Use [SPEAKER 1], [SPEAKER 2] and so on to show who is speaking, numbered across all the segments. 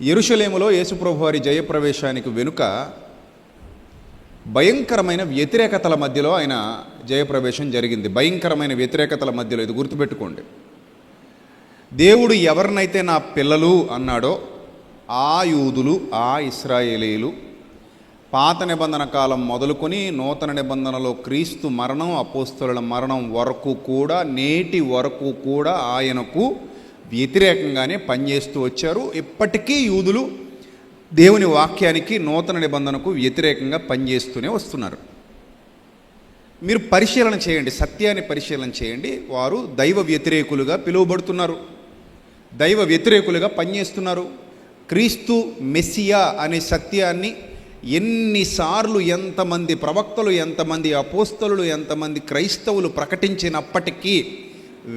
[SPEAKER 1] యెరూషలేములో యేసుప్రభు వారి జయప్రవేశానికి వెనుక భయంకరమైన వ్యతిరేకతల మధ్యలో ఆయన జయప్రవేశం జరిగింది. భయంకరమైన వ్యతిరేకతల మధ్యలో, ఇది గుర్తుపెట్టుకోండి. దేవుడు ఎవరినైతే నా పిల్లలు అన్నాడో ఆ యూదులు, ఆ ఇశ్రాయేలీలు పాత నిబంధన కాలం మొదలుకొని నూతన నిబంధనలో క్రీస్తు మరణం, అపోస్తలుల మరణం వరకు కూడా, నేటి వరకు కూడా ఆయనకు వ్యతిరేకంగానే పనిచేస్తూ వచ్చారు. ఇప్పటికీ యూదులు దేవుని వాక్యానికి, నూతన నిబంధనకు వ్యతిరేకంగా పనిచేస్తూనే వస్తున్నారు. మీరు పరిశీలన చేయండి, సత్యాన్ని పరిశీలన చేయండి. వారు దైవ వ్యతిరేకులుగా పిలువబడుతున్నారు, దైవ వ్యతిరేకులుగా పనిచేస్తున్నారు. క్రీస్తు మెస్సియా అనే సత్యాన్ని ఎన్నిసార్లు ఎంతమంది ప్రవక్తలు, ఎంతమంది అపోస్తలులు, ఎంతమంది క్రైస్తవులు ప్రకటించినప్పటికీ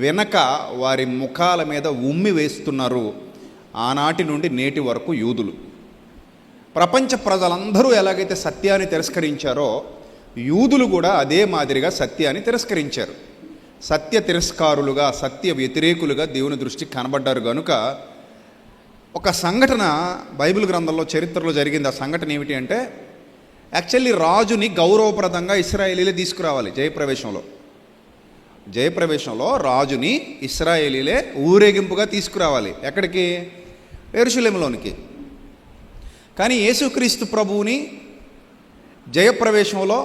[SPEAKER 1] వెనక వారి ముఖాల మీద ఉమ్మి వేస్తున్నారు. ఆనాటి నుండి నేటి వరకు యూదులు, ప్రపంచ ప్రజలందరూ ఎలాగైతే సత్యాన్ని తిరస్కరించారో యూదులు కూడా అదే మాదిరిగా సత్యాన్ని తిరస్కరించారు. సత్య తిరస్కారులుగా, సత్య వ్యతిరేకులుగా దేవుని దృష్టికి కనబడ్డారు. కనుక ఒక సంఘటన బైబిల్ గ్రంథంలో, చరిత్రలో జరిగింది. ఆ సంఘటన ఏమిటి అంటే, యాక్చువల్లీ రాజుని గౌరవప్రదంగా ఇశ్రాయేలీలే తీసుకురావాలి. జయప్రవేశంలో రాజుని ఇశ్రాయేలీలే ఊరేగింపుగా తీసుకురావాలి. ఎక్కడికి? యెరూషలేములోనికి. కానీ యేసుక్రీస్తు ప్రభువుని జయప్రవేశంలో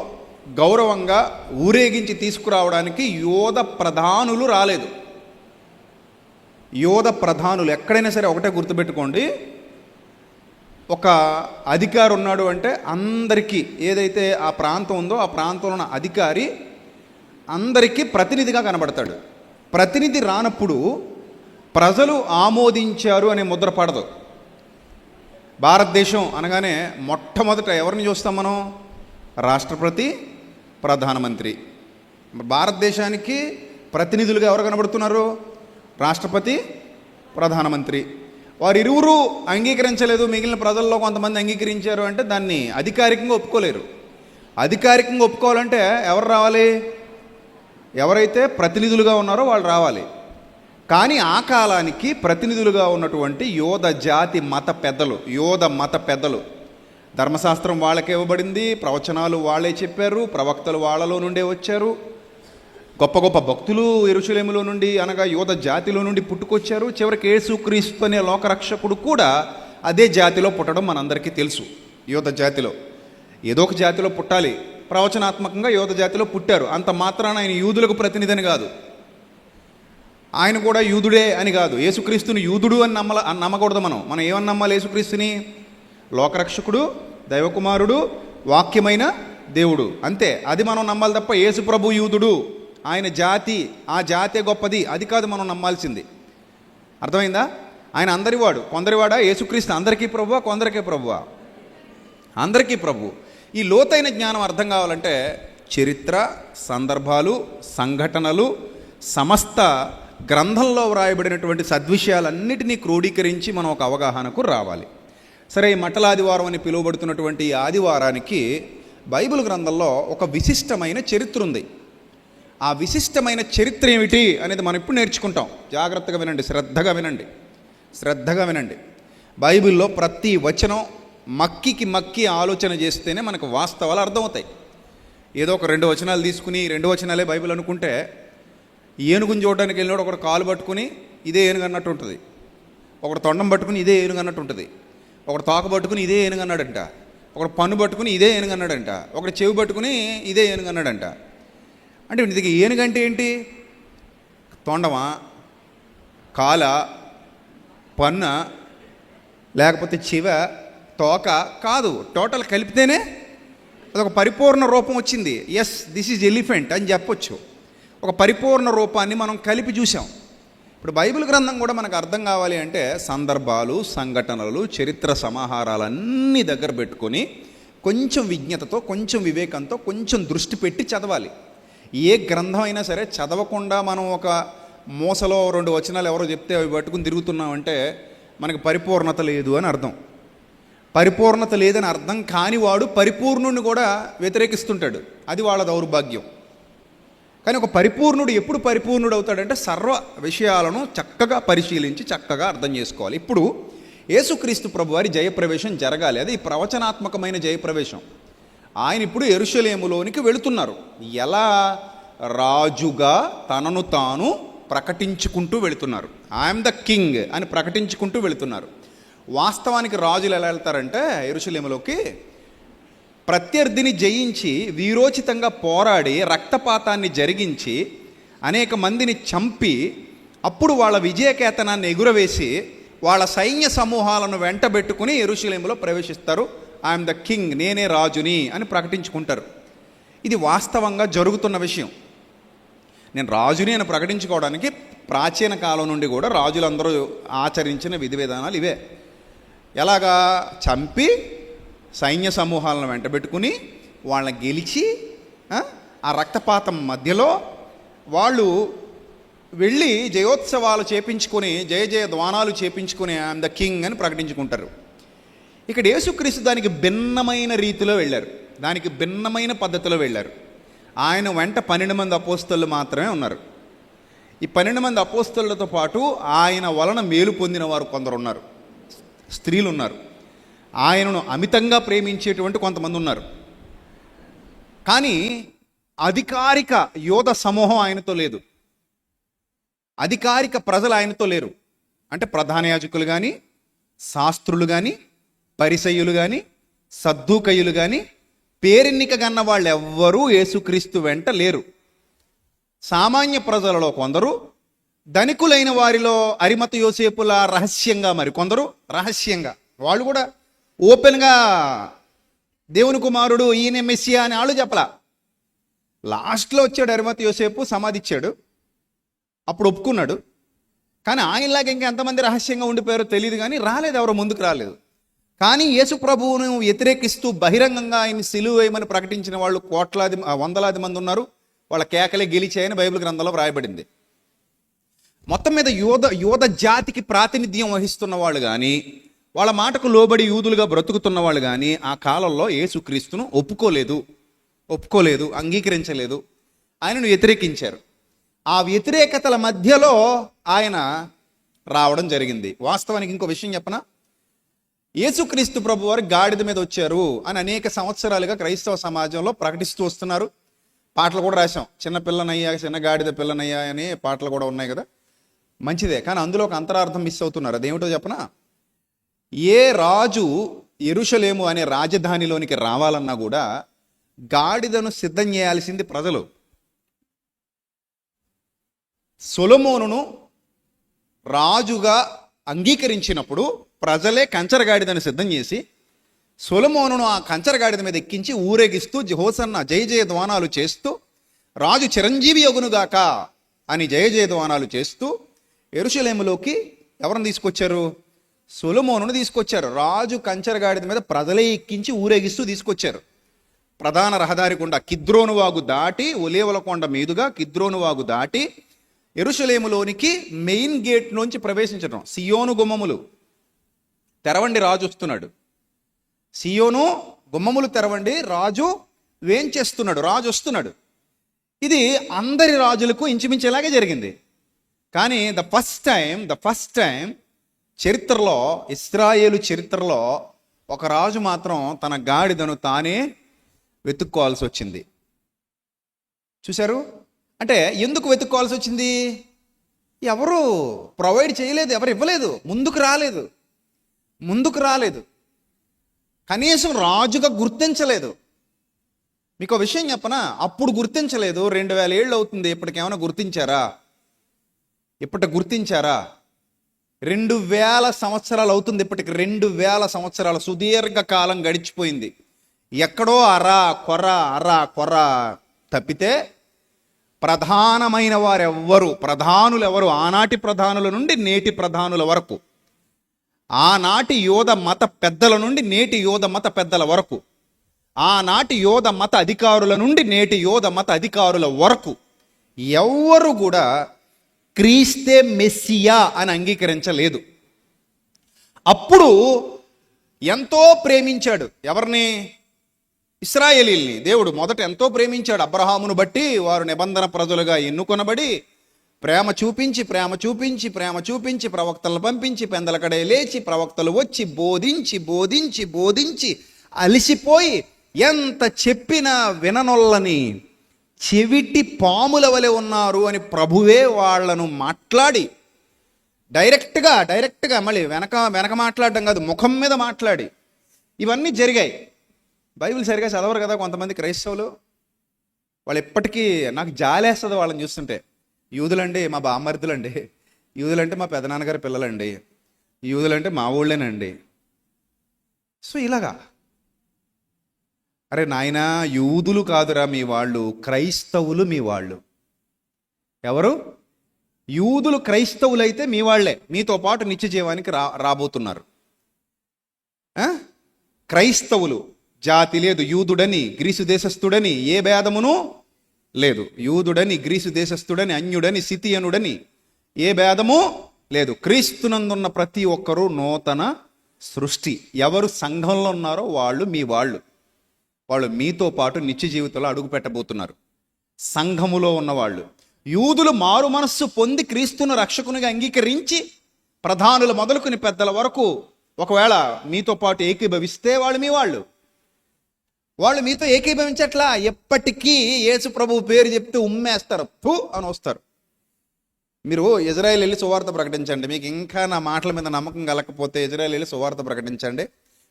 [SPEAKER 1] గౌరవంగా ఊరేగించి తీసుకురావడానికి యోధ ప్రధానులు రాలేదు. యోధ ప్రధానులు ఎక్కడైనా సరే ఒకటే గుర్తుపెట్టుకోండి, ఒక అధికారి ఉన్నాడు అంటే అందరికీ, ఏదైతే ఆ ప్రాంతం ఉందో ఆ ప్రాంతంలో ఉన్న అధికారి అందరికీ ప్రతినిధిగా కనబడతాడు. ప్రతినిధి రానప్పుడు ప్రజలు ఆమోదించారు అనే ముద్ర పడదు. భారతదేశం అనగానే మొట్టమొదట ఎవరిని చూస్తాం మనం? రాష్ట్రపతి, ప్రధానమంత్రి. భారతదేశానికి ప్రతినిధులుగా ఎవరు కనబడుతున్నారు? రాష్ట్రపతి, ప్రధానమంత్రి. వారు ఇరువురు అంగీకరించలేదు, మిగిలిన ప్రజల్లో కొంతమంది అంగీకరించారు అంటే దాన్ని అధికారికంగా ఒప్పుకోలేరు. అధికారికంగా ఒప్పుకోవాలంటే ఎవరు రావాలి? ఎవరైతే ప్రతినిధులుగా ఉన్నారో వాళ్ళు రావాలి. కానీ ఆ కాలానికి ప్రతినిధులుగా ఉన్నటువంటి యోధ జాతి మత పెద్దలు, ధర్మశాస్త్రం వాళ్ళకే ఇవ్వబడింది, ప్రవచనాలు వాళ్ళే చెప్పారు, ప్రవక్తలు వాళ్ళలో నుండే వచ్చారు, గొప్ప గొప్ప భక్తులు యెరూషలేములో నుండి, అనగా యోధ జాతిలో నుండి పుట్టుకొచ్చారు. చివరికి యేసుక్రీస్తు అనే లోకరక్షకుడు కూడా అదే జాతిలో పుట్టడం మనందరికీ తెలుసు. యోధ జాతిలో, ఏదో ఒక జాతిలో పుట్టాలి. ప్రవచనాత్మకంగా యోధ జాతిలో పుట్టారు. అంత మాత్రాన ఆయన యూదులకు ప్రతినిధి అని కాదు, ఆయన కూడా యూదుడే అని కాదు. యేసుక్రీస్తుని యూదుడు అని నమ్మకూడదు. మనం ఏమని నమ్మాలి? యేసుక్రీస్తుని లోకరక్షకుడు, దైవకుమారుడు, వాక్యమైన దేవుడు, అంతే. అది మనం నమ్మాలి తప్ప యేసు ప్రభు యూదుడు, ఆయన జాతి, ఆ జాతే గొప్పది, అది కాదు మనం నమ్మాల్సింది. అర్థమైందా? ఆయన అందరివాడు. కొందరివాడా? యేసుక్రీస్తు అందరికీ ప్రభువా? కొందరికే ప్రభువా? అందరికీ ప్రభు. ఈ లోతైన జ్ఞానం అర్థం కావాలంటే చరిత్ర, సందర్భాలు, సంఘటనలు, సమస్త గ్రంథంలో వ్రాయబడినటువంటి సద్విషయాలన్నిటినీ క్రోడీకరించి మనం ఒక అవగాహనకు రావాలి. సరే, ఈ మట్టల ఆదివారం అని పిలువబడుతున్నటువంటి ఈ ఆదివారానికి బైబిల్ గ్రంథంలో ఒక విశిష్టమైన చరిత్ర ఉంది. ఆ విశిష్టమైన చరిత్ర ఏమిటి అనేది మనం ఇప్పుడు నేర్చుకుంటాం. జాగ్రత్తగా వినండి, శ్రద్ధగా వినండి. బైబిల్లో ప్రతి వచనం మక్కి ఆలోచన చేస్తేనే మనకు వాస్తవాలు అర్థమవుతాయి. ఏదో ఒక 2 వచనాలు తీసుకుని 2 వచనాలే బైబిల్ అనుకుంటే, ఏనుగుని చూడడానికి వెళ్ళినోడు ఒకడు కాలు పట్టుకుని ఇదే ఏనుగు అన్నట్టు ఉంటుంది, ఒకడు తొండం పట్టుకుని ఇదే ఏనుగు అన్నట్టు ఉంటుంది, ఒకడు తోక పట్టుకుని ఇదే ఏనుగు అన్నాడంట, ఒకడు పన్ను పట్టుకుని ఇదే ఏనుగు అన్నాడంట, ఒకడు చెవి పట్టుకుని ఇదే ఏనుగు అన్నాడంట. అంటే ఇది ఏనుగు అంటే ఏంటి? తొండమా, కాల, పన్న, లేకపోతే చెవ, తోక కాదు, టోటల్ కలిపితేనే అదొక పరిపూర్ణ రూపం వచ్చింది. ఎస్, దిస్ ఈజ్ ఎలిఫెంట్ అని చెప్పొచ్చు. ఒక పరిపూర్ణ రూపాన్ని మనం కలిపి చూసాం. ఇప్పుడు బైబిల్ గ్రంథం కూడా మనకు అర్థం కావాలి అంటే సందర్భాలు, సంఘటనలు, చరిత్ర సమాహారాలన్నీ దగ్గర పెట్టుకొని కొంచెం విజ్ఞతతో, కొంచెం వివేకంతో, కొంచెం దృష్టి పెట్టి చదవాలి. ఏ గ్రంథం అయినా సరే చదవకుండా మనం ఒక మూసలో 2 వచనాలు ఎవరో చెప్తే అవి పట్టుకుని తిరుగుతున్నామంటే మనకి పరిపూర్ణత లేదు అని అర్థం. పరిపూర్ణత లేదని అర్థం కాని వాడు పరిపూర్ణుడిని కూడా వ్యతిరేకిస్తుంటాడు. అది వాళ్ళ దౌర్భాగ్యం. కానీ ఒక పరిపూర్ణుడు ఎప్పుడు పరిపూర్ణుడు అవుతాడంటే సర్వ విషయాలను చక్కగా పరిశీలించి చక్కగా అర్థం చేసుకోవాలి. ఇప్పుడు యేసుక్రీస్తు ప్రభువారి జయప్రవేశం జరగాలి. అది ప్రవచనాత్మకమైన జయప్రవేశం. ఆయన ఇప్పుడు యెరూషలేములోనికి వెళుతున్నారు. ఎలా? రాజుగా తనను తాను ప్రకటించుకుంటూ వెళుతున్నారు. ఐఎమ్ ద కింగ్ అని ప్రకటించుకుంటూ వెళుతున్నారు. వాస్తవానికి రాజులు ఎలా వెళ్తారంటే యెరూషలేములోకి ప్రత్యర్థిని జయించి వీరోచితంగా పోరాడి రక్తపాతాన్ని జరిగించి అనేక మందిని చంపి అప్పుడు వాళ్ళ విజయకేతనాన్ని ఎగురవేసి వాళ్ళ సైన్య సమూహాలను వెంటబెట్టుకుని యెరూషలేములో ప్రవేశిస్తారు. ఐఎమ్ ద కింగ్, నేనే రాజుని అని ప్రకటించుకుంటారు. ఇది వాస్తవంగా జరుగుతున్న విషయం. నేను రాజుని అని ప్రకటించుకోవడానికి ప్రాచీన కాలం నుండి కూడా రాజులందరూ ఆచరించిన విధి విధానాలు ఇవే. ఎలాగా? చంపి సైన్య సమూహాలను వెంటబెట్టుకుని వాళ్ళని గెలిచి ఆ రక్తపాతం మధ్యలో వాళ్ళు వెళ్ళి జయోత్సవాలు చేపించుకొని జయ జయ ధ్వానాలు చేపించుకొని ఐఎమ్ ద కింగ్ అని ప్రకటించుకుంటారు. ఇక్కడ యేసుక్రీస్తు దానికి భిన్నమైన రీతిలో వెళ్ళారు, దానికి భిన్నమైన పద్ధతిలో వెళ్ళారు. ఆయన వెంట 12 మంది అపోస్తలు మాత్రమే ఉన్నారు. ఈ 12 మంది అపోస్తలతో పాటు ఆయన వలన మేలు పొందిన వారు కొందరు ఉన్నారు, స్త్రీలు ఉన్నారు, ఆయనను అమితంగా ప్రేమించేటువంటి కొంతమంది ఉన్నారు. కానీ అధికారిక యోధ సమూహం ఆయనతో లేదు, అధికారిక ప్రజలు ఆయనతో లేరు. అంటే ప్రధాన యాజకులు కానీ, శాస్త్రులు కానీ, పరిసయ్యులు కానీ, సద్దూకయ్యులు కానీ, పేరెన్నిక గన్న వాళ్ళు ఎవ్వరూ యేసుక్రీస్తు వెంట లేరు. సామాన్య ప్రజలలో కొందరు, ధనికులైన వారిలో అరిమత యోసేపుల రహస్యంగా, మరి కొందరు రహస్యంగా, వాళ్ళు కూడా ఓపెన్గా దేవుని కుమారుడు ఈయన మెస్సియా అని వాళ్ళు చెప్పలా. లాస్ట్లో వచ్చాడు అరిమత యోసేపు, సమాధి ఇచ్చాడు, అప్పుడు ఒప్పుకున్నాడు. కానీ ఆయనలాగా ఇంకా ఎంతమంది రహస్యంగా ఉండిపోయారో తెలియదు, కానీ రాలేదు, ఎవరో ముందుకు రాలేదు. కానీ యేసు ప్రభువును వ్యతిరేకిస్తూ బహిరంగంగా ఆయన సిలువ వేయమని ప్రకటించిన వాళ్ళు వందలాది మంది ఉన్నారు. వాళ్ళ కేకలే గెలిచాయని బైబిల్ గ్రంథంలో వ్రాయబడింది. మొత్తం మీద యోధ జాతికి ప్రాతినిధ్యం వహిస్తున్న వాళ్ళు కానీ, వాళ్ళ మాటకు లోబడి యూదులుగా బ్రతుకుతున్న వాళ్ళు కానీ ఆ కాలంలో యేసుక్రీస్తును ఒప్పుకోలేదు, అంగీకరించలేదు, ఆయనను వ్యతిరేకించారు. ఆ వ్యతిరేకతల మధ్యలో ఆయన రావడం జరిగింది. వాస్తవానికి ఇంకో విషయం చెప్పనా, యేసుక్రీస్తు ప్రభు వారు గాడిద మీద వచ్చారు అని అనేక సంవత్సరాలుగా క్రైస్తవ సమాజంలో ప్రకటిస్తూ వస్తున్నారు. పాటలు కూడా రాశాం, చిన్న పిల్లనయ్యా, చిన్న గాడిద పిల్లనయ్యా అనే పాటలు కూడా ఉన్నాయి కదా, మంచిదే. కానీ అందులో ఒక అంతరార్థం మిస్ అవుతున్నారు. అదేమిటో చెప్పనా, ఏ రాజు యెరూషలేము అనే రాజధానిలోనికి రావాలన్నా కూడా గాడిదను సిద్ధం చేయాల్సింది ప్రజలు. సొలొమోనును రాజుగా అంగీకరించినప్పుడు ప్రజలే కంచరగాడిదను సిద్ధం చేసి సొలొమోనును ఆ కంచరగాడిద మీద ఎక్కించి ఊరేగిస్తూ హోసన్న జయ జయ ధ్వానాలు చేస్తూ రాజు చిరంజీవి యొగునుగాక అని జయ జయ ధ్వానాలు చేస్తూ యెరూషలేములోకి ఎవరిని తీసుకొచ్చారు? సొలొమోనును తీసుకొచ్చారు. రాజు కంచరగాడిద మీద ప్రజలే ఎక్కించి ఊరేగిస్తూ తీసుకొచ్చారు. ప్రధాన రహదారి గుండా కిద్రోను వాగు దాటి, ఒలీవల కొండ మీదుగా కిద్రోను వాగు దాటి యెరూషలేములోనికి మెయిన్ గేట్ నుంచి ప్రవేశించడం. సియోను గుమ్మములు తెరవండి, రాజు వస్తున్నాడు. సియోను గుమ్మములు తెరవండి, రాజు వేంచేస్తున్నాడు, రాజు వస్తున్నాడు. ఇది అందరి రాజులకు ఇంచుమించేలాగే జరిగింది. కానీ ద ఫస్ట్ టైం చరిత్రలో, ఇశ్రాయేలు చరిత్రలో ఒక రాజు మాత్రం తన గాడిదను తానే వెతుక్కోవాల్సి వచ్చింది. చూశారు? అంటే ఎందుకు వెతుక్కోవాల్సి వచ్చింది? ఎవరు ప్రొవైడ్ చేయలేదు, ఎవరు ఇవ్వలేదు, ముందుకు రాలేదు, కనీసం రాజుగా గుర్తించలేదు. మీకు విషయం చెప్పనా, అప్పుడు గుర్తించలేదు, 2000 ఏళ్ళు అవుతుంది, ఇప్పటికేమైనా గుర్తించారా? 2000 సంవత్సరాలు అవుతుంది, ఇప్పటికి 2000 సంవత్సరాల సుదీర్ఘ కాలం గడిచిపోయింది. ఎక్కడో అరా కొర తప్పితే ప్రధానమైన వారెవ్వరు, ప్రధానులు ఎవరు, ఆనాటి ప్రధానుల నుండి నేటి ప్రధానుల వరకు, ఆనాటి యోధ మత పెద్దల నుండి నేటి యోధ మత పెద్దల వరకు, ఆనాటి యోధ మత అధికారుల నుండి నేటి యోధ మత అధికారుల వరకు ఎవ్వరు కూడా క్రీస్తే మెస్సియా అని అంగీకరించలేదు. అప్పుడు ఎంతో ప్రేమించాడు ఎవరిని? ఇశ్రాయేలీల్ని. దేవుడు మొదట ఎంతో ప్రేమించాడు. అబ్రహామును బట్టి వారు నిబంధన ప్రజలుగా ఎన్నుకొనబడి ప్రేమ చూపించి ప్రేమ చూపించి ప్రేమ చూపించి ప్రవక్తలను పంపించి పెందలకడే లేచి ప్రవక్తలు వచ్చి బోధించి బోధించి బోధించి అలిసిపోయి ఎంత చెప్పినా విననొల్లని చెవిటి పాముల వలె ఉన్నారు అని ప్రభువే వాళ్లను మాట్లాడి డైరెక్ట్గా మళ్ళీ వెనక మాట్లాడడం కాదు, ముఖం మీద మాట్లాడి ఇవన్నీ జరిగాయి. బైబిల్ సరిగా చదవరు కదా కొంతమంది క్రైస్తవులు. వాళ్ళు ఎప్పటికీ నాకు జాలేస్తుంది వాళ్ళని చూస్తుంటే. యూదులండి మా బామ్మర్దులండి, యూదులంటే మా పెదనాన్నగారి పిల్లలండి, యూదులంటే మా ఊళ్ళేనండి. సో ఇలాగా, అరే నాయనా, యూదులు కాదురా మీ వాళ్ళు, క్రైస్తవులు మీ వాళ్ళు. ఎవరు? యూదులు క్రైస్తవులైతే మీ వాళ్లే, మీతో పాటు నిత్య జీవానికి రాబోతున్నారు. క్రైస్తవులు జాతి లేదు, యూదుడని గ్రీసు దేశస్థుడని ఏ భేదమును లేదు. యూదుడని గ్రీసు దేశస్థుడని అన్యుడని సితియనుడని ఏ భేదము లేదు. క్రీస్తునందున్న ప్రతి ఒక్కరూ నూతన సృష్టి. ఎవరు సంఘంలో ఉన్నారో వాళ్ళు మీ వాళ్ళు మీతో పాటు నిత్య జీవితంలో అడుగు పెట్టబోతున్నారు. సంఘములో ఉన్నవాళ్ళు. యూదులు మారు మనస్సు పొంది క్రీస్తును రక్షకునిగా అంగీకరించి ప్రధానులు మొదలుకుని పెద్దల వరకు ఒకవేళ మీతో పాటు ఏకీభవిస్తే వాళ్ళు మీ వాళ్ళు మీతో ఏకీభవించట్లా. ఎప్పటికీ యేసు ప్రభువు పేరు చెప్తే ఉమ్మేస్తారు, ఫు అని వస్తారు. మీరు ఇజ్రాయెల్ వెళ్ళి సువార్త ప్రకటించండి. మీకు ఇంకా నా మాటల మీద నమ్మకం కలకపోతే ఇజ్రాయెల్ వెళ్ళి సువార్త ప్రకటించండి.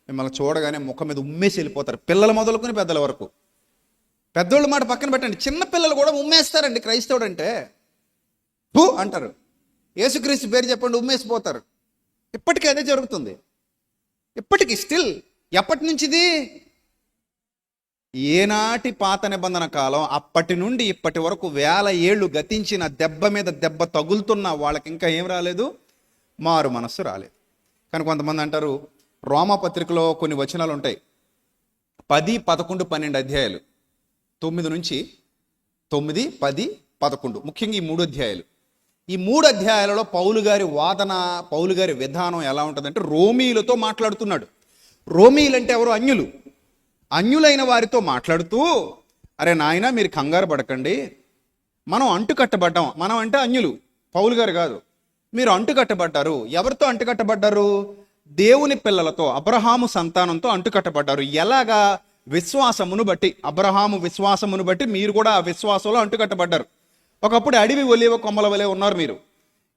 [SPEAKER 1] మిమ్మల్ని చూడగానే ముఖం మీద ఉమ్మేసి వెళ్ళిపోతారు, పిల్లలు మొదలుకొని పెద్దల వరకు. పెద్దోళ్ళ మాట పక్కన పెట్టండి, చిన్న పిల్లలు కూడా ఉమ్మేస్తారండి. క్రైస్తవుడు అంటే భూ అంటారు, యేసుక్రీస్తు పేరు చెప్పండి ఉమ్మేసిపోతారు. ఇప్పటికీ అదే జరుగుతుంది. ఇప్పటికీ స్టిల్. ఎప్పటి నుంచిది? ఏనాటి పాత నిబంధన కాలం అప్పటి నుండి ఇప్పటి వరకు 1000 ఏళ్ళు గతించిన దెబ్బ మీద దెబ్బ తగులుతున్న వాళ్ళకి ఇంకా ఏం రాలేదు? మారు మనస్సు రాలేదు. కానీ కొంతమంది అంటారు, రోమాపత్రికలో కొన్ని వచనాలు ఉంటాయి, 10, 11, 12 అధ్యాయాలు, 9 నుంచి 9, 10, 11, ముఖ్యంగా ఈ 3 అధ్యాయాలు. ఈ 3 అధ్యాయాలలో పౌలు గారి వాదన, పౌలు గారి విధానం ఎలా ఉంటుందంటే రోమీలతో మాట్లాడుతున్నాడు. రోమీలంటే ఎవరు? అన్యులైన వారితో మాట్లాడుతూ, అరే నాయన మీరు కంగారు పడకండి, మనం అంటుకట్టబడ్డాం. మనం అంటే అన్యులు, పౌలు గారు కాదు. మీరు అంటుకట్టబడ్డారు. ఎవరితో అంటుకట్టబడ్డారు? దేవుని పిల్లలతో, అబ్రహాము సంతానంతో అంటుకట్టబడ్డారు. ఎలాగా? విశ్వాసమును బట్టి. అబ్రహాము విశ్వాసమును బట్టి మీరు కూడా ఆ విశ్వాసంలో అంటుకట్టబడ్డారు. ఒకప్పుడు అడవి ఒలివ కొమ్మల వలె ఉన్నారు మీరు,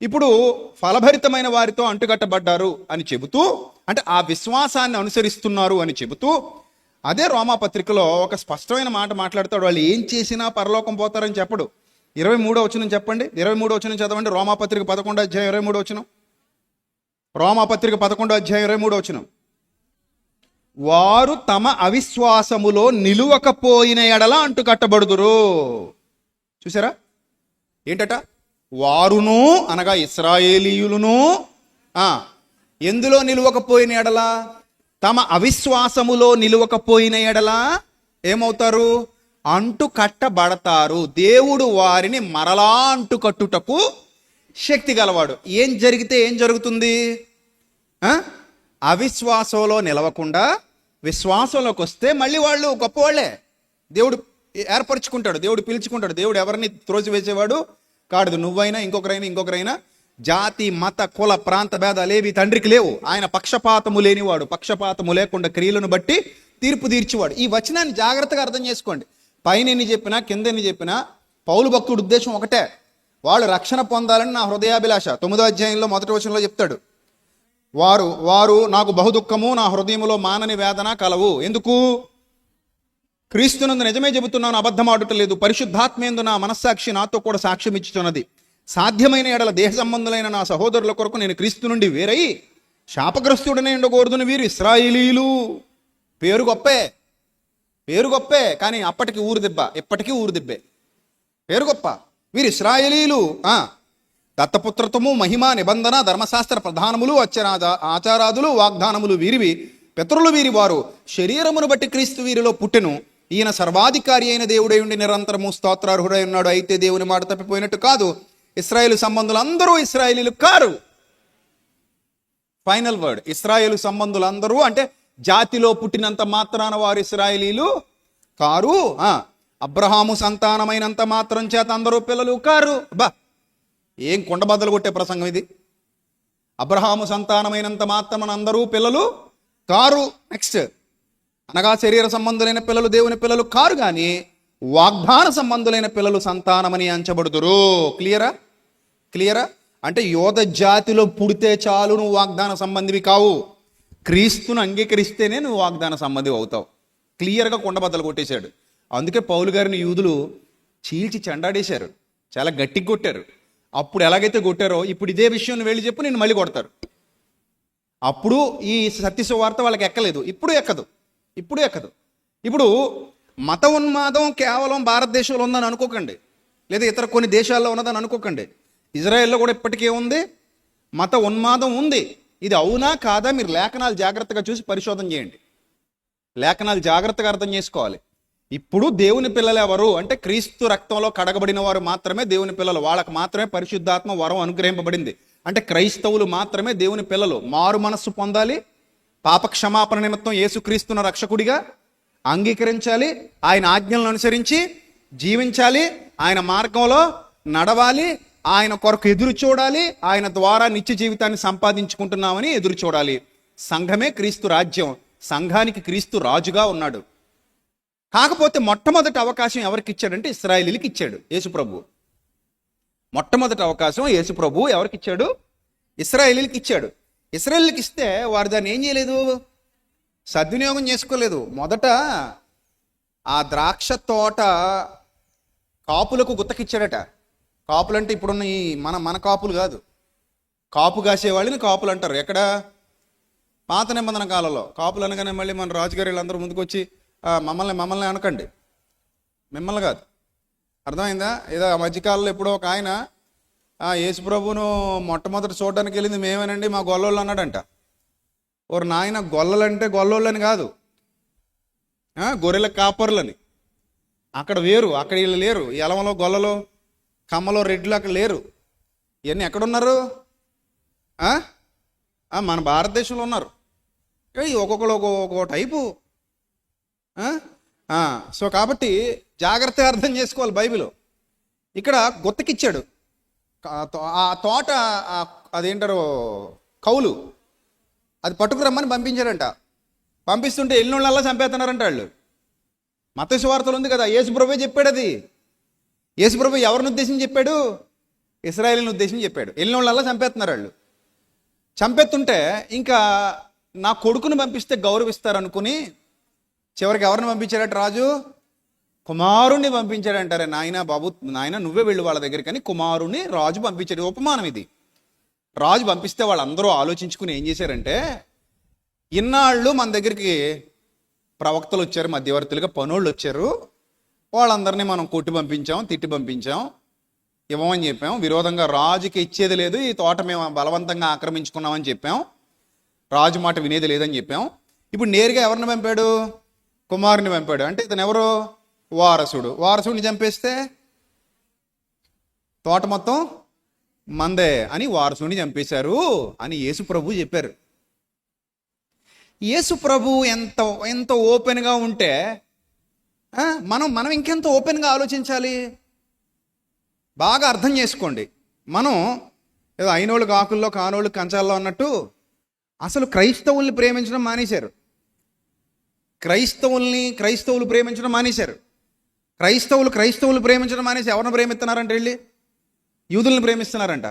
[SPEAKER 1] ఇప్పుడు ఫలభరితమైన వారితో అంటుకట్టబడ్డారు అని చెబుతూ, అంటే ఆ విశ్వాసాన్ని అనుసరిస్తున్నారు అని చెబుతూ, అదే రోమాపత్రికలో ఒక స్పష్టమైన మాట మాట్లాడతాడు. వాళ్ళు ఏం చేసినా పరలోకం పోతారని చెప్పడు. 23వ వచనం చెప్పండి, 23వ వచనం చదవండి. రోమాపత్రిక 11వ అధ్యాయం 23వ వచనం. రోమాపత్రిక 11వ అధ్యాయం 23వ వచనం. వారు తమ అవిశ్వాసములో నిలువకపోయిన ఎడల అంటుకట్టబడుదురు. చూసారా? ఏంటట? వారును అనగా ఇశ్రాయేలీయులను ఎందులో నిలువకపోయిన ఎడల? తమ అవిశ్వాసములో నిలువకపోయిన ఎడల ఏమవుతారు? అంటుకట్టబడతారు. దేవుడు వారిని మరలా అంటుకట్టుటకు శక్తి గలవాడు. ఏం జరిగితే ఏం జరుగుతుంది? అవిశ్వాసంలో నిలవకుండా విశ్వాసంలోకి వస్తే మళ్ళీ వాళ్ళు గొప్పవాళ్లే. దేవుడు ఏర్పరచుకుంటాడు, దేవుడు పిలుచుకుంటాడు. దేవుడు ఎవరిని త్రోసివేసేవాడు కాదు. నువ్వైనా ఇంకొకరైనా జాతి మత కుల ప్రాంత భేదాలేవి తండ్రికి లేవు. ఆయన పక్షపాతము లేనివాడు, పక్షపాతము లేకుండా క్రియలను బట్టి తీర్పు తీర్చేవాడు. ఈ వచనాన్ని జాగ్రత్తగా అర్థం చేసుకోండి. పైన ఎన్ని చెప్పినా కింద ఎన్ని చెప్పినా పౌలు భక్తుడి ఉద్దేశం ఒకటే, వాళ్ళు రక్షణ పొందాలని నా హృదయాభిలాష. 9వ అధ్యాయంలో 1వ వచనంలో చెప్తాడు, వారు నాకు బహుదుఃఖము, నా హృదయములో మానని వేదన కలవు. ఎందుకు? క్రీస్తునందు నిజమే చెబుతున్నాను, అబద్ధమాడుటలేదు. పరిశుద్ధాత్మేందు నా మనస్సాక్షి నాతో కూడా సాక్ష్యం ఇచ్చుతున్నది. సాధ్యమైన ఎడల దేహ సంబంధులైన నా సహోదరుల కొరకు నేను క్రీస్తు నుండి వేరై శాపగ్రస్తుడనే ఉండకూడదును. వీరు ఇశ్రాయేలీలు. పేరు గొప్పే కానీ అప్పటికి ఊరు దెబ్బ, ఎప్పటికీ ఊరు దెబ్బే. పేరు గొప్ప. వీరు ఇశ్రాయేలీలు. దత్తపుత్రత్వము, మహిమ, నిబంధన, ధర్మశాస్త్ర ప్రధానములు, ఆచారాదులు, వాగ్దానములు వీరివి. పితరులు వీరి వారు. శరీరమును బట్టి క్రీస్తు వీరిలో పుట్టెను. ఈయన సర్వాధికారి అయిన దేవుడై ఉండి నిరంతరము స్తోత్రార్హుడై ఉన్నాడు. అయితే దేవుని మాట తప్పిపోయినట్టు కాదు. ఇశ్రాయేలు సంబంధులు అందరూ ఇశ్రాయేలీలు కారు. Final word. ఇశ్రాయేలు సంబంధులు అందరూ అంటే జాతిలో పుట్టినంత మాత్రాన వారు ఇశ్రాయేలీలు కారు. అబ్రహాము సంతానమైనంత మాత్రం చేత అందరూ పిల్లలు కారు. ఏం కుండబద్దలు కొట్టే ప్రసంగం ఇది? అబ్రహాము సంతానమైనంత మాత్రమున అందరూ పిల్లలు కారు. నెక్స్ట్, అనగా శరీర సంబంధులైన పిల్లలు దేవుని పిల్లలు కారు, కానీ వాగ్దాన సంబంధులైన పిల్లలు సంతానమని అంచబడుదురు. క్లియరా? అంటే యోధ జాతిలో పుడితే చాలు నువ్వు వాగ్దాన సంబంధివి కావు. క్రీస్తును అంగీకరిస్తేనే నువ్వు వాగ్దాన సంబంధి అవుతావు. క్లియర్గా కుండబద్దలు కొట్టేశాడు. అందుకే పౌలు గారిని యూదులు చీల్చి చెండాడేశారు, చాలా గట్టిగా కొట్టారు. అప్పుడు ఎలాగైతే కొట్టారో ఇప్పుడు ఇదే విషయం వెళ్ళి చెప్పు, నేను మళ్ళీ కొడతారు. అప్పుడు ఈ సత్య సువార్త వాళ్ళకి ఎక్కలేదు, ఇప్పుడు ఎక్కదు. ఇప్పుడు మత ఉన్మాదం కేవలం భారతదేశంలో ఉందని అనుకోకండి, లేదా ఇతర కొన్ని దేశాల్లో ఉన్నదని అనుకోకండి. ఇజ్రాయెల్లో కూడా ఇప్పటికే ఉంది, మత ఉన్మాదం ఉంది. ఇది అవునా కాదా మీరు లేఖనాలు జాగ్రత్తగా చూసి పరిశోధన చేయండి. లేఖనాలు జాగ్రత్తగా అర్థం చేసుకోవాలి. ఇప్పుడు దేవుని పిల్లలు ఎవరు అంటే క్రీస్తు రక్తంలో కడగబడిన వారు మాత్రమే దేవుని పిల్లలు. వాళ్ళకు మాత్రమే పరిశుద్ధాత్మ వరం అనుగ్రహింపబడింది. అంటే క్రైస్తవులు మాత్రమే దేవుని పిల్లలు. మారు మనస్సు పొందాలి, పాప క్షమాపణ నిమిత్తం యేసుక్రీస్తును రక్షకుడిగా అంగీకరించాలి, ఆయన ఆజ్ఞలను అనుసరించి జీవించాలి, ఆయన మార్గంలో నడవాలి, ఆయన కొరకు ఎదురు చూడాలి, ఆయన ద్వారా నిత్య జీవితాన్ని సంపాదించుకుంటున్నామని ఎదురు చూడాలి. సంఘమే క్రీస్తు రాజ్యం, సంఘానికి క్రీస్తు రాజుగా ఉన్నాడు. కాకపోతే మొట్టమొదటి అవకాశం ఎవరికి ఇచ్చాడంటే ఇశ్రాయేలీలకు ఇచ్చాడు యేసుప్రభు. మొట్టమొదటి అవకాశం యేసుప్రభు ఎవరికి ఇచ్చాడు? ఇశ్రాయేలీలకు ఇచ్చాడు. ఇశ్రాయేలీలకు ఇస్తే వారు దాన్ని ఏం చేయలేదు, సద్వినియోగం చేసుకోలేదు. మొదట ఆ ద్రాక్ష తోట కాపులకు గుత్తకిచ్చాడట. కాపులు అంటే ఇప్పుడున్న ఈ మన కాపులు కాదు, కాపు కాసేవాళ్ళని కాపులు అంటారు. ఎక్కడ? పాత నిబంధన కాలంలో. కాపులు అనగానే మళ్ళీ మన రాజుగారు వీళ్ళందరూ ముందుకు వచ్చి మమ్మల్ని అనకండి, మిమ్మల్ని కాదు, అర్థమైందా? ఏదో ఆ మధ్యకాలంలో ఎప్పుడో ఒక ఆయన యేసుప్రభును మొట్టమొదటి చూడడానికి వెళ్ళింది మేమేనండి, మా గొల్లోళ్ళు అన్నాడంట. ఓరు నాయన, గొల్లలంటే గొల్లోళ్ళని కాదు, గొర్రెల కాపర్లని. అక్కడ వేరు, అక్కడ వీళ్ళు లేరు. ఈ ఎలమలో గొల్లలో కమ్మలో రెడ్లు అక్కడ లేరు. ఇవన్నీ ఎక్కడున్నారు? మన భారతదేశంలో ఉన్నారు. ఒక్కొక్కరు ఒక్కొక్క టైపు. సో కాబట్టి జాగ్రత్తగా అర్థం చేసుకోవాలి బైబిల్. ఇక్కడ గుత్తకిచ్చాడు ఆ తోట, అదేంటారు కౌలు, అది పట్టుకురమ్మని పంపించాడంట. పంపిస్తుంటే ఎల్లుళ్ళల్లా చంపేస్తున్నారంట వాళ్ళు. మత్తయి సువార్తలో ఉంది కదా, యేసుప్రభువే చెప్పాడు. అది యేసుప్రభు ఎవరిని ఉద్దేశించి చెప్పాడు? ఇశ్రాయేలుని ఉద్దేశించి చెప్పాడు. ఎల్లుళ్ళల్లా చంపేస్తున్నారు వాళ్ళు. చంపేస్తుంటే ఇంకా నా కొడుకుని పంపిస్తే గౌరవిస్తారనుకుని చివరికి ఎవరిని పంపించాడట రాజు? కుమారుణ్ణి పంపించాడంటారే. నాయన బాబు, నాయన నువ్వే వెళ్ళు వాళ్ళ దగ్గరికి అని కుమారుణ్ణి రాజు పంపించాడు. ఉపమానం ఇది. రాజు పంపిస్తే వాళ్ళందరూ ఆలోచించుకుని ఏం చేశారంటే, ఇన్నాళ్ళు మన దగ్గరికి ప్రవక్తలు వచ్చారు, మధ్యవర్తులుగా పనోళ్ళు వచ్చారు, వాళ్ళందరినీ మనం కొట్టి పంపించాం, తిట్టి పంపించాం, ఇవ్వమని చెప్పాం, విరోధంగా రాజుకి ఇచ్చేది లేదు, ఈ తోట మేము బలవంతంగా ఆక్రమించుకున్నామని చెప్పాం, రాజు మాట వినేది లేదని చెప్పాం. ఇప్పుడు నేరుగా ఎవరిని పంపాడు? కుమారుని పంపాడు. అంటే ఇతను ఎవరు? వారసుడు. వారసుడిని చంపేస్తే తోట మొత్తం మందే అని వారసుడిని చంపేశారు అని యేసుప్రభు చెప్పారు. యేసుప్రభు ఎంత ఓపెన్గా ఉంటే మనం ఇంకెంత ఓపెన్గా ఆలోచించాలి. బాగా అర్థం చేసుకోండి. మనం ఏదో అయినోళ్ళు కాకుల్లో కానోళ్ళు కంచాల్లో అన్నట్టు అసలు క్రైస్తవుల్ని ప్రేమించడం మానేశారు. క్రైస్తవులు ప్రేమించడం మానేశారు. క్రైస్తవులు ప్రేమించడం మానేసి ఎవరిని ప్రేమిస్తున్నారంట? వెళ్ళి యూదుల్ని ప్రేమిస్తున్నారంట.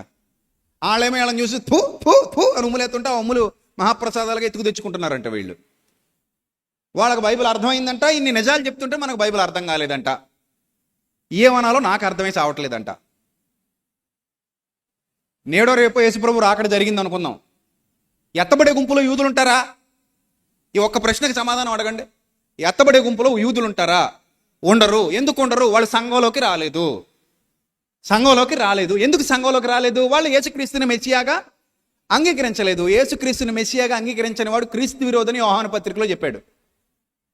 [SPEAKER 1] వాళ్ళేమో వాళ్ళని చూసి ఫూ ఫూ ఫూ అని ఉమ్ములేస్తుంటే ఆ ఉమ్ములు మహాప్రసాదాలుగా ఎత్తుకు తెచ్చుకుంటున్నారంట వీళ్ళు. వాళ్ళకి బైబిల్ అర్థమైందంట. ఇన్ని నిజాలు చెప్తుంటే మనకు బైబిల్ అర్థం కాలేదంట. ఏమనాలో నాకు అర్థమై సావట్లేదంట. నేడో రేపో యేసుప్రభు రాకడ జరిగింది అనుకుందాం. ఎత్తబడే గుంపులో యూదులు ఉంటారా? ఈ ఒక్క ప్రశ్నకి సమాధానం అడగండి. ఎత్తబడే గుంపులో యూదులు ఉంటారా? ఉండరు. ఎందుకు ఉండరు? వాళ్ళు సంఘంలోకి రాలేదు. ఎందుకు సంఘంలోకి రాలేదు? వాళ్ళు యేసుక్రీస్తుని మెస్సియాగా అంగీకరించలేదు. యేసుక్రీస్తుని మెస్సియాగా అంగీకరించని వాడు క్రీస్తు విరోధని యోహాను పత్రికలో చెప్పాడు.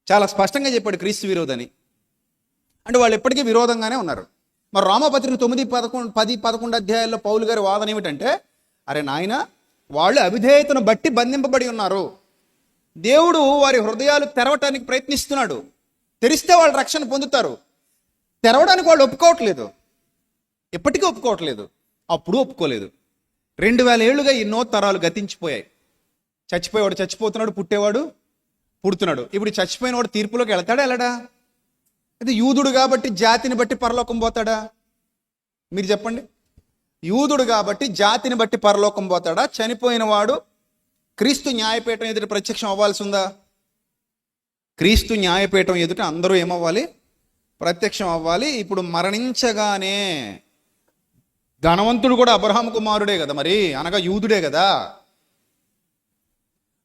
[SPEAKER 1] చాలా స్పష్టంగా చెప్పాడు క్రీస్తు విరోధని. అంటే వాళ్ళు ఎప్పటికీ విరోధంగానే ఉన్నారు. మరి రోమాపత్రిక 9-10-11 అధ్యాయాల్లో పౌలు గారి వాదన ఏమిటంటే, అరే నాయన, వాళ్ళు అవిధేయతను బట్టి బంధింపబడి ఉన్నారు. దేవుడు వారి హృదయాలు తెరవటానికి ప్రయత్నిస్తున్నాడు. తెరిస్తే వాళ్ళు రక్షణ పొందుతారు. తెరవడానికి వాళ్ళు ఒప్పుకోవట్లేదు, ఎప్పటికీ ఒప్పుకోవట్లేదు. అప్పుడు ఒప్పుకోలేదు. 2000 ఏళ్ళుగా ఎన్నో తరాలు గతించిపోయాయి. చచ్చిపోయేవాడు చచ్చిపోతున్నాడు, పుట్టేవాడు పుడుతున్నాడు. ఇప్పుడు చచ్చిపోయినవాడు తీర్పులోకి వెళ్తాడా వెళ్ళడా? అది యూదుడు కాబట్టి జాతిని బట్టి పరలోకం పోతాడా? మీరు చెప్పండి. యూదుడు కాబట్టి జాతిని బట్టి పరలోకం పోతాడా? చనిపోయిన వాడు క్రీస్తు న్యాయపీఠం ఎదుట ప్రత్యక్షం అవ్వాల్సి ఉందా? క్రీస్తు న్యాయపీఠం ఎదుట అందరూ ఏమవ్వాలి? ప్రత్యక్షం అవ్వాలి. ఇప్పుడు మరణించగానే ధనవంతుడు కూడా అబ్రహాము కుమారుడే కదా, మరి అనగా యూదుడే కదా,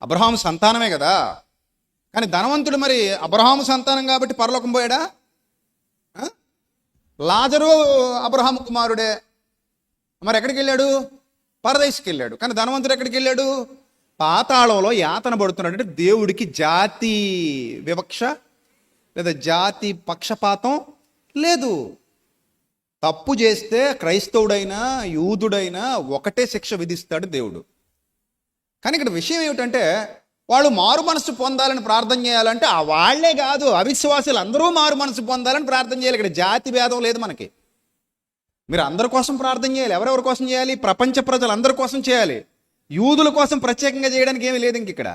[SPEAKER 1] అబ్రహాము సంతానమే కదా. కానీ ధనవంతుడు మరి అబ్రహాము సంతానం కాబట్టి పరలోకం పోయాడా? లాజరు అబ్రహాము కుమారుడే, మరి ఎక్కడికి వెళ్ళాడు? పరదేశికి వెళ్ళాడు. కానీ ధనవంతుడు ఎక్కడికి వెళ్ళాడు? పాతాళంలో యాతన పడుతున్నాడు. అంటే దేవుడికి జాతి వివక్ష లేదా జాతి పక్షపాతం లేదు. తప్పు చేస్తే క్రైస్తవుడైనా యూదుడైనా ఒకటే శిక్ష విధిస్తాడు దేవుడు. కానీ ఇక్కడ విషయం ఏమిటంటే, వాళ్ళు మారు మనసు పొందాలని ప్రార్థన చేయాలంటే ఆ వాళ్లే కాదు, అవిశ్వాసులు అందరూ మారు మనసు పొందాలని ప్రార్థన చేయాలి. ఇక్కడ జాతి భేదం లేదు మనకి. మీరు అందరి కోసం ప్రార్థన చేయాలి. ఎవరెవరి కోసం చేయాలి? ప్రపంచ ప్రజలందరి కోసం చేయాలి. యూదుల కోసం ప్రత్యేకంగా చేయడానికి ఏమీ లేదు. ఇంక ఇక్కడ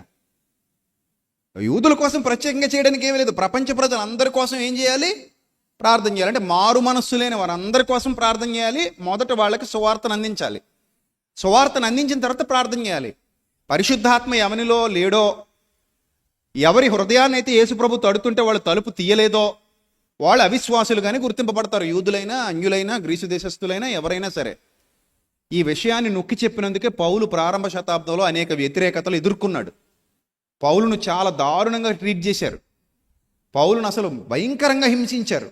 [SPEAKER 1] యూదుల కోసం ప్రత్యేకంగా చేయడానికి ఏమీ లేదు. ప్రపంచ ప్రజలందరి కోసం ఏం చేయాలి? ప్రార్థన చేయాలి. అంటే మారు మనస్సు లేని వారందరి కోసం ప్రార్థన చేయాలి. మొదట వాళ్ళకి సువార్తను అందించాలి. సువార్తను అందించిన తర్వాత ప్రార్థన చేయాలి. పరిశుద్ధాత్మ ఎవరిలో లేడో, ఎవరి హృదయాన్ని అయితే యేసుప్రభు తడుతుంటే వాళ్ళు తలుపు తీయలేదో వాళ్ళు అవిశ్వాసులుగానే గుర్తింపబడతారు. యూదులైనా, అన్యులైనా, గ్రీసు దేశస్థులైనా ఎవరైనా సరే. ఈ విషయాన్ని నొక్కి చెప్పినందుకే పౌలు ప్రారంభ శతాబ్దంలో అనేక వ్యతిరేకతలు ఎదుర్కొన్నాడు. పౌలును చాలా దారుణంగా ట్రీట్ చేశారు. పౌలును అసలు భయంకరంగా హింసించారు.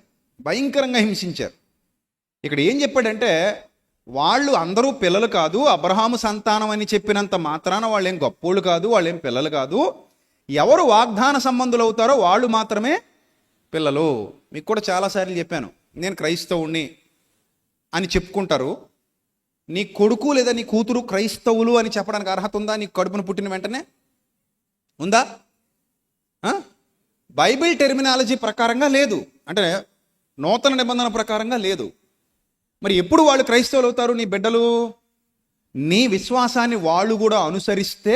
[SPEAKER 1] ఇక్కడ ఏం చెప్పాడంటే, వాళ్ళు అందరూ పిల్లలు కాదు, అబ్రహాము సంతానం అని చెప్పినంత మాత్రాన వాళ్ళు ఏం గొప్పోళ్ళు కాదు, వాళ్ళు ఏం పిల్లలు కాదు. ఎవరు వాగ్దాన సంబంధులు అవుతారో వాళ్ళు మాత్రమే పిల్లలు. మీకు కూడా చాలాసార్లు చెప్పాను, నేను క్రైస్తవుణ్ణి అని చెప్పుకుంటారు. నీ కొడుకు లేదా నీ కూతురు క్రైస్తవులు అని చెప్పడానికి అర్హత ఉందా? నీ కడుపును పుట్టిన వెంటనే ఉందా? బైబిల్ టెర్మినాలజీ ప్రకారంగా లేదు, అంటే నూతన నిబంధన ప్రకారంగా లేదు. మరి ఎప్పుడు వాళ్ళు క్రైస్తవులు అవుతారు? నీ బిడ్డలు నీ విశ్వాసాన్ని వాళ్ళు కూడా అనుసరిస్తే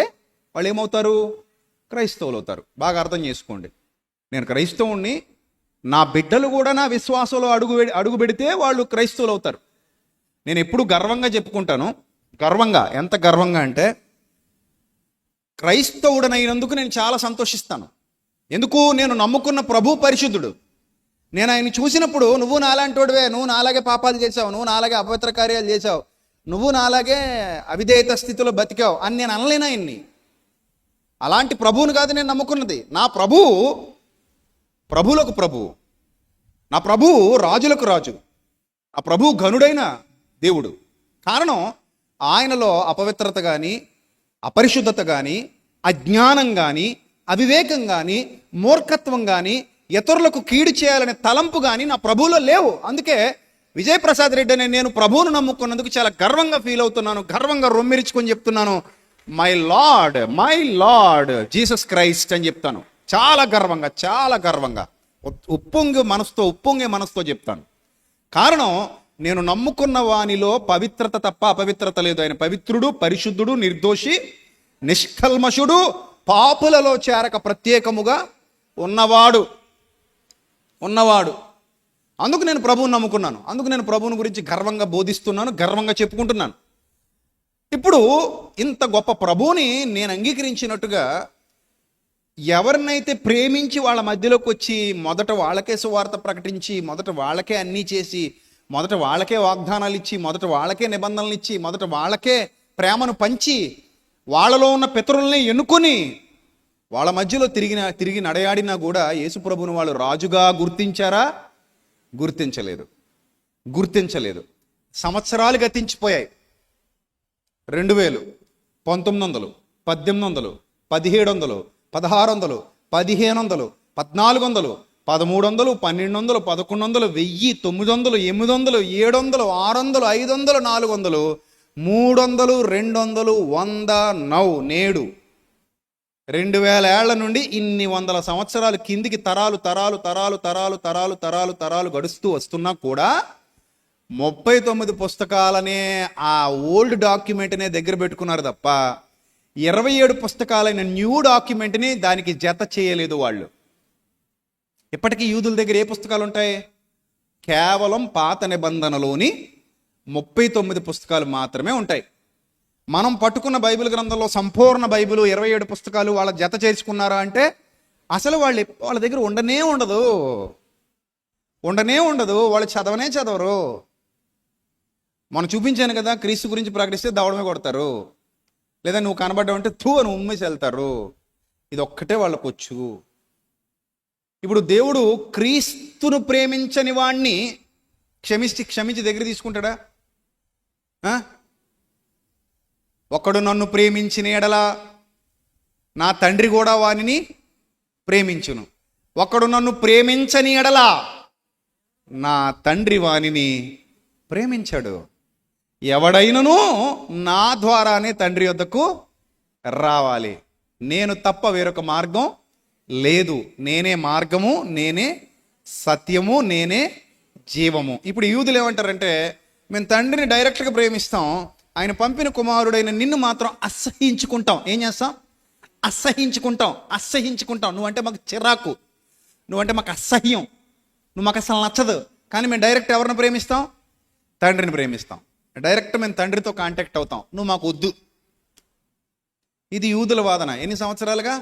[SPEAKER 1] వాళ్ళు ఏమవుతారు? క్రైస్తవులు అవుతారు. బాగా అర్థం చేసుకోండి. నేను క్రైస్తవుణ్ణి, నా బిడ్డలు కూడా నా విశ్వాసంలో అడుగు పెడితే వాళ్ళు క్రైస్తవులు అవుతారు. నేను ఎప్పుడు గర్వంగా చెప్పుకుంటాను. ఎంత గర్వంగా అంటే, క్రైస్తవుడనైనందుకు నేను చాలా సంతోషిస్తాను. ఎందుకు? నేను నమ్ముకున్న ప్రభు పరిశుద్ధుడు. నేను ఆయన చూసినప్పుడు, నువ్వు నాలాంటోడివే, నువ్వు నాలాగే పాపాలు చేసావు, నువ్వు నాలాగే అపవిత్ర కార్యాలు చేసావు, నువ్వు నాలాగే అవిధేయత స్థితిలో బతికావు అని నేను అనలేను ఆయన్ని. అలాంటి ప్రభువును కాదు నేను నమ్ముకున్నది. నా ప్రభువు ప్రభువులకు ప్రభువు, నా ప్రభువు రాజులకు రాజు, నా ప్రభువు ఘనుడైన దేవుడు. కారణం, ఆయనలో అపవిత్రత కానీ, అపరిశుద్ధత కానీ, అజ్ఞానం కానీ, అవివేకం కానీ, మూర్ఖత్వం కానీ, ఇతరులకు కీడు చేయాలనే తలంపు కానీ నా ప్రభువులో లేవు. అందుకే విజయప్రసాద్ రెడ్డి అనే నేను ప్రభువును నమ్ముకున్నందుకు చాలా గర్వంగా ఫీల్ అవుతున్నాను. గర్వంగా రొమ్మిరించుకొని చెప్తున్నాను, మై లార్డ్ జీసస్ క్రైస్ట్ అని చెప్తాను. చాలా గర్వంగా ఉప్పొంగే మనసుతో చెప్తాను. కారణం, నేను నమ్ముకున్న వానిలో పవిత్రత తప్ప అపవిత్రత లేదు. ఆయన పవిత్రుడు, పరిశుద్ధుడు, నిర్దోషి, నిష్కల్మషుడు, పాపులలో చేరక ప్రత్యేకముగా ఉన్నవాడు. అందుకు నేను ప్రభువుని నమ్ముకున్నాను. అందుకు నేను ప్రభువుని గురించి గర్వంగా బోధిస్తున్నాను, గర్వంగా చెప్పుకుంటున్నాను. ఇప్పుడు ఇంత గొప్ప ప్రభువుని నేను అంగీకరించినట్టుగా ఎవరినైతే ప్రేమించి వాళ్ళ మధ్యలోకి వచ్చి మొదట వాళ్ళకే సువార్త ప్రకటించి, మొదట వాళ్ళకే అన్నీ చేసి, మొదట వాళ్ళకే వాగ్దానాలు ఇచ్చి, మొదట వాళ్ళకే నిబంధనలు ఇచ్చి, మొదట వాళ్ళకే ప్రేమను పంచి, వాళ్ళలో ఉన్న పితరుల్ని ఎన్నుకొని వాళ్ళ మధ్యలో తిరిగి నడయాడినా కూడా యేసుప్రభుని వాళ్ళు రాజుగా గుర్తించారా? గుర్తించలేదు. సంవత్సరాలు గతించిపోయాయి. 2000, 1900, 1800, 1700, 1600, 1500, 1400, 1300, 1200, 1100, 1000, 900, 800, 700, 600, 500, 400, 300, 200, 100 నేడు 2000 ఏళ్ల నుండి ఇన్ని వందల సంవత్సరాలు కిందికి తరాలు గడుస్తూ వస్తున్నా కూడా 39 పుస్తకాలనే ఆ ఓల్డ్ డాక్యుమెంట్నే దగ్గర పెట్టుకున్నారు తప్ప 27 పుస్తకాలైన న్యూ డాక్యుమెంట్ని దానికి జత చేయలేదు వాళ్ళు. ఇప్పటికీ యూదుల దగ్గర ఏ పుస్తకాలు ఉంటాయి? కేవలం పాత నిబంధనలోని 39 పుస్తకాలు మాత్రమే ఉంటాయి. మనం పట్టుకున్న బైబిల్ గ్రంథంలో సంపూర్ణ బైబిల్ 27 పుస్తకాలు వాళ్ళ జత చేసుకున్నారా అంటే అసలు వాళ్ళ దగ్గర ఉండనే ఉండదు. వాళ్ళు చదవరు. మనం చూపించాను కదా, క్రీస్తు గురించి ప్రకటిస్తే దవడమే కొడతారు, లేదా నువ్వు కనబడ్డావంటే తూ అని ఉమ్మేసి వెళ్తారు. ఇది ఒక్కటే వాళ్ళకు వచ్చు. ఇప్పుడు దేవుడు క్రీస్తును ప్రేమించని వాణ్ణి క్షమించి దగ్గర తీసుకుంటాడా? ఒకడు నన్ను ప్రేమించిన ఎడల నా తండ్రి కూడా వానిని ప్రేమించును. ఒకడు నన్ను ప్రేమించని ఎడల నా తండ్రి వానిని ప్రేమించాడు. ఎవడైనను నా ద్వారానే తండ్రి వద్దకు రావాలి. నేను తప్ప వేరొక మార్గం లేదు. నేనే మార్గము, నేనే సత్యము, నేనే జీవము. ఇప్పుడు యూదులు ఏమంటారంటే, మేము తండ్రిని డైరెక్ట్గా ప్రేమిస్తాం, ఆయన పంపిన కుమారుడైన నిన్ను మాత్రం అసహించుకుంటాం. ఏం చేస్తాం? అసహించుకుంటాం. నువ్వంటే మాకు చిరాకు, నువ్వంటే మాకు అసహ్యం, నువ్వు మాకు అసలు నచ్చదు. కానీ మేము డైరెక్ట్ ఎవరిని ప్రేమిస్తాం? తండ్రిని ప్రేమిస్తాం. డైరెక్ట్ మేము తండ్రితో కాంటాక్ట్ అవుతాం, నువ్వు మాకు వద్దు. ఇది యూదుల వాదన. ఎన్ని సంవత్సరాలుగా?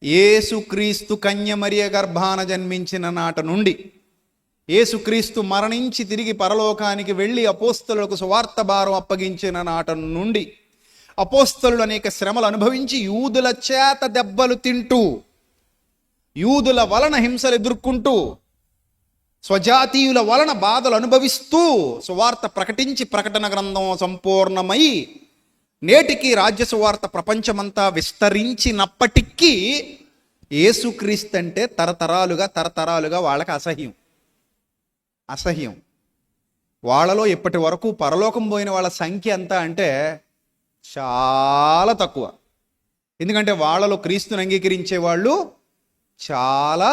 [SPEAKER 1] యేసుక్రీస్తు కన్య మరియ గర్భాన జన్మించిన నాట నుండి, యేసుక్రీస్తు మరణించి తిరిగి పరలోకానికి వెళ్ళి అపోస్తలులకు సువార్త భారం అప్పగించిన నాట నుండి, అపోస్తలులు అనేక శ్రమలు అనుభవించి యూదుల చేత దెబ్బలు తింటూ, యూదుల వలన హింసలు ఎదుర్కొంటూ, స్వజాతీయుల వలన బాధలు అనుభవిస్తూ సువార్త ప్రకటించి ప్రకటన గ్రంథం సంపూర్ణమై నేటికి రాజ్య సువార్త ప్రపంచమంతా విస్తరించినప్పటికీ యేసుక్రీస్తు అంటే తరతరాలుగా వాళ్ళకి అసహ్యం. వాళ్ళలో ఇప్పటి వరకు పరలోకం పోయిన వాళ్ళ సంఖ్య ఎంత అంటే చాలా తక్కువ. ఎందుకంటే వాళ్ళలో క్రీస్తుని అంగీకరించే వాళ్ళు చాలా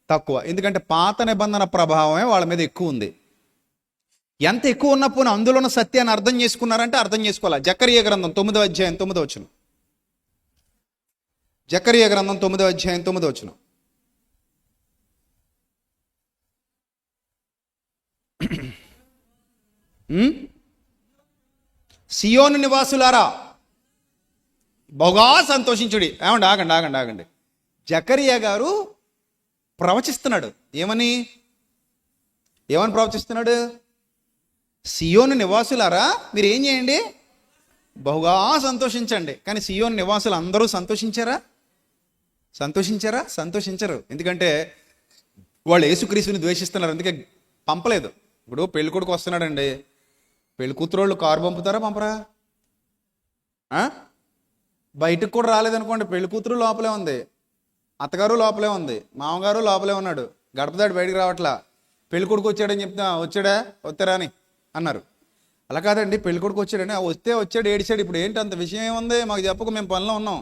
[SPEAKER 1] తక్కువ. ఎందుకంటే పాత నిబంధన ప్రభావమే వాళ్ళ మీద ఎక్కువ ఉంది. ఎంత ఎక్కువ ఉన్నప్పుడు అందులో ఉన్న సత్యాన్ని అర్థం చేసుకున్నారంటే అర్థం చేసుకోవాలి. జకరియా గ్రంథం 9వ అధ్యాయం 9వ వచనం. జకరియా గ్రంథం 9వ అధ్యాయం 9వ వచనం. సియోను నివాసులారా బహుగా సంతోషించుడి. ఆగండి. జకరియా గారు ప్రవచిస్తున్నాడు. ఏమని ప్రవచిస్తున్నాడు? సియోను నివాసులారా మీరు ఏం చేయండి? బహుగా సంతోషించండి. కానీ సియోను నివాసులు అందరూ సంతోషించరు. ఎందుకంటే వాళ్ళు యేసుక్రీస్తుని ద్వేషిస్తున్నారు, అందుకే పంపలేదు. ఇప్పుడు పెళ్లి కొడుకు వస్తున్నాడండి, పెళ్లి కూతురోళ్ళు కారు పంపరా? బయటకు కూడా రాలేదనుకోండి, పెళ్లి కూతురు లోపలే ఉంది, అత్తగారు లోపలే ఉంది, మామగారు లోపలే ఉన్నాడు, గడపదాడు బయటకు రావట్లా. పెళ్లి కొడుకు వచ్చాడని చెప్తా, వస్తారా అని అన్నారు. అలా కాదండి, పెళ్లి కొడుకు వచ్చాడని, వచ్చాడు ఏడిచాడు. ఇప్పుడు ఏంటి అంత విషయం ఏముంది, మాకు చెప్పకు, మేము పనిలో ఉన్నాం,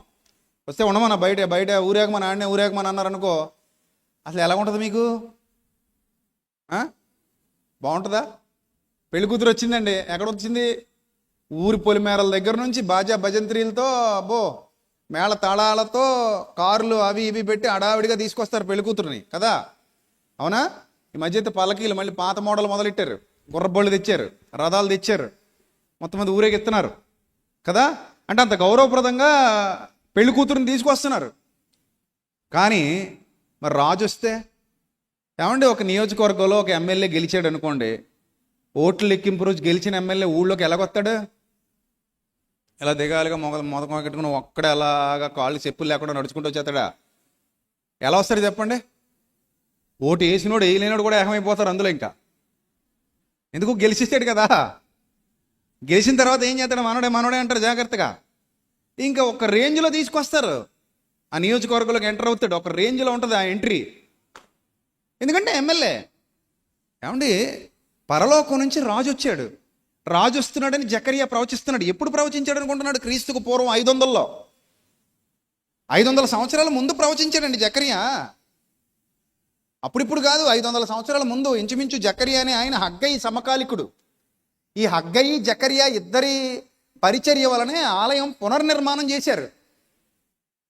[SPEAKER 1] వస్తే ఉండమన్నా బయట ఊరేగమని ఆడనే ఊరేగమని అన్నారు అనుకో, అసలు ఎలా ఉంటుంది మీకు? బాగుంటుందా? పెళ్లి కూతురు వచ్చిందండి, ఎక్కడ వచ్చింది? ఊరి పొలిమేరల దగ్గర నుంచి బాజా భజంత్రీలతో, మేళ తాళాలతో, కార్లు అవి ఇవి పెట్టి అడావిడిగా తీసుకొస్తారు పెళ్లి కూతురుని కదా, అవునా? ఈ మధ్య అయితే పల్లకీలు మళ్ళీ పాత మోడల్ మొదలెట్టారు, గుర్రబళ్ళు తెచ్చారు, రథాలు తెచ్చారు, మొత్తం మంది ఊరేగెత్తున్నారు కదా. అంటే అంత గౌరవప్రదంగా పెళ్లి కూతురుని తీసుకొస్తున్నారు. కానీ మరి రాజు వస్తే ఏమండి, ఒక నియోజకవర్గంలో ఒక ఎమ్మెల్యే గెలిచాడు అనుకోండి, ఓట్లు లెక్కింపు రోజు గెలిచిన ఎమ్మెల్యే ఊళ్ళోకి ఎలాగొస్తాడు? ఎలా దిగాలిగా మొదకం కట్టుకుని ఒక్కడే అలాగా కాళ్ళు చెప్పులు లేకుండా నడుచుకుంటూ వచ్చేస్తాడా? ఎలా వస్తాడు చెప్పండి? ఓటు వేసినోడు వేయలేనోడు కూడా ఏకమైపోతారు అందులో. ఇంకా ఎందుకు? గెలిచిస్తాడు కదా. గెలిచిన తర్వాత ఏం చేస్తాడు? మనోడే అంటారు జాగ్రత్తగా. ఇంకా ఒక రేంజ్లో తీసుకొస్తారు, ఆ నియోజకవర్గంలోకి ఎంటర్ అవుతాడు, ఒక రేంజ్లో ఉంటుంది ఆ ఎంట్రీ. ఎందుకంటే ఎమ్మెల్యే. ఏమండి, పరలోకం నుంచి రాజు వచ్చాడు, రాజు వస్తున్నాడని జకరియా ప్రవచిస్తున్నాడు. ఎప్పుడు ప్రవచించాడు అనుకుంటున్నాడు? క్రీస్తుకు పూర్వం 500 సంవత్సరాల ముందు ప్రవచించాడండి జకరియా. అప్పుడిప్పుడు కాదు, 500 సంవత్సరాల ముందు ఇంచుమించు జకరియా అని ఆయన హగ్గయి సమకాలికుడు. ఈ హగ్గయి జకరియా ఇద్దరి పరిచర్య వలనే ఆలయం పునర్నిర్మాణం చేశారు.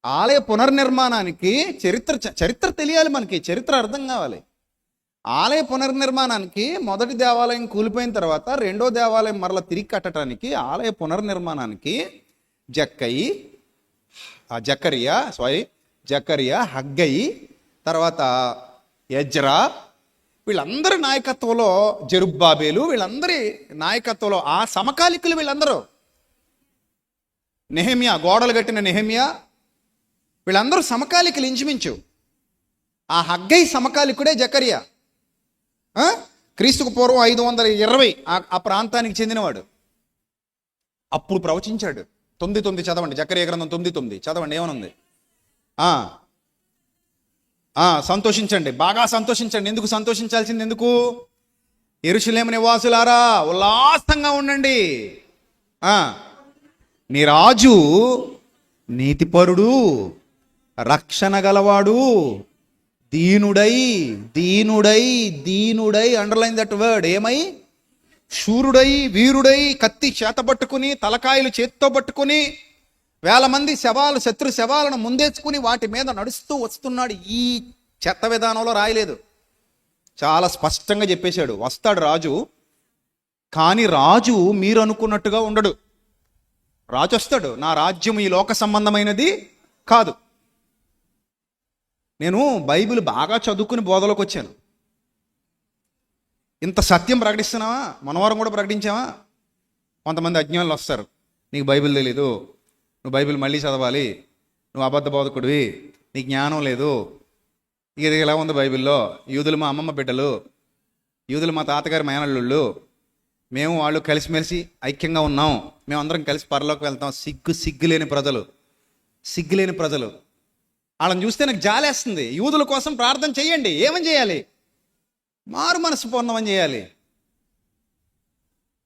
[SPEAKER 1] ఆలయ పునర్నిర్మాణానికి చరిత్ర తెలియాలి, మనకి చరిత్ర అర్థం కావాలి. ఆలయ పునర్నిర్మాణానికి మొదటి దేవాలయం కూలిపోయిన తర్వాత రెండో దేవాలయం మరలా తిరిగి కట్టడానికి ఆలయ పునర్నిర్మాణానికి జకరియా, హగ్గయి, తర్వాత ఎజ్రా, వీళ్ళందరి నాయకత్వంలో జెరుబ్బాబేలు, వీళ్ళందరి నాయకత్వంలో ఆ సమకాలికులు వీళ్ళందరూ. నెహెమ్యా, గోడలు కట్టిన నెహెమ్యా, వీళ్ళందరూ సమకాలికులు ఇంచుమించు. ఆ హగ్గయి సమకాలికుడే జకరియా. క్రీస్తుకు పూర్వం 520 ఆ ప్రాంతానికి చెందినవాడు. అప్పుడు ప్రవచించాడు. 9:9 చదవండి, జకరియా గ్రంథం 9:9 చదవండి, ఏమనుంది? సంతోషించండి, బాగా సంతోషించండి. ఎందుకు సంతోషించాల్సింది? ఎందుకు? యెరూషలేము నివాసులారా ఉల్లాసంగా ఉండండి. నీ రాజు నీతిపరుడు, రక్షణ గలవాడు, దీనుడై అండర్లైన్ దట్ వర్డ్. ఏమై? శూరుడై, వీరుడై, కత్తి చేత పట్టుకుని, తలకాయలు చేత్తో పట్టుకుని, 1000 మంది శత్రు శవాలను ముందేసుకుని వాటి మీద నడుస్తూ వస్తున్నాడు. ఈ చెత్త విధానంలో రాయలేదు, చాలా స్పష్టంగా చెప్పేశాడు. వస్తాడు రాజు, కానీ రాజు మీరు అనుకున్నట్టుగా ఉండడు. రాజు వస్తాడు, నా రాజ్యం ఈ లోక సంబంధమైనది కాదు. నేను బైబిల్ బాగా చదువుకుని బోధలోకి వచ్చాను. ఇంత సత్యం ప్రకటిస్తున్నావా? మనవారం కూడా ప్రకటించావా? కొంతమంది అజ్ఞానులు వస్తారు, నీకు బైబిల్ తెలీదు, నువ్వు బైబిల్ మళ్ళీ చదవాలి, నువ్వు అబద్ధ బోధకుడివి, నీకు జ్ఞానం లేదు. ఇది ఎలా ఉంది బైబిల్లో? యూదులు మా అమ్మమ్మ బిడ్డలు, యూదులు మా తాతగారి మేనల్లుళ్ళు, మేము వాళ్ళు కలిసిమెలిసి ఐక్యంగా ఉన్నాం, మేము అందరం కలిసి పరలోకి వెళ్తాం. సిగ్గులేని ప్రజలు. వాళ్ళని చూస్తే నాకు జాలేస్తుంది. యూదుల కోసం ప్రార్థన చేయండి. ఏమని చేయాలి? మారు మనసు పొందమని చేయాలి.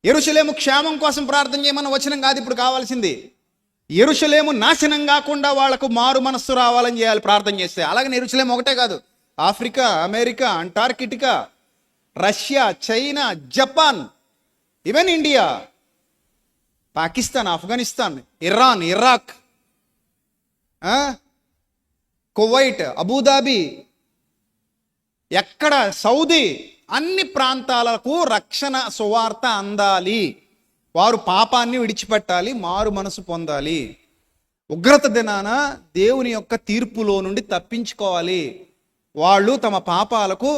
[SPEAKER 1] యెరూషలేము క్షేమం కోసం ప్రార్థన చేయమన్న వచనం కాదు ఇప్పుడు కావాల్సింది. యెరూషలేము నాశనం కాకుండా వాళ్లకు మారు మనస్సు రావాలని చేయాలి ప్రార్థన చేస్తే. అలాగే యెరూషలేము ఒకటే కాదు, Africa, America, Antarctica, Russia, China, Japan, even India, Pakistan, Afghanistan, Iran, Iraq, Kuwait, Abu Dhabi, ఎక్కడ సౌదీ, అన్ని ప్రాంతాలకు రక్షణ సువార్త అందాలి. వారు పాపాన్ని విడిచిపెట్టాలి, మారు మనసు పొందాలి. ఉగ్రత దినాన దేవుని యొక్క తీర్పులో నుండి తప్పించుకోవాలి. వాళ్ళు తమ పాపాలకు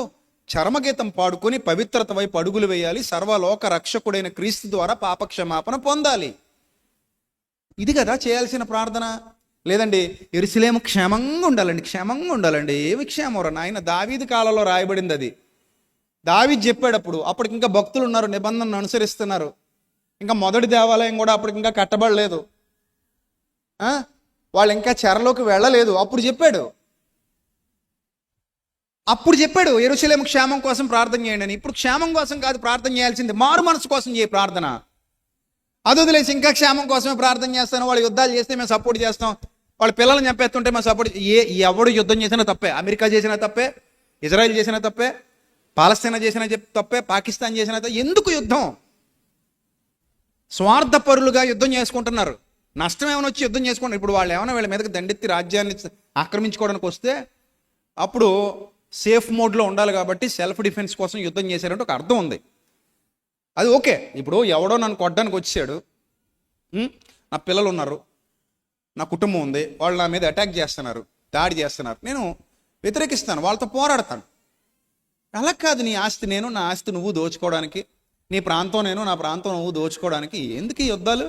[SPEAKER 1] చరమగీతం పాడుకొని పవిత్రత వైపు అడుగులు వేయాలి. సర్వలోక రక్షకుడైన క్రీస్తు ద్వారా పాపక్షమాపణ పొందాలి. ఇది కదా చేయాల్సిన ప్రార్థన. లేదండి యెరూషలేము క్షేమంగా ఉండాలండి. ఏమి క్షేమరా నాయన? దావీదు కాలంలో రాయబడింది అది. దావీదు చెప్పాడప్పుడు. అప్పటికి ఇంకా భక్తులు ఉన్నారు, నిబంధనను అనుసరిస్తున్నారు. ఇంకా మొదటి దేవాలయం కూడా అప్పటికి ఇంకా కట్టబడలేదు, వాళ్ళు ఇంకా చెరలోకి వెళ్ళలేదు. అప్పుడు చెప్పాడు యెరూషలేము క్షేమం కోసం ప్రార్థన చేయండి అని. ఇప్పుడు క్షేమం కోసం కాదు ప్రార్థన చేయాల్సింది, మారు మనసు కోసం చేయ ప్రార్థన. అది వదిలేసి ఇంకా క్షేమం కోసమే ప్రార్థన చేస్తాను, వాళ్ళు యుద్ధాలు చేస్తే మేము సపోర్ట్ చేస్తాం, వాళ్ళ పిల్లల్ని చంపేస్తుంటే మేము సపోర్ట్. ఎవడు యుద్ధం చేసినా తప్పే. అమెరికా చేసినా తప్పే, ఇజ్రాయెల్ చేసినా తప్పే, పాలస్తీనా చేసినా తప్పే, పాకిస్తాన్ చేసినా తప్పే. ఎందుకు యుద్ధం? స్వార్థపరులుగా యుద్ధం చేసుకుంటున్నారు. నష్టం ఏమైనా వచ్చి యుద్ధం చేసుకుంటారు. ఇప్పుడు వాళ్ళు ఏమైనా వీళ్ళ మీదకి దండెత్తి రాజ్యాన్ని ఆక్రమించుకోవడానికి వస్తే అప్పుడు సేఫ్ మోడ్లో ఉండాలి కాబట్టి సెల్ఫ్ డిఫెన్స్ కోసం యుద్ధం చేశారంటే ఒక అర్థం ఉంది. అది ఓకే. ఇప్పుడు ఎవడో నన్ను కొట్టడానికి వచ్చాడు, నా పిల్లలు ఉన్నారు, నా కుటుంబం ఉంది, వాళ్ళు నా మీద అటాక్ చేస్తున్నారు, దాడి చేస్తున్నారు, నేను వ్యతిరేకిస్తాను, వాళ్ళతో పోరాడతాను. అలా కాదు, నీ ఆస్తి నేను, నా ఆస్తి నువ్వు దోచుకోవడానికి, నీ ప్రాంతం నేను, నా ప్రాంతం నువ్వు దోచుకోవడానికి ఎందుకు ఈ యుద్ధాలు?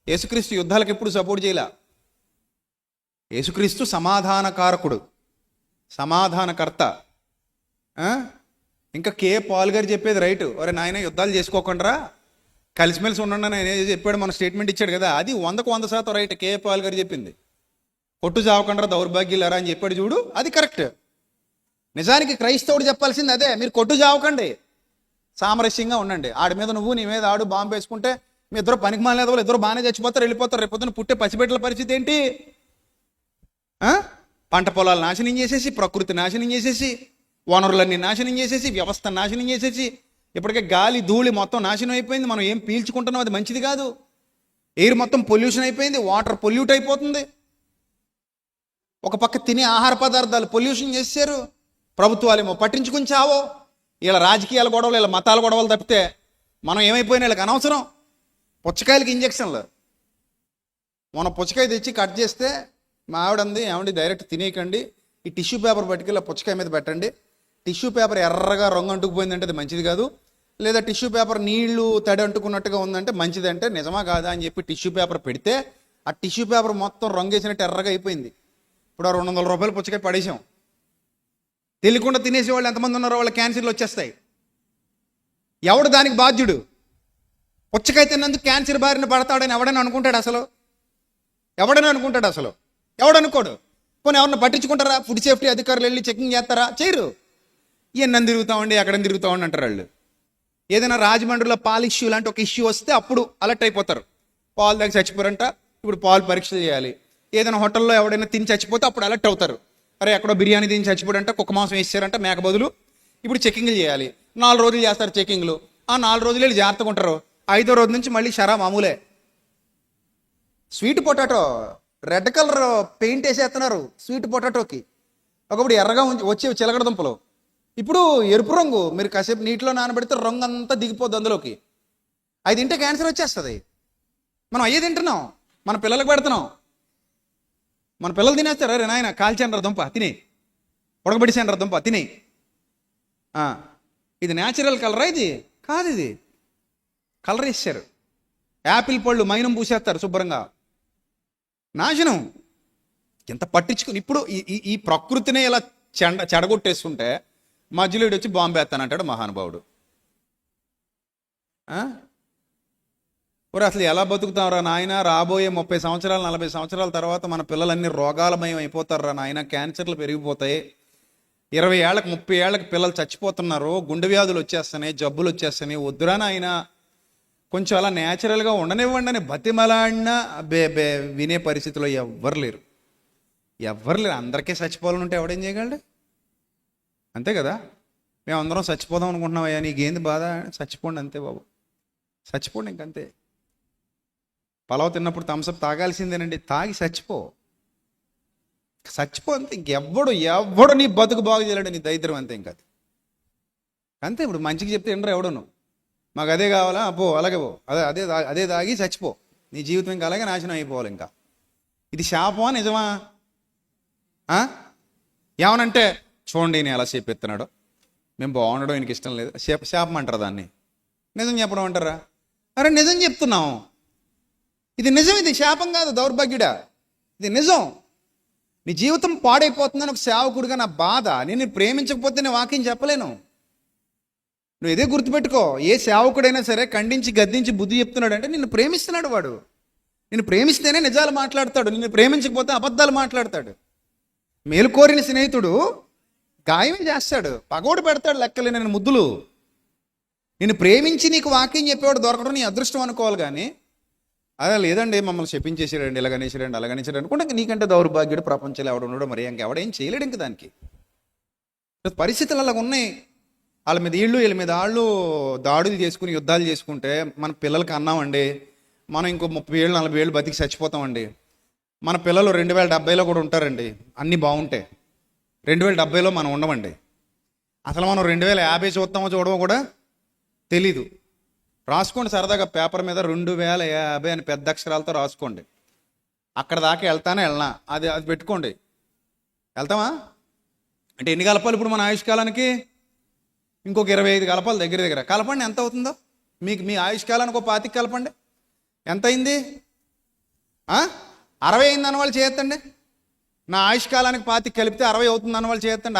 [SPEAKER 1] యేసుక్రీస్తు యుద్ధాలకు ఎప్పుడు సపోర్ట్ చేయలే. యేసుక్రీస్తు సమాధానకారకుడు, సమాధానకర్త. ఇంకా కే పాల్ గారు చెప్పేది రైట్. ఒరే నాయన యుద్ధాలు చేసుకోకుండా కలిసిమెలిసి ఉండండి అని చెప్పాడు, మన స్టేట్మెంట్ ఇచ్చాడు కదా, అది 100కు 100% రైట్. కే పాల్ గారు చెప్పింది. కొట్టు చావకుండా దౌర్భాగ్యులారా అని చెప్పాడు చూడు, అది కరెక్ట్. నిజానికి క్రైస్తవుడు చెప్పాల్సింది అదే. మీరు కొట్టు చావకండి, సామరస్యంగా ఉండండి. ఆడి మీద నువ్వు, నీ మీద ఆడు బాంబు వేసుకుంటే మీ ఇద్దరు పనికి మాలేదు, వాళ్ళు ఇద్దరు బాగానే చచ్చిపోతారు, వెళ్ళిపోతారు. రేపొద్దున పుట్టే పసిబిడ్డల పరిస్థితి ఏంటి? పంట పొలాలు నాశనం చేసేసి, ప్రకృతి నాశనం చేసేసి, వనరులన్నీ నాశనం చేసేసి, వ్యవస్థ నాశనం చేసేసి, ఇప్పటికే గాలి ధూళి మొత్తం నాశనం అయిపోయింది. మనం ఏం పీల్చుకుంటున్నాం అది మంచిది కాదు. ఎయిర్ మొత్తం పొల్యూషన్ అయిపోయింది, వాటర్ పొల్యూట్ అయిపోతుంది. ఒక పక్క తినే ఆహార పదార్థాలు పొల్యూషన్ చేశారు. ప్రభుత్వాలేమో పట్టించుకుని చావో. వీళ్ళ రాజకీయాల గొడవలు, వీళ్ళ మతాల గొడవలు తప్పితే మనం ఏమైపోయినా వీళ్ళకి అనవసరం. పుచ్చకాయలకి ఇంజక్షన్లు. మొన్న పుచ్చకాయ తెచ్చి కట్ చేస్తే మా ఆవిడంది, ఏమండి డైరెక్ట్ తినేయకండి, ఈ టిష్యూ పేపర్ పట్టుకెళ్ళి పుచ్చకాయ మీద పెట్టండి. టిష్యూ పేపర్ ఎర్రగా రంగు అంటుకుపోయిందంటే అది మంచిది కాదు, లేదా టిష్యూ పేపర్ నీళ్లు తడి అంటుకున్నట్టుగా ఉందంటే మంచిదంటే నిజమా కాదా అని చెప్పి టిష్యూ పేపర్ పెడితే ఆ టిష్యూ పేపర్ మొత్తం రంగు వేసినట్టు ఎర్రగా అయిపోయింది. ఇప్పుడు 200 రూపాయలు పుచ్చకాయ పడేసాం. తెలియకుండా తినేసే వాళ్ళు ఎంతమంది ఉన్నారో వాళ్ళ క్యాన్సర్లు వచ్చేస్తాయి. ఎవడు దానికి బాధ్యుడు? పుచ్చకాయ తిన్నందుకు క్యాన్సర్ బారిన పడతాడని ఎవడైనా అనుకుంటాడు అసలు? ఎవడనుకోడు. పోనీ ఎవరన్నా పట్టించుకుంటారా? ఫుడ్ సేఫ్టీ అధికారులు వెళ్ళి చెకింగ్ చేస్తారా? చేయరు. ఎన్నని తిరుగుతామండి, ఎక్కడ తిరుగుతామండి అంటారు వాళ్ళు. ఏదైనా రాజమండ్రిలో పాలు ఇష్యూ లాంటి ఒక ఇష్యూ వస్తే అప్పుడు అలర్ట్ అయిపోతారు. పాలు దాకా చచ్చిపోరంట, ఇప్పుడు పాలు పరీక్ష చేయాలి. ఏదైనా హోటల్లో ఎవడైనా తిని చచ్చిపోతే అప్పుడు అలర్ట్ అవుతారు. అరే ఎక్కడో బిర్యానీ తిని చచ్చిపోడంట, కుక్క మాంసం వేసారంట మేక బదులు, ఇప్పుడు చెకింగ్లు చేయాలి. 4 రోజులు చేస్తారు చెకింగ్లు. ఆ 4 రోజులు వెళ్ళి జాగ్రత్తగా ఉంటారు. 5వ రోజు నుంచి మళ్ళీ షరా మామూలే. Sweet potato red colour paint వేసేస్తున్నారు స్వీట్ పొటాటోకి. ఒకప్పుడు ఎర్రగా వచ్చే చిలకడ దుంపలు, ఇప్పుడు ఎరుపు రంగు. మీరు కాసేపు నీటిలో నానబెడితే రంగు అంతా దిగిపోద్ది అందులోకి. అది తింటే క్యాన్సర్ వచ్చేస్తుంది. మనం అయ్యే తింటున్నాం, మన పిల్లలకు పెడుతున్నాం. మన పిల్లలు తినేస్తారు. అరే నాయన కాల్చానరా దుంప తినే, ఉడకబెడిసానరా దుంప తినే. ఇది న్యాచురల్ కలరా? ఇది కాదు, ఇది కలర్ వేసారు. యాపిల్ పళ్ళు మైనం పూసేస్తారు శుభ్రంగా. నాశనం. ఎంత పట్టించుకుని ఇప్పుడు ఈ ప్రకృతినే ఇలా చెడగొట్టేస్తుంటే మధ్యలో వచ్చి బాంబు వేస్తానంటాడు మహానుభావుడు. అసలు ఎలా బతుకుతాంరా నాయన? రాబోయే 30 సంవత్సరాలు 40 సంవత్సరాల తర్వాత మన పిల్లలన్నీ రోగాలమయం అయిపోతారా నాయన? క్యాన్సర్లు పెరిగిపోతాయి. 20 ఏళ్ళకి 30 ఏళ్ళకి పిల్లలు చచ్చిపోతున్నారు, గుండె వ్యాధులు వచ్చేస్తున్నాయి, జబ్బులు వచ్చేస్తున్నాయి. వద్దురా నాయన, కొంచెం అలా న్యాచురల్గా ఉండనివ్వండి అని బతిమలాడినా వినే పరిస్థితిలో ఎవ్వరు లేరు. అందరికీ చచ్చిపోవాలనుంటే ఎవడేం చేయగలడు? అంతే కదా. మేమందరం చచ్చిపోదాం అనుకుంటున్నామయ్యా, నీకేంది బాధ? చచ్చిపోండి అంతే బాబు, చచ్చిపోండి ఇంకంతే. పలావ్ తిన్నప్పుడు థమ్సప్ తాగాల్సిందేనండి, తాగి చచ్చిపో అంతే. ఇంకెవ్వడు నీ బతుకు బాగు చేయలేడు, నీ దరిద్రం అంతే. ఇంకా అంతే. ఇప్పుడు మంచిగా చెప్తే ఎండరు ఎవడను, మాకు అదే కావాలా, పో అలాగే పో, అదే తాగి చచ్చిపో, నీ జీవితం ఇంకా అలాగే నాశనం అయిపోవాలి. ఇంకా ఇది శాపమా నిజమా? ఏమనంటే చూడండి నేను ఎలా చెప్పెత్తున్నాడో, మేము బాగుండడం ఆయనకి ఇష్టం లేదు, శాపం అంటారు దాన్ని. నిజం చెప్పడం అంటారా? అరే నిజం చెప్తున్నాం, ఇది నిజం, ఇది శాపం కాదు దౌర్భాగ్యుడా, ఇది నిజం. నీ జీవితం పాడైపోతుందని ఒక సేవకుడిగా నా బాధ. నేను ప్రేమించకపోతే నేను వాక్యం చెప్పలేను. నువ్వు ఇదే గుర్తుపెట్టుకో. ఏ సేవకుడైనా సరే ఖండించి గద్దించి బుద్ధి చెప్తున్నాడు అంటే నిన్ను ప్రేమిస్తున్నాడు వాడు. నిన్ను ప్రేమిస్తేనే నిజాలు మాట్లాడతాడు, నిన్ను ప్రేమించకపోతే అబద్ధాలు మాట్లాడతాడు. మేలుకోరిన స్నేహితుడు గాయమే చేస్తాడు, పగోడు పెడతాడు లెక్కలేని ముద్దులు. నిన్ను ప్రేమించి నీకు వాక్యం చెప్పేవాడు దొరకడం నీ అదృష్టం అనుకోవాలి. కానీ అదే లేదండి మమ్మల్ని చెప్పించేసాడండి, ఇలాగనేసాడండి అలాగనేసాడు అనుకుంటే నీకంటే దౌర్భాగ్యుడు ప్రపంచంలో ఎవడున్నాడో మరి ఇంకెవడేం చేయలేడు. ఇంక దానికి పరిస్థితులు అలాగ ఉన్నాయి. వాళ్ళ మీద వీళ్ళ మీద వాళ్ళు దాడులు చేసుకుని యుద్ధాలు చేసుకుంటే మన పిల్లలకి అన్నామండి, మనం ఇంకో 30 ఏళ్ళు 40 ఏళ్ళు బతికి చచ్చిపోతామండి. మన పిల్లలు 2070లో కూడా ఉంటారండి, అన్నీ బాగుంటాయి. 2070లో మనం ఉండమండి. అసలు మనం 2050 చూస్తామో చూడమో కూడా తెలీదు. రాసుకోండి సరదాగా పేపర్ మీద 2050 అని పెద్ద అక్షరాలతో రాసుకోండి. అక్కడ దాకా వెళ్ళనా అది పెట్టుకోండి. వెళ్తామా అంటే ఎన్ని కలపాలి ఇప్పుడు మన ఆయుష్కాలానికి? ఇంకొక 25 కలపాలి దగ్గర కలపండి. ఎంత అవుతుందో మీకు మీ ఆయుష్కాలానికి ఒక 25 కలపండి. ఎంత అయింది? 60 అయింది అన్న వాళ్ళు చేయొద్దండి. నా ఆయుష్కాలానికి 25 కలిపితే 60 అవుతుంది అన్న వాళ్ళు చేయొద్దండి.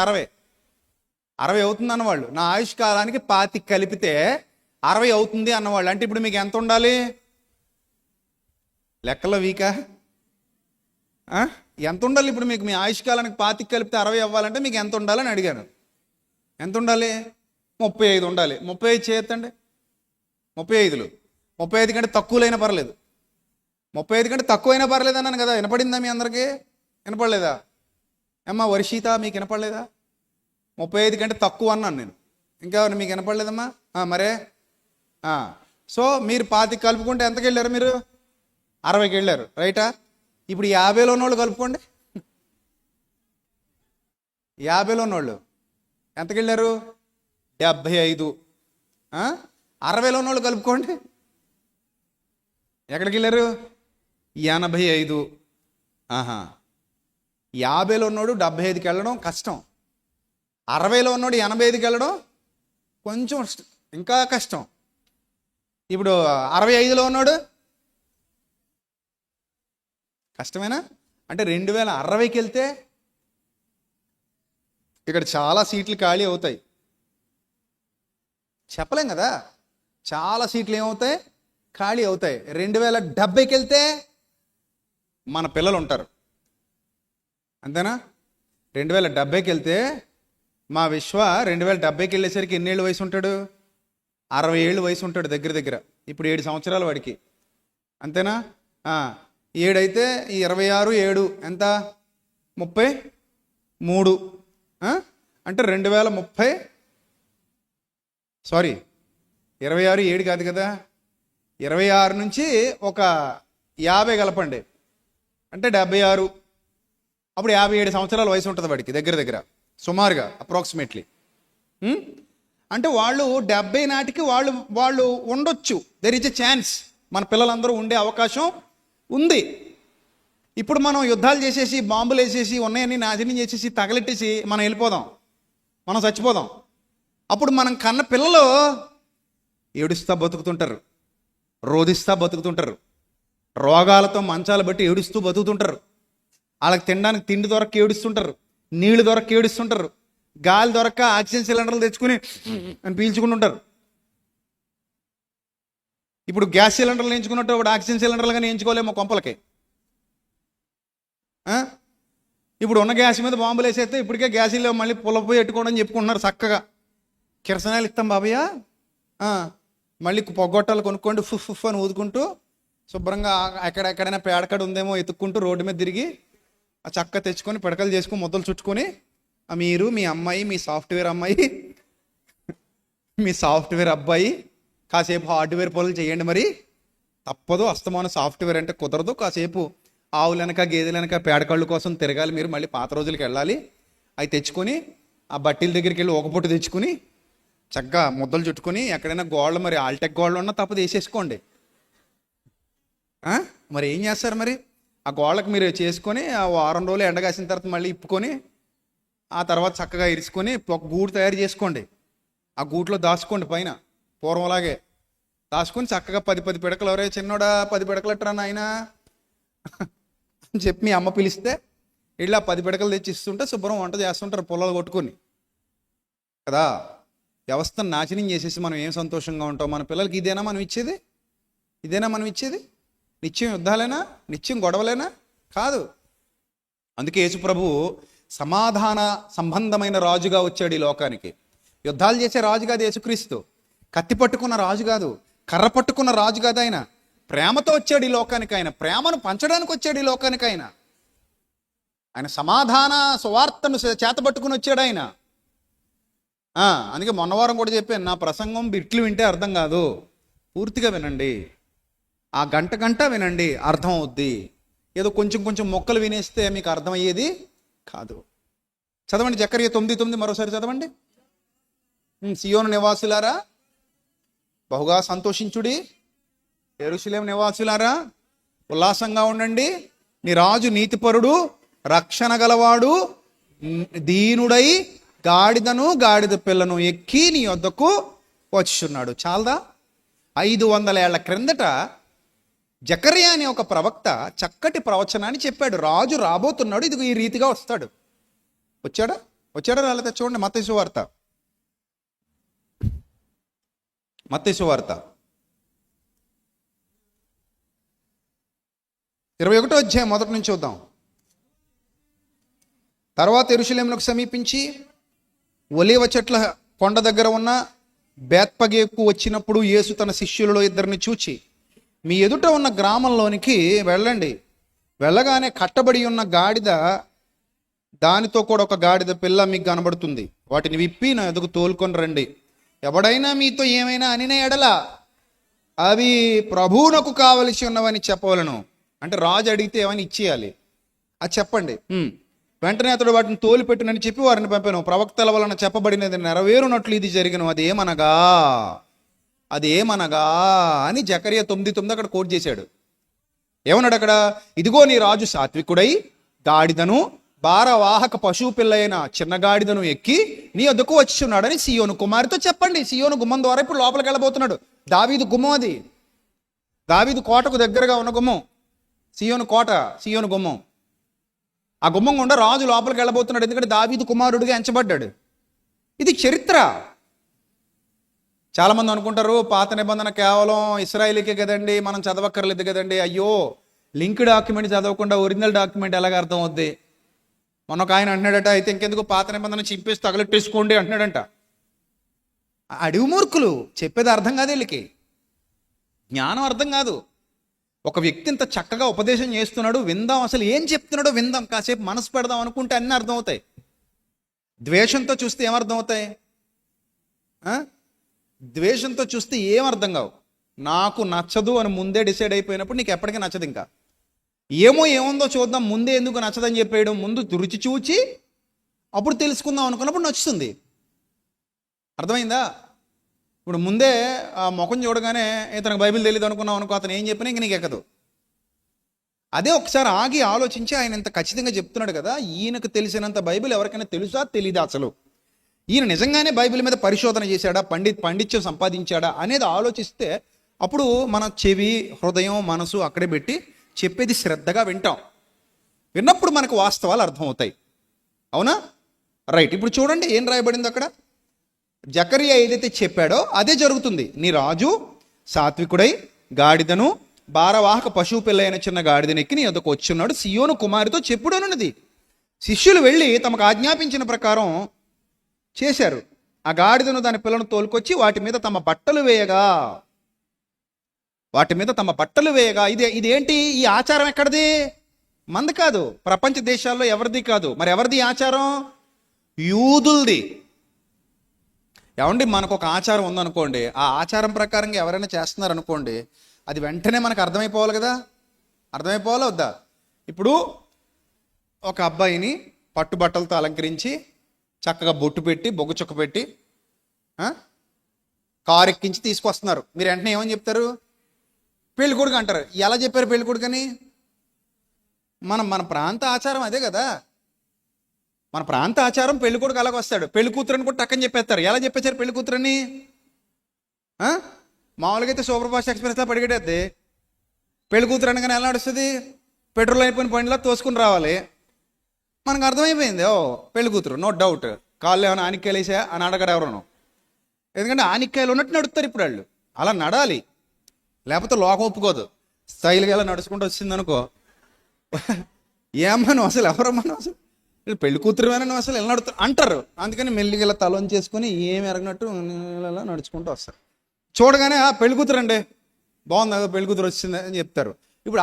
[SPEAKER 1] 60 అవుతుంది అన్నవాళ్ళు నా ఆయుష్కాలానికి 25 కలిపితే 60 అవుతుంది అన్నవాళ్ళు. అంటే ఇప్పుడు మీకు ఎంత ఉండాలి? లెక్కలో వీకా? ఎంత ఉండాలి ఇప్పుడు మీకు? మీ ఆయుష్కాలానికి 25 కలిపితే 60 అవ్వాలంటే మీకు ఎంత ఉండాలని అడిగాను. ఎంత ఉండాలి? 35 ఉండాలి. 35 చేయొద్దండి. 35 కంటే తక్కువలైనా పర్లేదు. 35 కంటే తక్కువైనా పర్లేదు అన్నాను కదా. వినపడిందా మీ అందరికీ? వినపడలేదా? అమ్మా వర్షిత మీకు వినపడలేదా? 35 కంటే తక్కువ అన్నాను నేను. ఇంకా మీకు వినపడలేదమ్మా? మరే సో మీరు 25 కలుపుకుంటే ఎంతకి వెళ్ళారు? మీరు 60కి వెళ్ళారు, రైటా? ఇప్పుడు 50లో ఉన్నోళ్ళు కలుపుకోండి. 50లో ఉన్నోళ్ళు ఎంతకి వెళ్ళారు? 75. 60లో ఉన్నోళ్ళు కలుపుకోండి, ఎక్కడికి వెళ్ళారు? 85. 50లో ఉన్నోడు 75కి వెళ్ళడం కష్టం, 60లో ఉన్నోడు 85కి వెళ్ళడం కొంచెం ఇంకా కష్టం. ఇప్పుడు 65లో ఉన్నాడు కష్టమేనా? అంటే 2060కి వెళ్తే ఇక్కడ చాలా సీట్లు ఖాళీ అవుతాయి. చెప్పలేం కదా, చాలా సీట్లు ఏమవుతాయి? ఖాళీ అవుతాయి. 2070కి వెళ్తే మన పిల్లలు ఉంటారు, అంతేనా? 2070కి వెళ్తే మా విశ్వ 2070కి వెళ్ళేసరికి ఎన్నేళ్ళు వయసు ఉంటాడు? 60 ఏళ్ళు వయసు ఉంటాడు దగ్గర దగ్గర. ఇప్పుడు 7 సంవత్సరాలు వాడికి, అంతేనా? 7 అయితే ఈ 26 7 ఎంత? 33. అంటే 2030, సారీ 26 7 కాదు కదా, 26 నుంచి ఒక 50 కలపండి అంటే 76. అప్పుడు 57 సంవత్సరాల వయసు ఉంటుంది వాడికి దగ్గర దగ్గర, సుమారుగా అప్రాక్సిమేట్లీ. అంటే వాళ్ళు 70 నాటికి వాళ్ళు ఉండొచ్చు. దెర్ ఇస్ ఎ ఛాన్స్, మన పిల్లలందరూ ఉండే అవకాశం ఉంది. ఇప్పుడు మనం యుద్ధాలు చేసేసి, బాంబులు వేసేసి, ఉన్నాయన్నీ నాశనం చేసేసి, తగలెట్టేసి మనం వెళ్ళిపోదాం, మనం చచ్చిపోదాం. అప్పుడు మనం కన్న పిల్లలు ఏడుస్తా బతుకుతుంటారు, రోధిస్తా బతుకుతుంటారు, రోగాలతో మంచాలు బట్టి ఏడుస్తూ బతుకుతుంటారు. వాళ్ళకి తినడానికి తిండి దొరక్క ఏడుస్తుంటారు, నీళ్లు దొరక్క ఏడుస్తుంటారు, గాలి దొరక్క ఆక్సిజన్ సిలిండర్లు తెచ్చుకుని అని పీల్చుకుంటుంటారు. ఇప్పుడు గ్యాస్ సిలిండర్లు ఎంచుకున్నట్టు ఇప్పుడు ఆక్సిజన్ సిలిండర్లు కానీ ఎంచుకోలేమో కొంపలకి. ఇప్పుడు ఉన్న గ్యాస్ మీద బాంబులు వేసేస్తే ఇప్పటికే గ్యాసులో మళ్ళీ పుల్లపోయి పెట్టుకోవడం అని చెప్పుకుంటున్నారు చక్కగా. కిరసనాయలు ఇస్తాం బాబయ్య, మళ్ళీ పొగ్గొట్టాలు కొనుక్కోండి ఫుఫ్ అని ఊదుకుంటూ శుభ్రంగా ఎక్కడెక్కడైనా పేడకడ ఉందేమో ఎత్తుక్కుంటూ రోడ్డు మీద తిరిగి ఆ చక్క తెచ్చుకొని పిడకలు చేసుకుని ముద్దలు చుట్టుకొని మీరు, మీ అమ్మాయి, మీ సాఫ్ట్వేర్ అమ్మాయి, మీ సాఫ్ట్వేర్ అబ్బాయి కాసేపు హార్డ్వేర్ పనులు చేయండి. మరి తప్పదు, అస్తమానం సాఫ్ట్వేర్ అంటే కుదరదు. కాసేపు ఆవులు వెనక గేదెలు వెనక పేడకళ్ళు కోసం తిరగాలి. మీరు మళ్ళీ పాత రోజులకి వెళ్ళాలి. అవి తెచ్చుకొని ఆ బట్టీల దగ్గరికి వెళ్ళి ఒక పొట్టు తెచ్చుకొని చక్కగా ముద్దలు చుట్టుకొని ఎక్కడైనా గోళ్ళు, మరి ఆల్టెక్ గోళ్ళు ఉన్నా తప్పదు వేసేసుకోండి. మరి ఏం చేస్తారు? మరి ఆ గోళ్ళకి మీరు చేసుకొని ఆ వారం రోజులు ఎండగాసిన తర్వాత మళ్ళీ ఇప్పుకొని ఆ తర్వాత చక్కగా ఇరుచుకొని ఒక గూడు తయారు చేసుకోండి. ఆ గూట్లో దాచుకోండి, పైన పూర్వంలాగే దాచుకొని చక్కగా 10 పిడకలు, ఎవరే చిన్నోడా 10 పిడకలు ఎట్టరా నాయన అని చెప్పి మీ అమ్మ పిలిస్తే ఇలా 10 పిడకలు తెచ్చి ఇస్తుంటే శుభ్రం వంట చేస్తుంటారు పొలాలు కొట్టుకొని కదా. వ్యవస్థను నాశనం చేసేసి మనం ఏం సంతోషంగా ఉంటాం? మన పిల్లలకి ఇదేనా మనం ఇచ్చేది? ఇదేనా మనం ఇచ్చేది? నిత్యం యుద్ధాలేనా? నిత్యం గొడవలేనా? కాదు. అందుకే యేసు ప్రభువు సమాధాన సంబంధమైన రాజుగా వచ్చాడు ఈ లోకానికి. యుద్ధాలు చేసే రాజు కాదు యేసుక్రీస్తు, కత్తి పట్టుకున్న రాజు కాదు, కర్ర పట్టుకున్న రాజు కాదు. ఆయన ప్రేమతో వచ్చాడు ఈ లోకానికి. ఆయన ప్రేమను పంచడానికి వచ్చాడు ఈ లోకానికి. ఆయన సమాధాన సువార్తను చేతబట్టుకుని వచ్చాడు ఆయన. అందుకే మొన్నవారం కూడా చెప్పాను, నా ప్రసంగం బిట్లు వింటే అర్థం కాదు, పూర్తిగా వినండి. ఆ గంట వినండి, అర్థం అవుద్ది. ఏదో కొంచెం మొక్కలు వినేస్తే మీకు అర్థమయ్యేది కాదు. చదవండి జకర్యా 9:9 మరోసారి చదవండి. సియోను నివాసులారా బహుగా సంతోషించుడి, యెరూషలేము నివాసులారా ఉల్లాసంగా ఉండండి. నీ రాజు నీతిపరుడు, రక్షణ గలవాడు, దీనుడై గాడిదను గాడిద పిల్లను ఎక్కి నీ వద్దకు వచ్చుచున్నాడు. చాలదా? 500 ఏళ్ల క్రిందట జకర్యా అనే ఒక ప్రవక్త చక్కటి ప్రవచనాన్ని చెప్పాడు. రాజు రాబోతున్నాడు, ఇది ఈ రీతిగా వస్తాడు. వచ్చాడా రాలేదా? చూడండి మత్తయి సువార్త 21వ అధ్యాయం మొదటి నుంచి చూద్దాం. తర్వాత యెరూషలేమునకు సమీపించి ఒలీవ చెట్ల కొండ దగ్గర ఉన్న బేత్పగేకు వచ్చినప్పుడు యేసు తన శిష్యులలో 2 చూచి, మీ ఎదుట ఉన్న గ్రామంలోనికి వెళ్ళండి. వెళ్ళగానే కట్టబడి ఉన్న గాడిద, దానితో కూడా ఒక గాడిద పిల్ల మీకు కనబడుతుంది. వాటిని విప్పి నా ఎదుగు తోలుకొని రండి. ఎవడైనా మీతో ఏమైనా అనిన ఎడల అవి ప్రభువునకు కావలసి ఉన్నవని చెప్పవలను. అంటే రాజు అడిగితే ఏమని ఇచ్చేయాలి, అది చెప్పండి. వెంటనే అతడు వాటిని తోలిపెట్టునని చెప్పి వారిని పంపాను. ప్రవక్తల వలన చెప్పబడినది నెరవేరునట్లు ఇది జరిగిన అదేమనగా అని జకరియా 9:9 అక్కడ కోట్ చేశాడు. ఏమన్నాడు అక్కడ? ఇదిగో నీ రాజు సాత్వికుడై గాడిదను భారవాహక పశువు పిల్లైన చిన్న గాడిదను ఎక్కి నీ వద్దకు వచ్చి ఉన్నాడని సియోను కుమారితో చెప్పండి. సియోను గుమ్మం ద్వారా ఇప్పుడు లోపలికి వెళ్ళబోతున్నాడు. దావీదు గుమ్మం, అది దావీదు కోటకు దగ్గరగా ఉన్న గుమ్మం, సియోను కోట, సియోను గుమ్మం. ఆ గుమ్మం గుండా రాజు లోపలికి వెళ్ళబోతున్నాడు, ఎందుకంటే దావీదు కుమారుడిగా ఎంచబడ్డాడు. ఇది చరిత్ర. చాలామంది అనుకుంటారు పాత నిబంధన కేవలం ఇశ్రాయేలీకే కదండి, మనం చదవక్కర్లేదు కదండి. అయ్యో, లింక్ డాక్యుమెంట్ చదవకుండా ఒరిజినల్ డాక్యుమెంట్ ఎలాగ అర్థం అవుద్ది? మొన్న ఒక ఆయన అంటున్నాడట, అయితే ఇంకెందుకు పాత నిబంధన చింపేసి తగలెట్టేసుకోండి అంటున్నాడంట. అడివి మూర్ఖులు, చెప్పేది అర్థం కాదు వీళ్ళకి, జ్ఞానం అర్థం కాదు. ఒక వ్యక్తి ఇంత చక్కగా ఉపదేశం చేస్తున్నాడు, విందాం, అసలు ఏం చెప్తున్నాడో విందాం, కాసేపు మనసు పెడదాం అనుకుంటే అన్నీ అర్థమవుతాయి. ద్వేషంతో చూస్తే ఏమర్థం అవుతాయి? ద్వేషంతో చూస్తే ఏం అర్థం కావు. నాకు నచ్చదు అని ముందే డిసైడ్ అయిపోయినప్పుడు నీకు ఎప్పటికీ నచ్చదు. ఇంకా ఏముందో చూద్దాం, ముందే ఎందుకు నచ్చదని చెప్పేయడం, ముందు రుచి చూచి అప్పుడు తెలుసుకుందాం అనుకున్నప్పుడు నచ్చుతుంది. అర్థమైందా? ఇప్పుడు ముందే ఆ ముఖం చూడగానే ఇతనికి బైబిల్ తెలియదు అనుకున్నాం అనుకో, అతను ఏం చెప్పినా ఇంక నీకు ఎక్కదు. అదే ఒకసారి ఆగి ఆలోచించి ఆయన ఇంత ఖచ్చితంగా చెప్తున్నాడు కదా, ఈయనకు తెలిసినంత బైబిల్ ఎవరికైనా తెలుసా తెలీదా, అసలు ఈయన నిజంగానే బైబిల్ మీద పరిశోధన చేశాడా, పాండిత్యం సంపాదించాడా అనేది ఆలోచిస్తే అప్పుడు మన చెవి, హృదయం, మనసు అక్కడే పెట్టి చెప్పేది శ్రద్ధగా వింటాం. విన్నప్పుడు మనకు వాస్తవాలు అర్థమవుతాయి. అవునా? రైట్. ఇప్పుడు చూడండి ఏం రాయబడింది అక్కడ. జకరియా ఏదైతే చెప్పాడో అదే జరుగుతుంది. నీ రాజు సాత్వికుడై గాడిదను భారవాహక పశువు పిల్లైన చిన్న గాడిదను ఎక్కి నీ వద్దకు వచ్చున్నాడు, సియోను కుమారితో చెప్పుడనున్నది. శిష్యులు వెళ్ళి తమకు ఆజ్ఞాపించిన ప్రకారం చేశారు. ఆ గాడిదను దాని పిల్లను తోలుకొచ్చి వాటి మీద తమ బట్టలు వేయగా ఇదేంటి? ఈ ఆచారం ఎక్కడిది? మంది కాదు, ప్రపంచ దేశాల్లో ఎవరిది కాదు. మరి ఎవరిది ఆచారం? యూదుల్ది. ఏమండి, మనకు ఒక ఆచారం ఉందనుకోండి, ఆ ఆచారం ప్రకారంగా ఎవరైనా చేస్తున్నారనుకోండి, అది వెంటనే మనకు అర్థమైపోవాలి కదా. అర్థమైపోవాలా వద్దా? ఇప్పుడు ఒక అబ్బాయిని పట్టుబట్టలతో అలంకరించి చక్కగా బొట్టు పెట్టి బొగ్గు చుక్క పెట్టి కారు ఎక్కించి తీసుకొస్తున్నారు. మీరు వెంటనే ఏమని చెప్తారు? పెళ్ళికొడుకు అంటారు. ఎలా చెప్పారు పెళ్ళికొడుకని? మన ప్రాంత ఆచారం అదే కదా. మన ప్రాంత ఆచారం పెళ్ళికొడుకు అలాగ వస్తాడు, పెళ్లి కూతురని కూడా టక్కని చెప్పేస్తారు. ఎలా చెప్పేశారు పెళ్లి కూతురని? మామూలుగా అయితే సూపర్ ఫాస్ట్ ఎక్స్ప్రెస్లా పడిగడేద్ది. పెళ్లి కూతురు అనగానే ఎలా నడుస్తుంది? పెట్రోల్ అయిపోయిన బండిలా తోసుకుని రావాలి. మనకు అర్థమైపోయింది, ఓ పెళ్లి కూతురు, నో డౌట్. కాళ్ళు ఏమైనా ఆనిక్కాయలు వేసా అని అడగడు ఎవరను. ఎందుకంటే ఆనిక్కాయలు ఉన్నట్టు నడుస్తారు ఇప్పుడు వాళ్ళు. అలా నడాలి, లేకపోతే లోకం ఒప్పుకోదు. స్టైల్గా ఎలా నడుచుకుంటూ వచ్చిందనుకో, ఏమను అసలు ఎవరమ్మను, అసలు పెళ్లి కూతురువేనా నువ్వు, అసలు ఎలా నడుతా అంటారు. అందుకని మెల్లిగా ఇలా తలని చేసుకుని ఏమి ఎరగనట్టు ఇలా నడుచుకుంటూ వస్తారు. చూడగానే పెళ్లి కూతురు అండి, బాగుంది, పెళ్లి కూతురు వచ్చింది అని చెప్తారు. ఇప్పుడు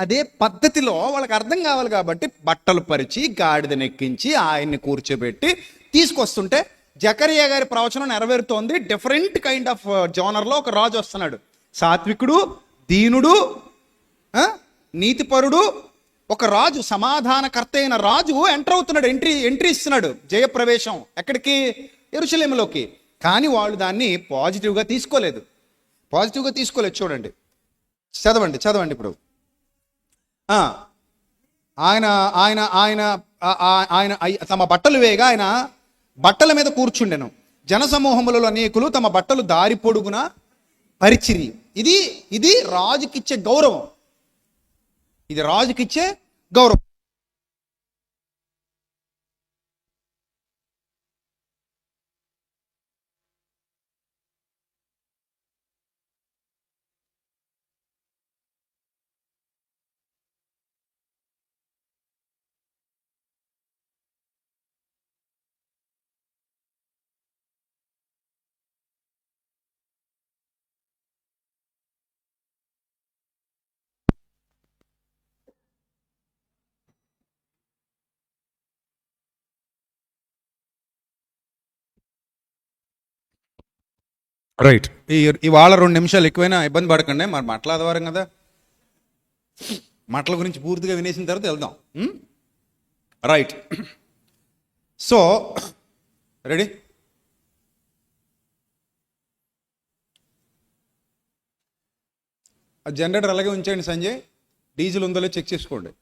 [SPEAKER 1] అదే పద్ధతిలో వాళ్ళకి అర్థం కావాలి కాబట్టి బట్టలు పరిచి గాడిదని ఎక్కించి ఆయన్ని కూర్చోబెట్టి తీసుకొస్తుంటే జకరియా గారి ప్రవచనం నెరవేరుతోంది. డిఫరెంట్ కైండ్ ఆఫ్ జోనర్లో ఒక రాజు వస్తున్నాడు. సాత్వికుడు, దీనుడు, నీతిపరుడు, ఒక రాజు, సమాధానకర్త అయిన రాజు ఎంటర్ అవుతున్నాడు. ఎంట్రీ ఇస్తున్నాడు, జయప్రవేశం. ఎక్కడికి? యెరూషలేములోకి. కానీ వాళ్ళు దాన్ని పాజిటివ్గా తీసుకోలేదు. చూడండి, చదవండి ఇప్పుడు. ఆయన ఆయన ఆయన ఆయన తమ బట్టలు వేయగా ఆయన బట్టల మీద కూర్చుండెను. జనసమూహములలో అనేకులు తమ బట్టలు దారి పొడుగున పరిచిరి. ఇది రాజుకిచ్చే గౌరవం. ఇది రాజుకిచ్చే గౌరవం. రైట్. ఇవాళ 2 నిమిషాలు ఎక్కువైనా ఇబ్బంది పడకండి, మరి మాట్లాడవారం కదా, మాటల గురించి పూర్తిగా వినేసిన తర్వాత వెళ్దాం. రైట్. So ready. ఆ జనరేటర్ అలాగే ఉంచండి సంజయ్, డీజిల్ ఉందో లేదో చెక్ చేసుకోండి.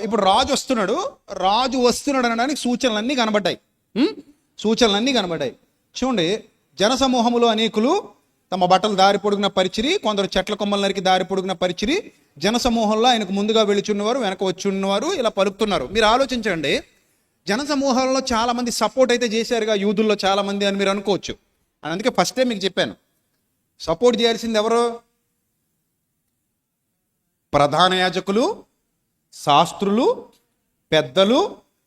[SPEAKER 1] ఇప్పుడు రాజు వస్తున్నాడు అనడానికి సూచనలన్నీ కనబడ్డాయి. చూడండి, జనసమూహములో అనేకులు తమ బట్టలు దారి పొడుగున పరిచిరి, కొందరు చెట్ల కొమ్మల నరికి దారి పొడుగున పరిచిరి, జనసమూహంలో ఆయనకు ముందుగా వెళుచున్నవారు వెనక వచ్చి ఉన్నవారు ఇలా పలుకుతున్నారు. మీరు ఆలోచించండి, జనసమూహంలో చాలా మంది సపోర్ట్ అయితే చేశారుగా యూదుల్లో చాలా మంది అని మీరు అనుకోవచ్చు. అందుకే ఫస్టే మీకు చెప్పాను, సపోర్ట్ చేయాల్సింది ఎవరు? ప్రధాన యాజకులు, శాస్త్రులు, పెద్దలు,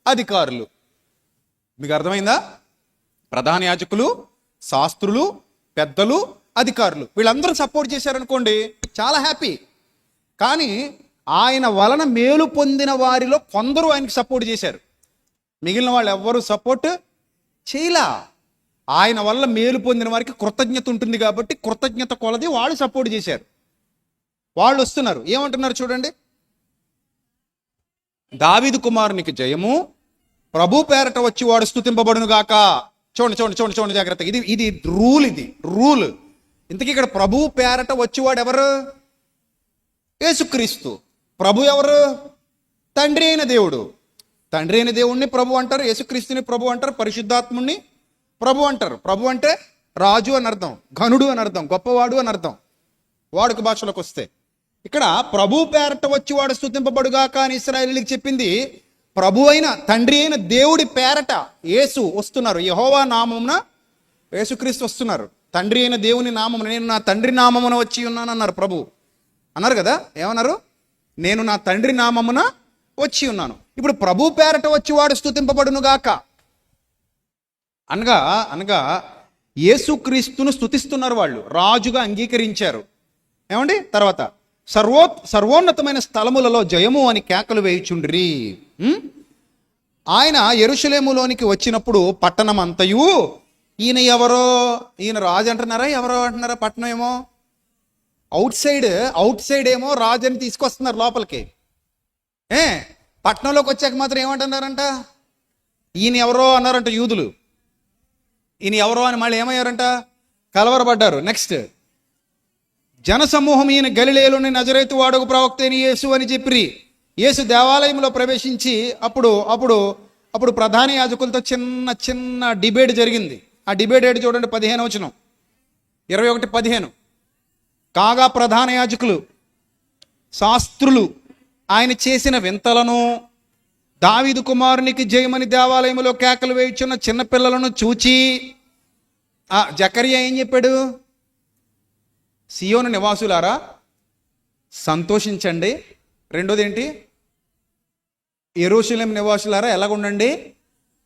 [SPEAKER 1] అధికారులు. మీకు అర్థమైందా? ప్రధాన యాజకులు, శాస్త్రులు, పెద్దలు, అధికారులు వీళ్ళందరూ సపోర్ట్ చేశారనుకోండి, చాలా హ్యాపీ. కానీ ఆయన వలన మేలు పొందిన వారిలో కొందరు ఆయనకి సపోర్ట్ చేశారు, మిగిలిన వాళ్ళు ఎవ్వరూ సపోర్ట్ చేయలా. ఆయన వల్ల మేలు పొందిన వారికి కృతజ్ఞత ఉంటుంది కాబట్టి కృతజ్ఞత కొలది వాళ్ళు సపోర్ట్ చేశారు. వాళ్ళు వస్తున్నారు, ఏమంటున్నారు చూడండి. దావీదు కుమారునికి జయము, ప్రభు పేరట వచ్చి వాడు స్తుతింపబడును గాక. చూడండి జాగ్రత్త, ఇది రూల్. ఇంతకీ ఇక్కడ ప్రభు పేరట వచ్చేవాడు ఎవరు? యేసుక్రీస్తు. ప్రభు ఎవరు? తండ్రి అయిన దేవుడు. తండ్రి అయిన దేవుణ్ణి ప్రభు అంటారు, యేసుక్రీస్తుని ప్రభు అంటారు, పరిశుద్ధాత్ముణ్ణి ప్రభు అంటారు. ప్రభు అంటే రాజు అని అర్థం, ఘనుడు అని అర్థం, గొప్పవాడు అని అర్థం వాడుక భాషలోకి వస్తే. ఇక్కడ ప్రభు పేరట వచ్చి వాడు స్తుతింపబడుగాక అని ఇశ్రాయేలీయులకు చెప్పింది ప్రభు అయిన తండ్రి అయిన దేవుడి పేరట యేసు వస్తున్నారు. యెహోవా నామమున యేసుక్రీస్తు వస్తున్నారు. తండ్రి అయిన దేవుని నామమున, నేను నా తండ్రి నామమున వచ్చి ఉన్నాను అన్నారు ప్రభు. అన్నారు కదా, ఏమన్నారు? నేను నా తండ్రి నామమున వచ్చి ఉన్నాను. ఇప్పుడు ప్రభు పేరట వచ్చి వాడు స్తుతింపబడును గాక అనగా యేసుక్రీస్తును స్తుతిస్తున్నారు వాళ్ళు, రాజుగా అంగీకరించారు. ఏమండి? తర్వాత సర్వోన్నతమైన స్థలములలో జయము అని కేకలు వేయుచుండ్రి. ఆయన యెరూషలేములోనికి వచ్చినప్పుడు పట్టణం అంతయు, ఈయన ఎవరో, ఈయన రాజు అంటున్నారా ఎవరో అంటున్నారా? పట్టణం ఏమో అవుట్ సైడ్ ఏమో రాజు అని తీసుకొస్తున్నారు లోపలికి. పట్టణంలోకి వచ్చాక మాత్రం ఏమంటున్నారంట? ఈయన ఎవరో అన్నారంట యూదులు. ఈయన ఎవరో అని మళ్ళీ ఏమయ్యారంట? కలవరపడ్డారు. నెక్స్ట్, జనసమూహం ఈయన గలిలయలోని నజరేతు వాడకు ప్రవక్త అయిన యేసు అని చెప్పి యేసు దేవాలయంలో ప్రవేశించి అప్పుడు ప్రధాన యాజకులతో చిన్న డిబేట్ జరిగింది. ఆ డిబేట్ ఏంటి చూడండి, 15వ వచనం, 21:15. కాగా ప్రధాన యాజకులు, శాస్త్రులు ఆయన చేసిన వింతలను, దావీదు కుమారునికి జయమని దేవాలయంలో కేకలు వేయుచున్న చిన్నపిల్లలను చూచి జకరియా ఏం చెప్పాడు? సియోను నివాసులారా సంతోషించండి. రెండోది ఏంటి? యెరూషలేము నివాసులారా ఎలాగుండండి?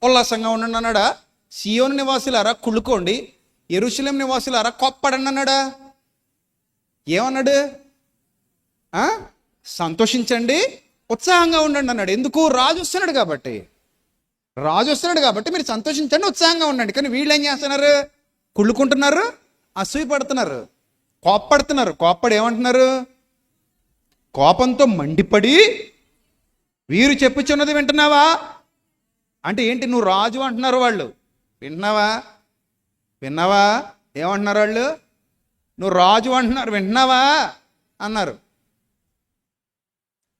[SPEAKER 1] ఉల్లాసంగా ఉండండి అన్నాడా? సియోను నివాసులారా కుళ్ళుకోండి, యెరూషలేము నివాసులారా కోప్పడండి అన్నాడా? ఏమన్నాడు? సంతోషించండి, ఉత్సాహంగా ఉండండి అన్నాడు. ఎందుకు? రాజు వస్తున్నాడు కాబట్టి మీరు సంతోషించండి, ఉత్సాహంగా ఉండండి. కానీ వీళ్ళు ఏం చేస్తున్నారు? కుళ్ళుకుంటున్నారు, అసూయ పడుతున్నారు, కోప్పడుతున్నారు. కోప్పడి ఏమంటున్నారు? కోపంతో మండిపడి వీరు చెప్పుచున్నది వింటున్నావా అంటే ఏంటి? నువ్వు రాజు అంటున్నారు వాళ్ళు. విన్నావా ఏమంటున్నారు వాళ్ళు? నువ్వు రాజు అంటున్నారు, వింటున్నావా అన్నారు.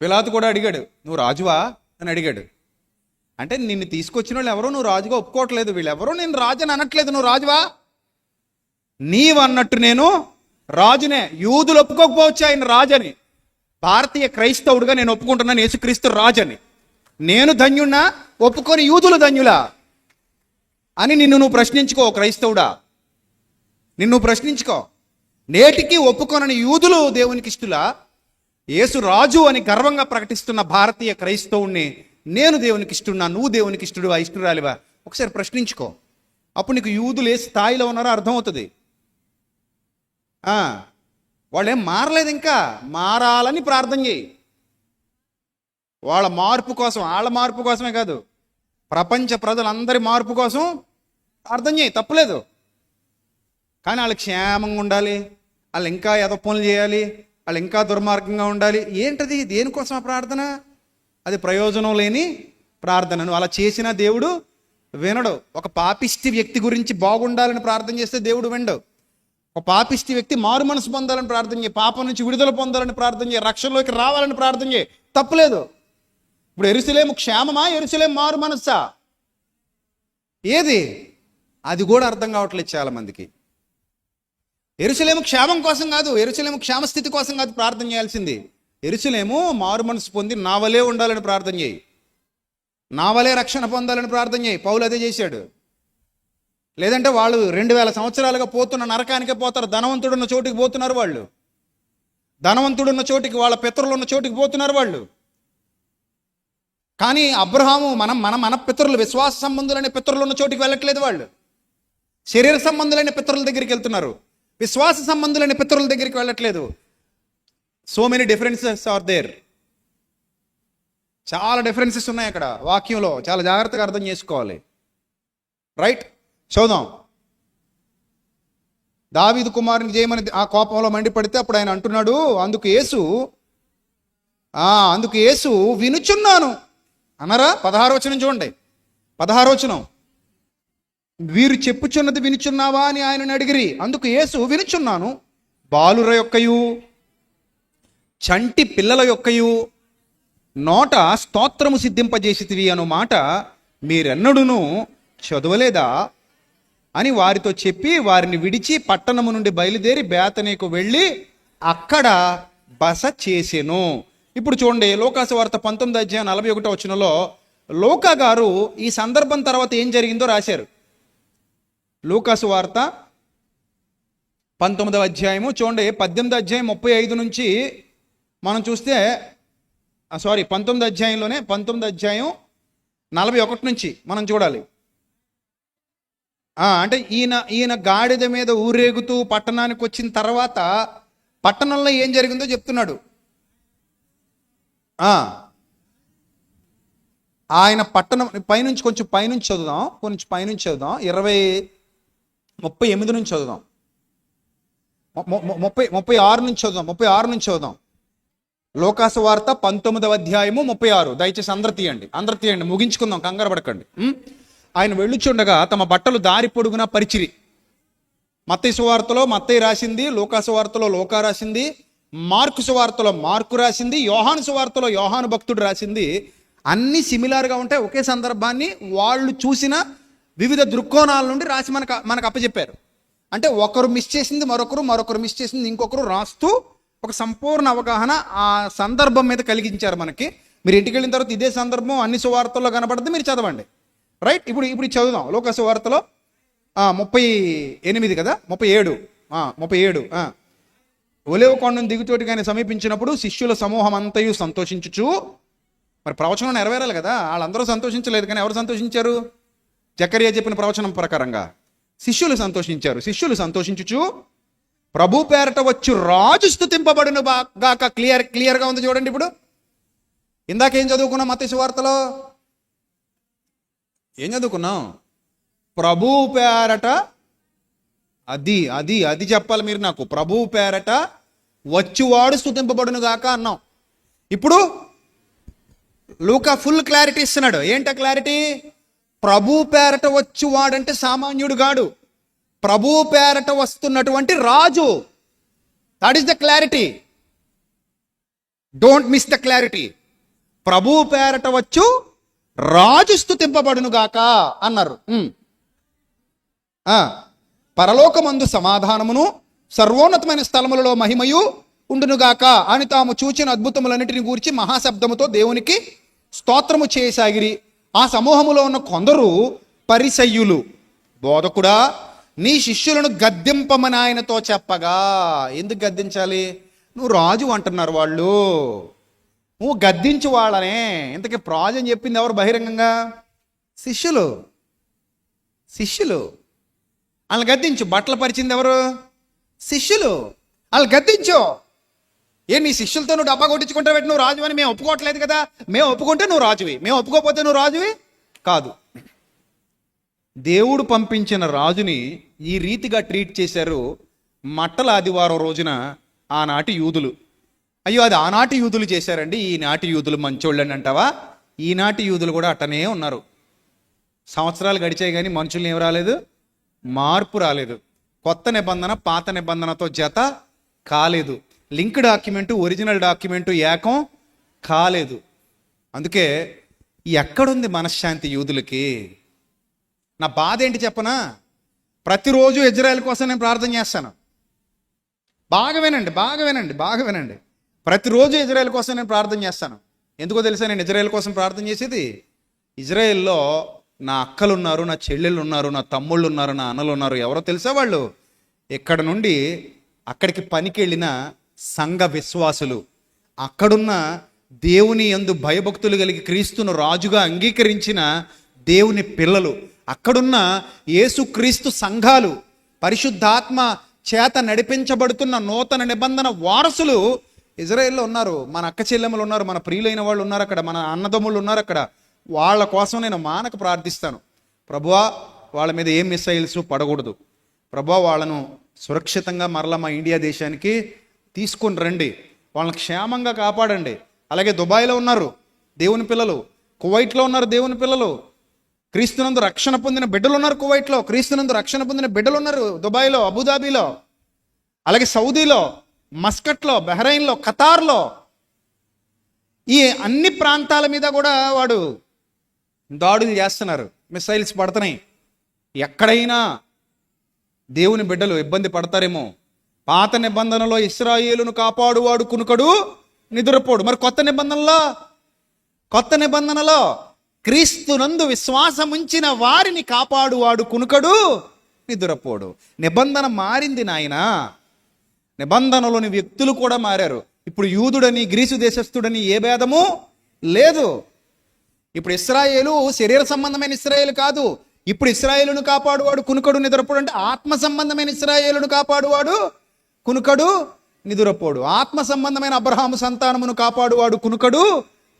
[SPEAKER 1] పిలాతు కూడా అడిగాడు, నువ్వు రాజువా అని అడిగాడు. అంటే నిన్ను తీసుకొచ్చిన వాళ్ళు ఎవరో నువ్వు రాజుగా ఒప్పుకోవట్లేదు, వీళ్ళెవరో నేను రాజు అని అనట్లేదు, నువ్వు రాజువా? నీవన్నట్టు నేను రాజునే. యూదులు ఒప్పుకోకపోవచ్చు ఆయన రాజని, భారతీయ క్రైస్తవుడుగా నేను ఒప్పుకుంటున్నాను యేసుక్రీస్తు రాజని. నేను ధన్యున్నా, ఒప్పుకొని యూదులు ధన్యులా అని నిన్ను నువ్వు ప్రశ్నించుకో క్రైస్తవుడా, నిన్ను ప్రశ్నించుకో. నేటికి ఒప్పుకొనని యూదులు దేవునికి ఇష్టలా, యేసు రాజు అని గర్వంగా ప్రకటిస్తున్న భారతీయ క్రైస్తవుణ్ణి నేను దేవునికి ఇష్టడున్నా, నువ్వు దేవునికి ఇష్టడువా, ఇష్టరాలివా? ఒకసారి ప్రశ్నించుకో. అప్పుడు నీకు యూదులు ఏ స్థాయిలో ఉన్నారో అర్థమవుతుంది. వాళ్ళేం మారలేదు, ఇంకా మారాలని ప్రార్థన చేయి. వాళ్ళ మార్పు కోసం, వాళ్ళ మార్పు కోసమే కాదు, ప్రపంచ ప్రజలందరి మార్పు కోసం ప్రార్థన చేయి, తప్పులేదు. కానీ వాళ్ళు క్షేమంగా ఉండాలి, వాళ్ళు ఇంకా ఏదో పనులు చేయాలి, వాళ్ళు ఇంకా దుర్మార్గంగా ఉండాలి. ఏంటది? దేనికోసం ఆ ప్రార్థన? అది ప్రయోజనం లేని ప్రార్థనను అలా చేసిన దేవుడు వినడు. ఒక పాపిష్టి వ్యక్తి గురించి బాగుండాలని ప్రార్థన చేస్తే దేవుడు వినడు. ఒక పాపిష్టి వ్యక్తి మారు మనసు పొందాలని ప్రార్థన చేయి, పాపం నుంచి విడుదల పొందాలని ప్రార్థన చేయి, రక్షణలోకి రావాలని ప్రార్థన చేయి, తప్పులేదు. ఇప్పుడు యెరూషలేము క్షేమమా, యెరూషలేము మారు మనస్సా? ఏది? అది కూడా అర్థం కావట్లేదు చాలా మందికి. యెరూషలేము క్షేమం కోసం కాదు, యెరూషలేము క్షేమస్థితి కోసం కాదు ప్రార్థన చేయాల్సింది. యెరూషలేము మారు మనసు పొంది నా వలే ఉండాలని ప్రార్థన చేయి, నా వలే రక్షణ పొందాలని ప్రార్థన చేయి. పౌలు అదే చేశాడు. లేదంటే వాళ్ళు 2000 సంవత్సరాలుగా పోతున్న నరకానికే పోతారు. ధనవంతుడున్న చోటికి పోతున్నారు వాళ్ళు, ధనవంతుడున్న చోటికి, వాళ్ళ పితరులు ఉన్న చోటికి పోతున్నారు వాళ్ళు. కానీ అబ్రహాము మన పితరులు, విశ్వాస సంబంధులైన పితరులు ఉన్న చోటికి వెళ్ళట్లేదు. వాళ్ళు శరీర సంబంధులైన పితరుల దగ్గరికి వెళ్తున్నారు, విశ్వాస సంబంధులైన పితరుల దగ్గరికి వెళ్ళట్లేదు. So many differences are there. చాలా డిఫరెన్సెస్ ఉన్నాయి అక్కడ వాక్యంలో, చాలా జాగ్రత్తగా అర్థం చేసుకోవాలి. రైట్, చూద్దాం. దావీదు కుమారునికి చేయమని ఆ కోపంలో మండిపడితే అప్పుడు ఆయన అంటున్నాడు, అందుకు యేసు వినుచున్నాను అనరా? 16వ వచనం చూడండి, 16వ వచనం. వీరు చెప్పుచున్నది వినుచున్నావా అని ఆయనను అడిగిరి. అందుకు యేసు వినుచున్నాను, బాలుర యొక్కయు చంటి పిల్లల యొక్కయు నోట స్తోత్రము సిద్ధింపజేసితివి అను మాట మీరెన్నడూను చదవలేదా అని వారితో చెప్పి వారిని విడిచి పట్టణము నుండి బయలుదేరి బేతనీకు వెళ్ళి అక్కడ బస చేసెను. ఇప్పుడు చూడండి, లూకాసు వార్త 19:41 వచనంలో లూకా గారు ఈ సందర్భం తర్వాత ఏం జరిగిందో రాశారు. లూకాసు వార్త 19వ అధ్యాయము చూడండి, 18వ అధ్యాయం 35 నుంచి మనం చూస్తే, 19వ అధ్యాయంలోనే 19వ అధ్యాయం 41 నుంచి మనం చూడాలి. అంటే ఈయన గాడిద మీద ఊరేగుతూ పట్టణానికి వచ్చిన తర్వాత పట్టణంలో ఏం జరిగిందో చెప్తున్నాడు. ఆయన పట్టణం పైనుంచి కొంచెం పైనుంచి చదువుదాం, 38 నుంచి చదువుదాం, 36 నుంచి చదువుదాం. లూకాసు వార్త 19వ అధ్యాయము 36. దయచేసి అందరు తీయండి, ముగించుకుందాం, కంగారు పడకండి. ఆయన వెళ్ళుచుండగా తమ బట్టలు దారి పొడుగునా పరిచిరి. మత్తయి సువార్తలో మత్తయి రాసింది, లూకాసు వార్తలో లూకా రాసింది, మార్కు సువార్తలో మార్కు రాసింది, యోహాను సువార్తలో యోహాను భక్తుడు రాసింది. అన్నీ సిమిలర్గా ఉంటాయి. ఒకే సందర్భాన్ని వాళ్ళు చూసిన వివిధ దృక్కోణాల నుండి రాసి మనకు అప్పచెప్పారు. అంటే ఒకరు మిస్ చేసింది మరొకరు మిస్ చేసింది ఇంకొకరు రాస్తూ ఒక సంపూర్ణ అవగాహన ఆ సందర్భం మీద కలిగించారు మనకి. మీరు ఇంటికి వెళ్ళిన తర్వాత ఇదే సందర్భం అన్ని సువార్తల్లో కనపడుతుంది, మీరు చదవండి. రైట్, ఇప్పుడు చదువుదాం. లూకాసు వార్తలో 38 కదా, 37. ఒలీవ కొండను దిగుతోటి కానీ సమీపించినప్పుడు శిష్యుల సమూహం అంతయు సంతోషించుచు, మరి ప్రవచనం నెరవేరాలి కదా, వాళ్ళందరూ సంతోషించలేదు. కానీ ఎవరు సంతోషించారు? జకరియా చెప్పిన ప్రవచనం ప్రకారంగా శిష్యులు సంతోషించారు. శిష్యులు సంతోషించుచు ప్రభు పేరట వచ్చు రాజు స్తుతింపబడును గాక. క్లియర్గా ఉంది చూడండి. ఇప్పుడు ఇందాకేం చదువుకున్నాం? మత్తయి సువార్తలో ఏం చదువుకున్నాం? ప్రభు పేరట, అది చెప్పాలి మీరు నాకు. ప్రభు పేరట వచ్చువాడు స్తుతింపబడును గాక అన్నాం. ఇప్పుడు లూకా ఫుల్ క్లారిటీ ఇస్తున్నాడు. ఏంటా క్లారిటీ? ప్రభు పేరట వచ్చువాడంటే సామాన్యుడు గాడు, ప్రభు పేరట వస్తున్నటువంటి రాజు. That is the clarity. Don't miss the clarity. ప్రభు పేరట వచ్చు రాజు స్తుతింపబడును గాక అన్నారు. పరలోకమందు సమాధానమును సర్వోన్నతమైన స్థలములలో మహిమయు ఉండునుగాక అని తాము చూచిన అద్భుతములన్నిటిని గూర్చి మహాశబ్దముతో దేవునికి స్తోత్రము చేయసాగిరి. ఆ సమూహములో ఉన్న కొందరు పరిసయ్యులు, బోధకుడా నీ శిష్యులను గద్దింపమని ఆయనతో చెప్పగా. ఎందుకు గద్దించాలి? నువ్వు రాజు అంటున్నారు వాళ్ళు, నువ్వు గద్దించు వాళ్ళనే. ఇంతకీ రాజు అని చెప్పింది ఎవరు బహిరంగంగా? శిష్యులు. వాళ్ళని గద్దించు. బట్టలు పరిచింది ఎవరు? శిష్యులు. వాళ్ళు గద్దించు.
[SPEAKER 2] నీ శిష్యులతో నువ్వు డబ్బా కొట్టించుకుంటావు, నువ్వు రాజు అని మేము ఒప్పుకోవట్లేదు కదా. మేము ఒప్పుకుంటే నువ్వు రాజువి, మేము ఒప్పుకోకపోతే నువ్వు రాజువి కాదు. దేవుడు పంపించిన రాజుని ఈ రీతిగా ట్రీట్ చేశారు మట్టల ఆదివారం రోజున ఆనాటి యూదులు. అయ్యో, అది ఆనాటి యూదులు చేశారండి, ఈనాటి యూదులు మంచోళ్ళని అంటావా? ఈనాటి యూదులు కూడా అట్టనే ఉన్నారు. సంవత్సరాలు గడిచాయి కానీ మనుషుల్ని ఏం రాలేదు, మార్పు రాలేదు. కొత్త నిబంధన పాత నిబంధనతో జత కాలేదు. లింక్ డాక్యుమెంటు ఒరిజినల్ డాక్యుమెంటు ఏకం కాలేదు. అందుకే ఎక్కడుంది మనశ్శాంతి యూదులకి? నా బాధ ఏంటి చెప్పనా? ప్రతిరోజు ఇజ్రాయెల్ కోసం నేను ప్రార్థన చేస్తాను. బాగా వినండి. ప్రతిరోజు ఇజ్రాయెల్ కోసం నేను ప్రార్థన చేస్తాను. ఎందుకో తెలుసా నేను ఇజ్రాయెల్ కోసం ప్రార్థన చేసేది? ఇజ్రాయెల్లో నా అక్కలు ఉన్నారు, నా చెల్లెళ్ళు ఉన్నారు, నా తమ్ముళ్ళు ఉన్నారు, నా అన్నలు ఉన్నారు. ఎవరో తెలుసా? వాళ్ళు ఇక్కడ నుండి అక్కడికి పనికి వెళ్ళిన సంఘ విశ్వాసులు, అక్కడున్న దేవుని యందు భయభక్తులు కలిగి క్రీస్తును రాజుగా అంగీకరించిన దేవుని పిల్లలు, అక్కడున్న యేసుక్రీస్తు సంఘాలు, పరిశుద్ధాత్మ చేత నడిపించబడుతున్న నూతన నిబంధన వారసులు ఇజ్రాయెల్లో ఉన్నారు. మన అక్క చెల్లెమ్మలు ఉన్నారు, మన ప్రియులైన వాళ్ళు ఉన్నారు అక్కడ, మన అన్నదమ్ములు ఉన్నారు అక్కడ. వాళ్ళ కోసం నేను మానక ప్రార్థిస్తాను. ప్రభువా, వాళ్ళ మీద ఏం మిసైల్స్ పడకూడదు. ప్రభువా, వాళ్ళను సురక్షితంగా మరలా మా ఇండియా దేశానికి తీసుకొని రండి, వాళ్ళని క్షేమంగా కాపాడండి. అలాగే దుబాయ్లో ఉన్నారు దేవుని పిల్లలు, కువైట్లో ఉన్నారు దేవుని పిల్లలు, క్రీస్తునందు రక్షణ పొందిన బిడ్డలు ఉన్నారు కువైట్లో, క్రీస్తునందు రక్షణ పొందిన బిడ్డలు ఉన్నారు దుబాయ్లో, అబుదాబీలో, అలాగే సౌదీలో, మస్కట్లో, బహ్రెయిన్లో, ఖతార్లో. ఈ అన్ని ప్రాంతాల మీద కూడా వాడు దాడులు చేస్తున్నారు, మిసైల్స్ పడుతున్నాయి. ఎక్కడైనా దేవుని బిడ్డలు ఇబ్బంది పడతారేమో. పాత నిబంధనలో ఇశ్రాయేలును కాపాడువాడు కునుకడు నిద్రపోడు. మరి కొత్త నిబంధనలో క్రీస్తునందు విశ్వాసముంచిన వారిని కాపాడువాడు కునుకడు నిద్రపోడు. నిబంధన మారింది నాయనా. నిబంధనలోని వ్యక్తులు కూడా మారారు. ఇప్పుడు యూదుడని గ్రీసు దేశస్థుడని ఏ భేదము లేదు. ఇప్పుడు ఇశ్రాయేలు శరీర సంబంధమైన ఇశ్రాయేలు కాదు. ఇప్పుడు ఇశ్రాయేలును కాపాడువాడు కునుకడు నిద్రపోడు అంటే ఆత్మ సంబంధమైన ఇశ్రాయేలును కాపాడువాడు కునుకడు నిదురపోడు. ఆత్మ సంబంధమైన అబ్రహాము సంతానమును కాపాడువాడు కునుకడు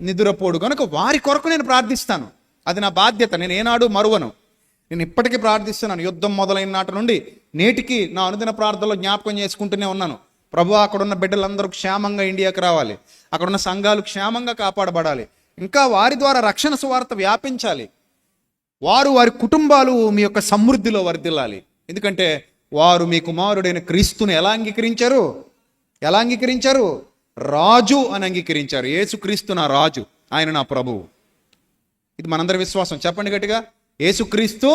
[SPEAKER 2] నిదురపోడు. కనుక వారి కొరకు నేను ప్రార్థిస్తాను. అది నా బాధ్యత, నేను ఏనాడు మరువను. నేను ఇప్పటికీ ప్రార్థిస్తున్నాను. యుద్ధం మొదలైన నాటి నుండి నేటికి నా అనుదిన ప్రార్థనలో జ్ఞాపకం చేసుకుంటూనే ఉన్నాను. ప్రభు, అక్కడున్న బిడ్డలందరూ క్షేమంగా ఇండియాకి రావాలి, అక్కడున్న సంఘాలు క్షేమంగా కాపాడబడాలి, ఇంకా వారి ద్వారా రక్షణ సువార్త వ్యాపించాలి, వారి కుటుంబాలు మీ యొక్క సమృద్ధిలో వర్ధిల్లాలి. ఎందుకంటే వారు మీ కుమారుడైన క్రీస్తుని ఎలా అంగీకరించారు? రాజు అని అంగీకరించారు. యేసుక్రీస్తు నా రాజు, ఆయన నా ప్రభువు. ఇది మనందరి విశ్వాసం. చెప్పండి గట్టిగా, యేసుక్రీస్తు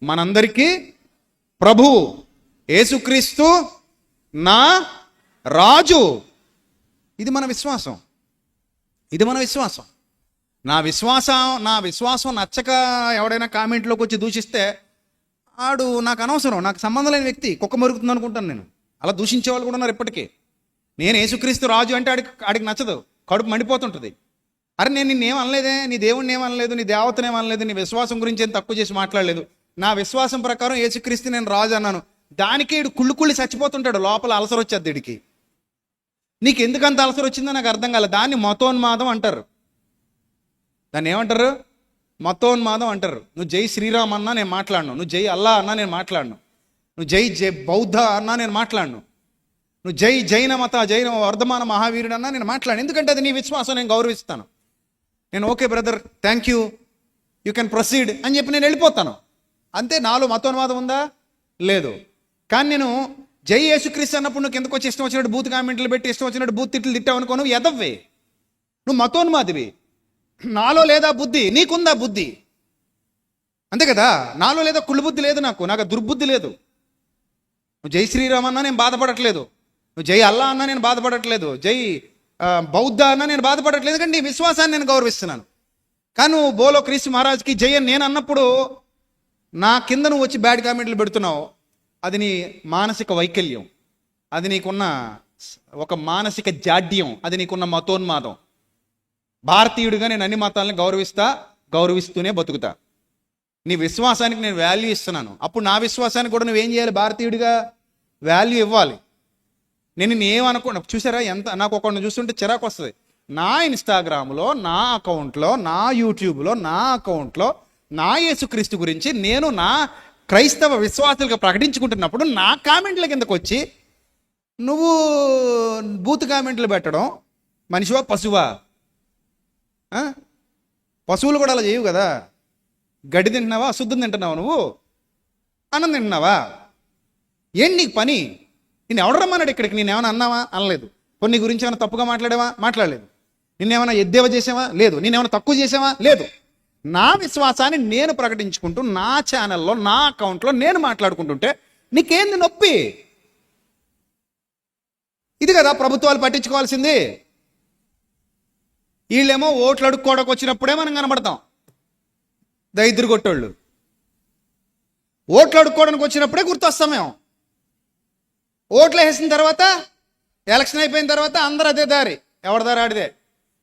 [SPEAKER 2] మనందరికీ ప్రభువు, యేసుక్రీస్తు నా రాజు. ఇది మన విశ్వాసం. నా విశ్వాసం నచ్చక ఎవడైనా కామెంట్లోకి వచ్చి దూషిస్తే ఆడు నాకు అనవసరం, నాకు సంబంధం లేని వ్యక్తి, కుక్క మరుగుతుంది అనుకుంటాను నేను. అలా దూషించే వాళ్ళు కూడా ఉన్నారు ఇప్పటికీ. నేను యేసుక్రీస్తు రాజు అంటే ఆడికి నచ్చదు, కడుపు మండిపోతుంటుంది. అరే, నేను నిన్నేం అనలేదే, నీ దేవుడిని ఏమనలేదు, నీ దేవతనేం అనలేదు, నీ విశ్వాసం గురించి ఏం తక్కువ చేసి మాట్లాడలేదు. నా విశ్వాసం ప్రకారం యేసుక్రీస్తు నేను రాజు అన్నాను. దానికి ఈడు కుళ్ళి చచ్చిపోతుంటాడు, లోపల అలసర వచ్చేది వీడికి. నీకు ఎందుకంత అలసర వచ్చిందో నాకు అర్థం కాలేదు. దాన్ని మతోన్మాదం అంటారు. దాన్ని ఏమంటారు? మతోన్మాదం అంటారు. నువ్వు జై శ్రీరామ్ అన్నా నేను మాట్లాడను, నువ్వు జై అల్లా అన్నా నేను మాట్లాడను, నువ్వు జై బౌద్ధ అన్నా నేను మాట్లాడను, నువ్వు జైన వర్ధమాన మహావీరుడు అన్నా నేను మాట్లాడను. ఎందుకంటే అది నీ విశ్వాసం, నేను గౌరవిస్తాను. నేను okay brother, thank you, you can proceed అని చెప్పి నేను వెళ్ళిపోతాను. అంతే. నాలో మతోన్మాదం ఉందా? లేదు. కానీ నేను జై యేసుక్రీస్తు అన్నప్పుడు నువ్వు కిందకు వచ్చి ఇష్టం వచ్చినట్టు బూత్ కామెంట్లు పెట్టి ఇష్టం వచ్చినట్టు బూత్ తిట్లు తిట్టావనుకో, నువ్వు ఎదవ్వే, నువ్వు మతోన్మాదివి. నాలో లేదా బుద్ధి, నీకుందా బుద్ధి? అంతే కదా. నాలో లేదా కుళ్ళు బుద్ధి లేదు, నాకు దుర్బుద్ధి లేదు. నువ్వు జై శ్రీరామ్ అన్నా నేను బాధపడట్లేదు, నువ్వు జై అల్లా అన్నా నేను బాధపడట్లేదు, జై బౌద్ధ అన్నా నేను బాధపడట్లేదు. ఎందుకంటే నీ విశ్వాసాన్ని నేను గౌరవిస్తున్నాను. కానీ నువ్వు బోలో క్రీస్తు మహారాజ్కి జై అని నేను అన్నప్పుడు నా కింద నువ్వు వచ్చి బ్యాడ్ కామెంట్లు పెడుతున్నావు. అది నీ మానసిక వైకల్యం, అది నీకున్న ఒక మానసిక జాడ్యం, అది నీకున్న మతోన్మాదం. భారతీయుడిగా నేను అన్ని మతాలను గౌరవిస్తూనే బతుకుతా. నీ విశ్వాసానికి నేను వాల్యూ ఇస్తున్నాను. అప్పుడు నా విశ్వాసానికి కూడా నువ్వేం చేయాలి? భారతీయుడిగా వాల్యూ ఇవ్వాలి. నేను ఏమనుకున్నా చూసారా, ఎంత నాకు ఒకరిని చూస్తుంటే చిరాకు వస్తుంది. నా ఇన్స్టాగ్రామ్లో, నా అకౌంట్లో, నా యూట్యూబ్లో, నా అకౌంట్లో నా యేసుక్రీస్తు గురించి నేను నా క్రైస్తవ విశ్వాసులుగా ప్రకటించుకుంటున్నప్పుడు నా కామెంట్ల కిందకు వచ్చి నువ్వు బూత్ కామెంట్లు పెట్టడం మనిషివా పశువా? పశువులు కూడా అలా చేయవు కదా. గడ్డి తింటున్నావా, అశుద్ధం తింటున్నావా, నువ్వు అన్నం తింటున్నావా? ఏంటి నీకు పని? నేను ఎవడు రమ్మన్నాడు ఇక్కడికి? నేనేమైనా అన్నావా? అనలేదు. కొన్ని గురించి ఏమైనా తప్పుగా మాట్లాడావా? మాట్లాడలేదు. నిన్నేమైనా ఎద్దేవా చేసావా? లేదు. నేనేమైనా తక్కువ చేసావా? లేదు. నా విశ్వాసాన్ని నేను ప్రకటించుకుంటూ నా ఛానల్లో, నా అకౌంట్లో నేను మాట్లాడుకుంటుంటే నీకేంది నొప్పి? ఇది కదా ప్రభుత్వాలు పట్టించుకోవాల్సింది. వీళ్ళేమో ఓట్లు అడుక్కోవడానికి వచ్చినప్పుడే మనం కనబడతాం, దరిద్ర కొట్టోళ్ళు. ఓట్లు అడుక్కోవడానికి వచ్చినప్పుడే గుర్తొస్తాం మేము. ఓట్లు వేసిన తర్వాత, ఎలక్షన్ అయిపోయిన తర్వాత అందరూ అదే దారి, ఎవరి దారి ఆడిదే.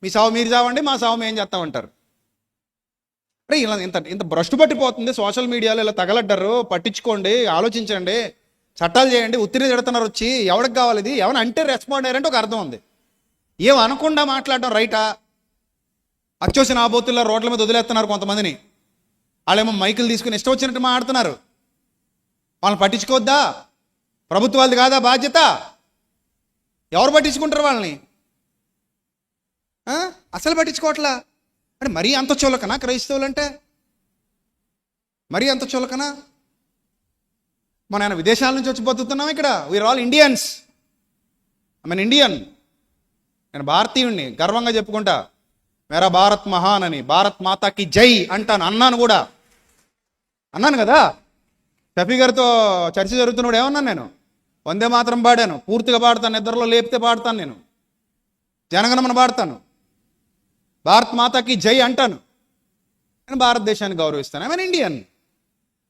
[SPEAKER 2] మీ సావు మీరు చావండి, మా సావు మేము చేస్తామంటారు. అరే ఇలా ఇంత ఇంత భ్రష్టు పట్టిపోతుంది సోషల్ మీడియాలో. ఇలా తగలడ్డారు, పట్టించుకోండి, ఆలోచించండి, చట్టాలు చేయండి. ఉత్తిరి తిడుతున్నారు వచ్చి. ఎవరికి కావాలి ఇది? ఏమైనా అంటే రెస్పాండ్ అయ్యారంటే ఒక అర్థం ఉంది. ఏం అనకుండా మాట్లాడడం రైటా? అచ్చోసిన ఆబోతుల్లో రోడ్ల మీద వదిలేస్తున్నారు కొంతమందిని. వాళ్ళేమో మైకులు తీసుకుని ఇష్టం వచ్చినట్టు మాట్లాడుతున్నారు. వాళ్ళని పట్టించుకోవద్దా? ప్రభుత్వాలది కాదా బాధ్యత? ఎవరు పట్టించుకుంటారు వాళ్ళని? అసలు పట్టించుకోవట్లా. అంటే మరీ అంత చులకనా క్రైస్తవులు అంటే? మరీ అంత చులకనా? మన విదేశాల నుంచి వచ్చి బతుకుతున్నాం ఇక్కడ. We are all Indians. I mean Indian. నేను భారతీయుణ్ణి గర్వంగా చెప్పుకుంటా. మేరా భారత్ మహాన్ అని, భారత్ మాతాకి జై అంటాను. అన్నాను కూడా, అన్నాను కదా. షఫీ గారితో చర్చ జరుగుతున్నప్పుడు ఏమన్నాను? నేను వందే మాత్రం పాడాను, పూర్తిగా పాడతాను, నిద్రలో లేపితే పాడతాను, నేను జనగణమన పాడతాను, భారత్ మాతాకి జై అంటాను. నేను భారతదేశాన్ని గౌరవిస్తాను. I mean Indian.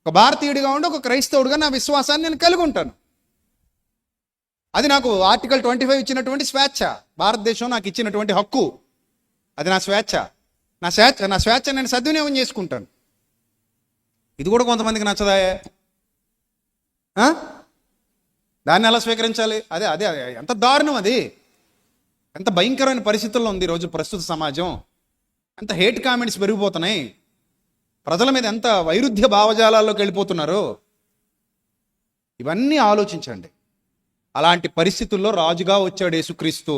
[SPEAKER 2] ఒక భారతీయుడిగా ఉండి, ఒక క్రైస్తవుడిగా నా విశ్వాసాన్ని నేను కలిగి ఉంటాను. అది నాకు ఆర్టికల్ 25 ఇచ్చినటువంటి స్వేచ్ఛ. భారతదేశం నాకు ఇచ్చినటువంటి హక్కు. అది నా స్వేచ్ఛ. నా స్వేచ్ఛ నేను సద్వినియోగం చేసుకుంటాను. ఇది కూడా కొంతమందికి నచ్చదాయే. దాన్ని ఎలా స్వీకరించాలి? అదే అదే ఎంత దారుణం అది. ఎంత భయంకరమైన పరిస్థితుల్లో ఉంది ఈరోజు ప్రస్తుత సమాజం. ఎంత హేట్ కామెంట్స్ పెరిగిపోతున్నాయి. ప్రజల మీద ఎంత వైరుధ్య భావజాలాల్లోకి వెళ్ళిపోతున్నారు. ఇవన్నీ ఆలోచించండి. అలాంటి పరిస్థితుల్లో రాజుగా వచ్చాడు యేసుక్రీస్తు.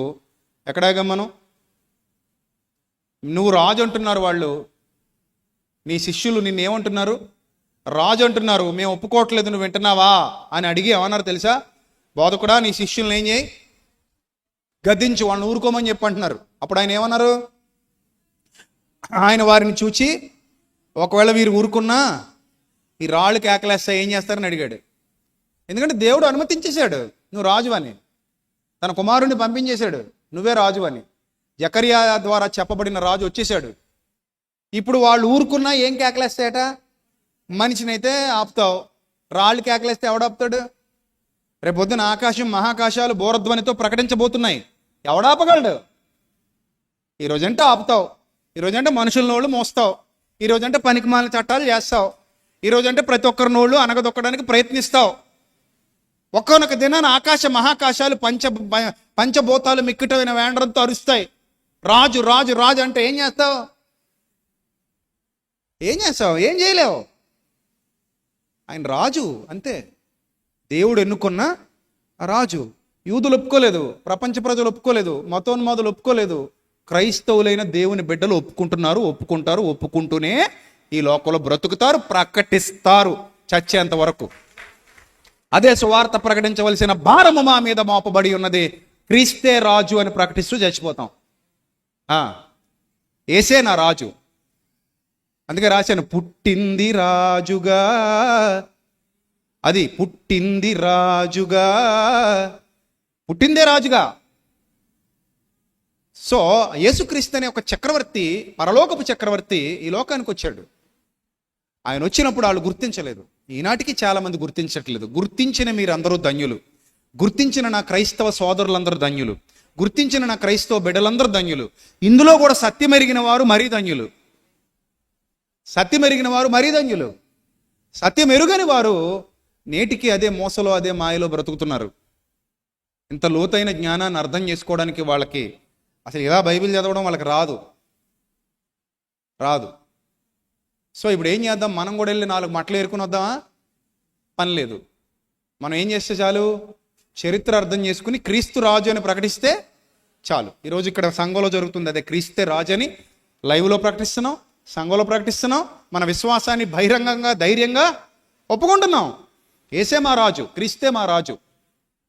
[SPEAKER 2] ఎక్కడాగా మనం? నువ్వు రాజు అంటున్నారు వాళ్ళు. నీ శిష్యులు నిన్నేమంటున్నారు? రాజు అంటున్నారు. మేము ఒప్పుకోవట్లేదు, నువ్వు వింటున్నావా అని అడిగి ఏమన్నారు తెలుసా? బోధకుడా, నీ శిష్యుల్ని ఏం చేయి? గద్దించు, వాళ్ళని ఊరుకోమని చెప్పి అంటున్నారు. అప్పుడు ఆయన ఏమన్నారు? ఆయన వారిని చూచి, ఒకవేళ వీరు ఊరుకున్నా ఈ రాళ్ళు కేకలేస్తా ఏం చేస్తారని అడిగాడు. ఎందుకంటే దేవుడు అనుమతించేశాడు నువ్వు రాజు అని. తన కుమారుడిని పంపించేశాడు, నువ్వే రాజు అని. జకరియా ద్వారా చెప్పబడిన రాజు వచ్చేసాడు. ఇప్పుడు వాళ్ళు ఊరుకున్నా ఏం కేకలేస్తాయట? మనిషినైతే ఆపుతావు, రాళ్ళు కేకలేస్తే ఎవడాపుతాడు? రేపొద్దున ఆకాశం మహాకాశాలు బోరధ్వనితో ప్రకటించబోతున్నాయి. ఎవడాపగలడు? ఈరోజంటే ఆపుతావు, ఈరోజంటే మనుషుల నోళ్ళు మోస్తావు, ఈరోజంటే పనికిమాలిన చట్టాలు చేస్తావు, ఈరోజంటే ప్రతి ఒక్కరి నోళ్ళు అనగదొక్కడానికి ప్రయత్నిస్తావు. ఒక్కొక్క దినాన ఆకాశ మహాకాశాలు పంచభూతాలు మిక్కుటమైన వేండ్రంతో అరుస్తాయి. రాజు రాజు రాజు అంటే ఏం చేస్తావు? ఏం చేస్తావు? ఏం చేయలేవు. ఆయన రాజు అంతే. దేవుడు ఎన్నుకున్న రాజు. యూదులు ఒప్పుకోలేదు, ప్రపంచ ప్రజలు ఒప్పుకోలేదు, మతోన్మాదులు ఒప్పుకోలేదు. క్రైస్తవులైన దేవుని బిడ్డలు ఒప్పుకుంటున్నారు, ఒప్పుకుంటారు, ఒప్పుకుంటూనే ఈ లోకంలో బ్రతుకుతారు, ప్రకటిస్తారు చచ్చేంత వరకు. అదే సువార్త ప్రకటించవలసిన భారము మా మీద మోపబడి ఉన్నది. క్రీస్తే రాజు అని ప్రకటిస్తూ చచ్చిపోతాం. ఏసే నా రాజు. అందుకే రాశాను, పుట్టింది రాజుగా. అది పుట్టింది రాజుగా, పుట్టిందే రాజుగా. సో యేసుక్రీస్తు అనే ఒక చక్రవర్తి, పరలోకపు చక్రవర్తి ఈ లోకానికి వచ్చాడు. ఆయన వచ్చినప్పుడు వాళ్ళు గుర్తించలేదు. ఈనాటికి చాలా మంది గుర్తించట్లేదు. గుర్తించిన మీరందరూ ధన్యులు. గుర్తించిన నా క్రైస్తవ సోదరులందరూ ధన్యులు. గుర్తించిన నా క్రైస్తవ బిడ్డలందరూ ధన్యులు. ఇందులో కూడా సత్యం ఎరిగిన వారు మరీ ధన్యులు. సత్యం ఎరిగిన వారు మరీ ధన్యులు. సత్యం ఎరుగని వారు నేటికి అదే మోసలో, అదే మాయలో బ్రతుకుతున్నారు. ఇంత లోతైన జ్ఞానాన్ని అర్థం చేసుకోవడానికి వాళ్ళకి అసలు ఇలా బైబిల్ చదవడం వాళ్ళకి రాదు. సో ఇప్పుడు ఏం చేద్దాం, మనం కూడా వెళ్ళి 4 మట్టలు ఏరుకుని వద్దామా? పని లేదు. మనం ఏం చేస్తే చాలు, చరిత్ర అర్థం చేసుకుని క్రీస్తు రాజు అని ప్రకటిస్తే చాలు. ఈరోజు ఇక్కడ సంఘంలో జరుగుతుంది అదే, క్రీస్తే రాజు అని లైవ్లో ప్రకటిస్తున్నాం, సంఘంలో ప్రకటిస్తున్నాం. మన విశ్వాసాన్ని బహిరంగంగా ధైర్యంగా ఒప్పుకుంటున్నాం. యేసే మా రాజు, క్రీస్తే మా రాజు.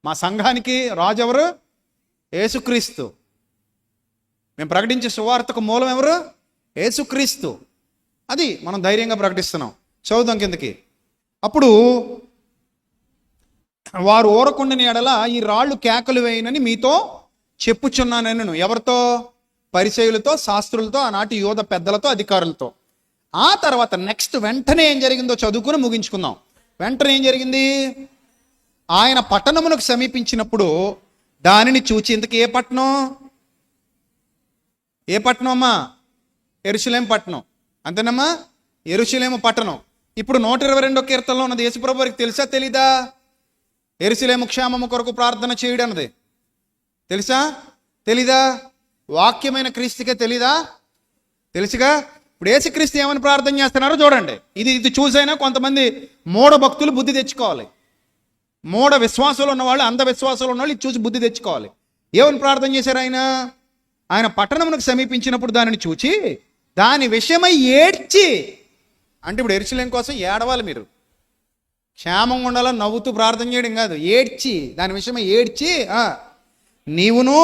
[SPEAKER 2] మా సంఘానికి రాజు ఎవరు? యేసుక్రీస్తు. మేము ప్రకటించే సువార్తకు మూలం ఎవరు? యేసుక్రీస్తు. అది మనం ధైర్యంగా ప్రకటిస్తున్నాం. చదువుదాం కిందకి. అప్పుడు వారు ఊరకుండని ఎడల ఈ రాళ్ళు కేకలు వేయనని మీతో చెప్పుచున్నానను. ఎవరితో? పరిసయ్యులతో, శాస్త్రులతో, ఆనాటి యోధ పెద్దలతో, అధికారులతో. ఆ తర్వాత నెక్స్ట్ వెంటనే ఏం జరిగిందో చదువుకుని ముగించుకుందాం. వెంటనే ఏం జరిగింది? ఆయన పట్టణమునకు సమీపించినప్పుడు దానిని చూచి, ఇంతకీ ఏ పట్టణం? ఏ పట్టణం అమ్మా? యెరూషలేము పట్టణం. అంతేనమ్మా? యెరూషలేము పట్టణం. ఇప్పుడు 122వ కీర్తనలో ఉన్నది యేసుప్రభు వారికి తెలుసా తెలీదా? యెరూషలేము క్షేమము కొరకు ప్రార్థన చేయడం అన్నది తెలుసా తెలీదా? వాక్యమైన క్రీస్తుకే తెలీదా? తెలుసుగా. ఇప్పుడు యేసుక్రీస్తు ఏమని ప్రార్థన చేస్తున్నారో చూడండి. ఇది చూసైనా కొంతమంది మూఢ భక్తులు బుద్ధి తెచ్చుకోవాలి. మూఢ విశ్వాసాలు ఉన్నవాళ్ళు, అంధ విశ్వాసాలు ఉన్నవాళ్ళు ఇది చూసి బుద్ధి తెచ్చుకోవాలి. ఏమని ప్రార్థన చేశారు ఆయన? ఆయన పట్టణమునకు సమీపించినప్పుడు దానిని చూచి దాని విషయమై ఏడ్చి, అంటే ఇప్పుడు యెరూషలేము కోసం ఏడవాలి మీరు. క్షేమంగా ఉండాలని నవ్వుతూ ప్రార్థన చేయడం కాదు, ఏడ్చి, దాని విషయమై ఏడ్చి, నీవును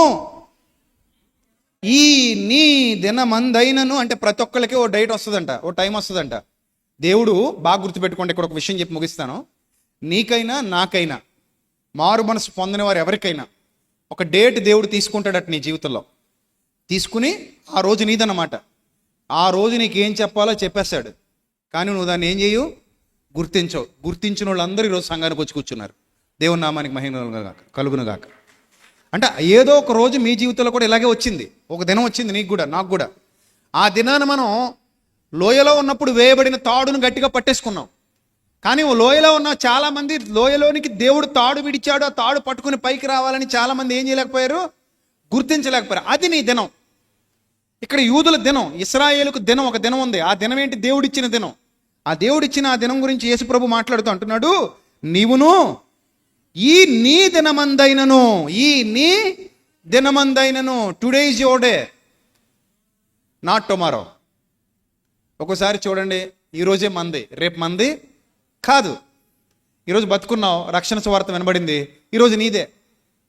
[SPEAKER 2] ఈ నీ దినమందైనను, అంటే ప్రతి ఒక్కళ్ళకి ఓ డేట్ వస్తుందంట, ఓ టైం వస్తుందంట. దేవుడు బాగా గుర్తుపెట్టుకోండి, ఇక్కడ ఒక విషయం చెప్పి ముగిస్తాను. నీకైనా నాకైనా మారు మనసు పొందిన వారు ఎవరికైనా ఒక డేట్ దేవుడు తీసుకుంటాడట నీ జీవితంలో. తీసుకుని ఆ రోజు నీదన్నమాట. ఆ రోజు నీకు ఏం చెప్పాలో చెప్పేస్తాడు. కానీ నువ్వు దాన్ని ఏం చేయు? గుర్తించవు. గుర్తించిన వాళ్ళందరూ ఈరోజు సంఘానికి వచ్చి కూర్చున్నారు. దేవుని నామానికి మహిమ కలుగును గాక. అంటే ఏదో ఒక రోజు మీ జీవితంలో కూడా ఇలాగే వచ్చింది. ఒక దినం వచ్చింది నీకు కూడా, నాకు కూడా. ఆ దినాన మనం లోయలో ఉన్నప్పుడు వేయబడిన తాడును గట్టిగా పట్టేసుకున్నాం. కానీ లోయలో ఉన్న చాలామంది, లోయలోనికి దేవుడు తాడు విడిచాడు, ఆ తాడు పట్టుకుని పైకి రావాలని చాలామంది ఏం చేయలేకపోయారు? గుర్తించలేకపోయారు. అది నీ దినం. ఇక్కడ యూదుల దినం, ఇశ్రాయేలుకు దినం, ఒక దినం ఉంది. ఆ దినం ఏంటి? దేవుడిచ్చిన దినం. ఆ దేవుడిచ్చిన ఆ దినం గురించి యేసుప్రభు మాట్లాడుతూ అంటున్నాడు, నీవును ఈ నీ దినమందైనను, ఈ నీ దినమందైనను. Today is your day, not tomorrow. ఒకసారి చూడండి, ఈరోజే మంది, రేపు మంది కాదు. ఈరోజు బతుకున్నావు, రక్షణ సువార్త వినబడింది, ఈరోజు నీదే.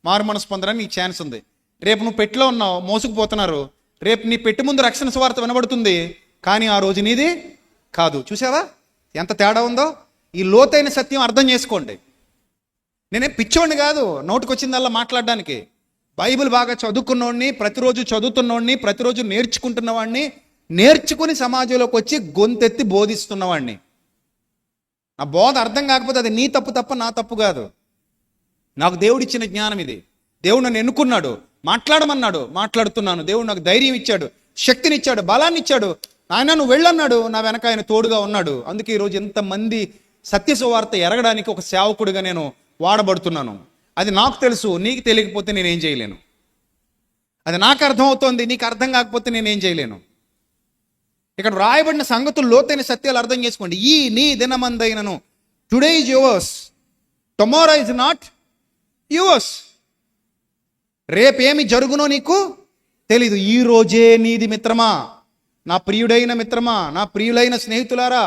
[SPEAKER 2] మారు మనసు పొందడానికి నీకు ఛాన్స్ ఉంది. రేపు నువ్వు పెట్టిలో ఉన్నావు, మోసుకుపోతున్నారు, రేపు నీ పెట్టి ముందు రక్షణ సువార్త వినబడుతుంది, కానీ ఆ రోజు నీది కాదు. చూసావా ఎంత తేడా ఉందో? ఈ లోతైన సత్యం అర్థం చేసుకోండి. నేనే పిచ్చోడిని కాదు నోటికొచ్చిందల్లా మాట్లాడడానికి. బైబిల్ బాగా చదువుకున్నోడిని, ప్రతిరోజు చదువుతున్నోడిని, ప్రతిరోజు నేర్చుకుంటున్నవాడిని, నేర్చుకుని సమాజంలోకి వచ్చి గొంతెత్తి బోధిస్తున్నవాడిని. నా బోధ అర్థం కాకపోతే అది నీ తప్పు తప్ప నా తప్పు కాదు. నాకు దేవుడిచ్చిన జ్ఞానం ఇది. దేవుడు నన్ను ఎన్నుకున్నాడు, మాట్లాడమన్నాడు, మాట్లాడుతున్నాను. దేవుడు నాకు ధైర్యం ఇచ్చాడు, శక్తినిచ్చాడు, బలాన్ని ఇచ్చాడు. ఆయన నువ్వు వెళ్ళన్నాడు, నా వెనక ఆయన తోడుగా ఉన్నాడు. అందుకే ఈరోజు ఎంతమంది సత్య సువార్త ఎరగడానికి ఒక సేవకుడిగా నేను వాడబడుతున్నాను. అది నాకు తెలుసు, నీకు తెలియకపోతే నేనేం చేయలేను. అది నాకు అర్థమవుతోంది, నీకు అర్థం కాకపోతే నేనేం చేయలేను. ఇక్కడ రాయబడిన సంగతులు, లోతైన సత్యాలు అర్థం చేసుకోండి. ఈ నీ దినమందైనను, today is yours, tomorrow is not yours. రేపేమి జరుగునో నీకు తెలీదు. ఈ రోజే నీది మిత్రమా, నా ప్రియుడైన మిత్రమా, నా ప్రియులైన స్నేహితులారా,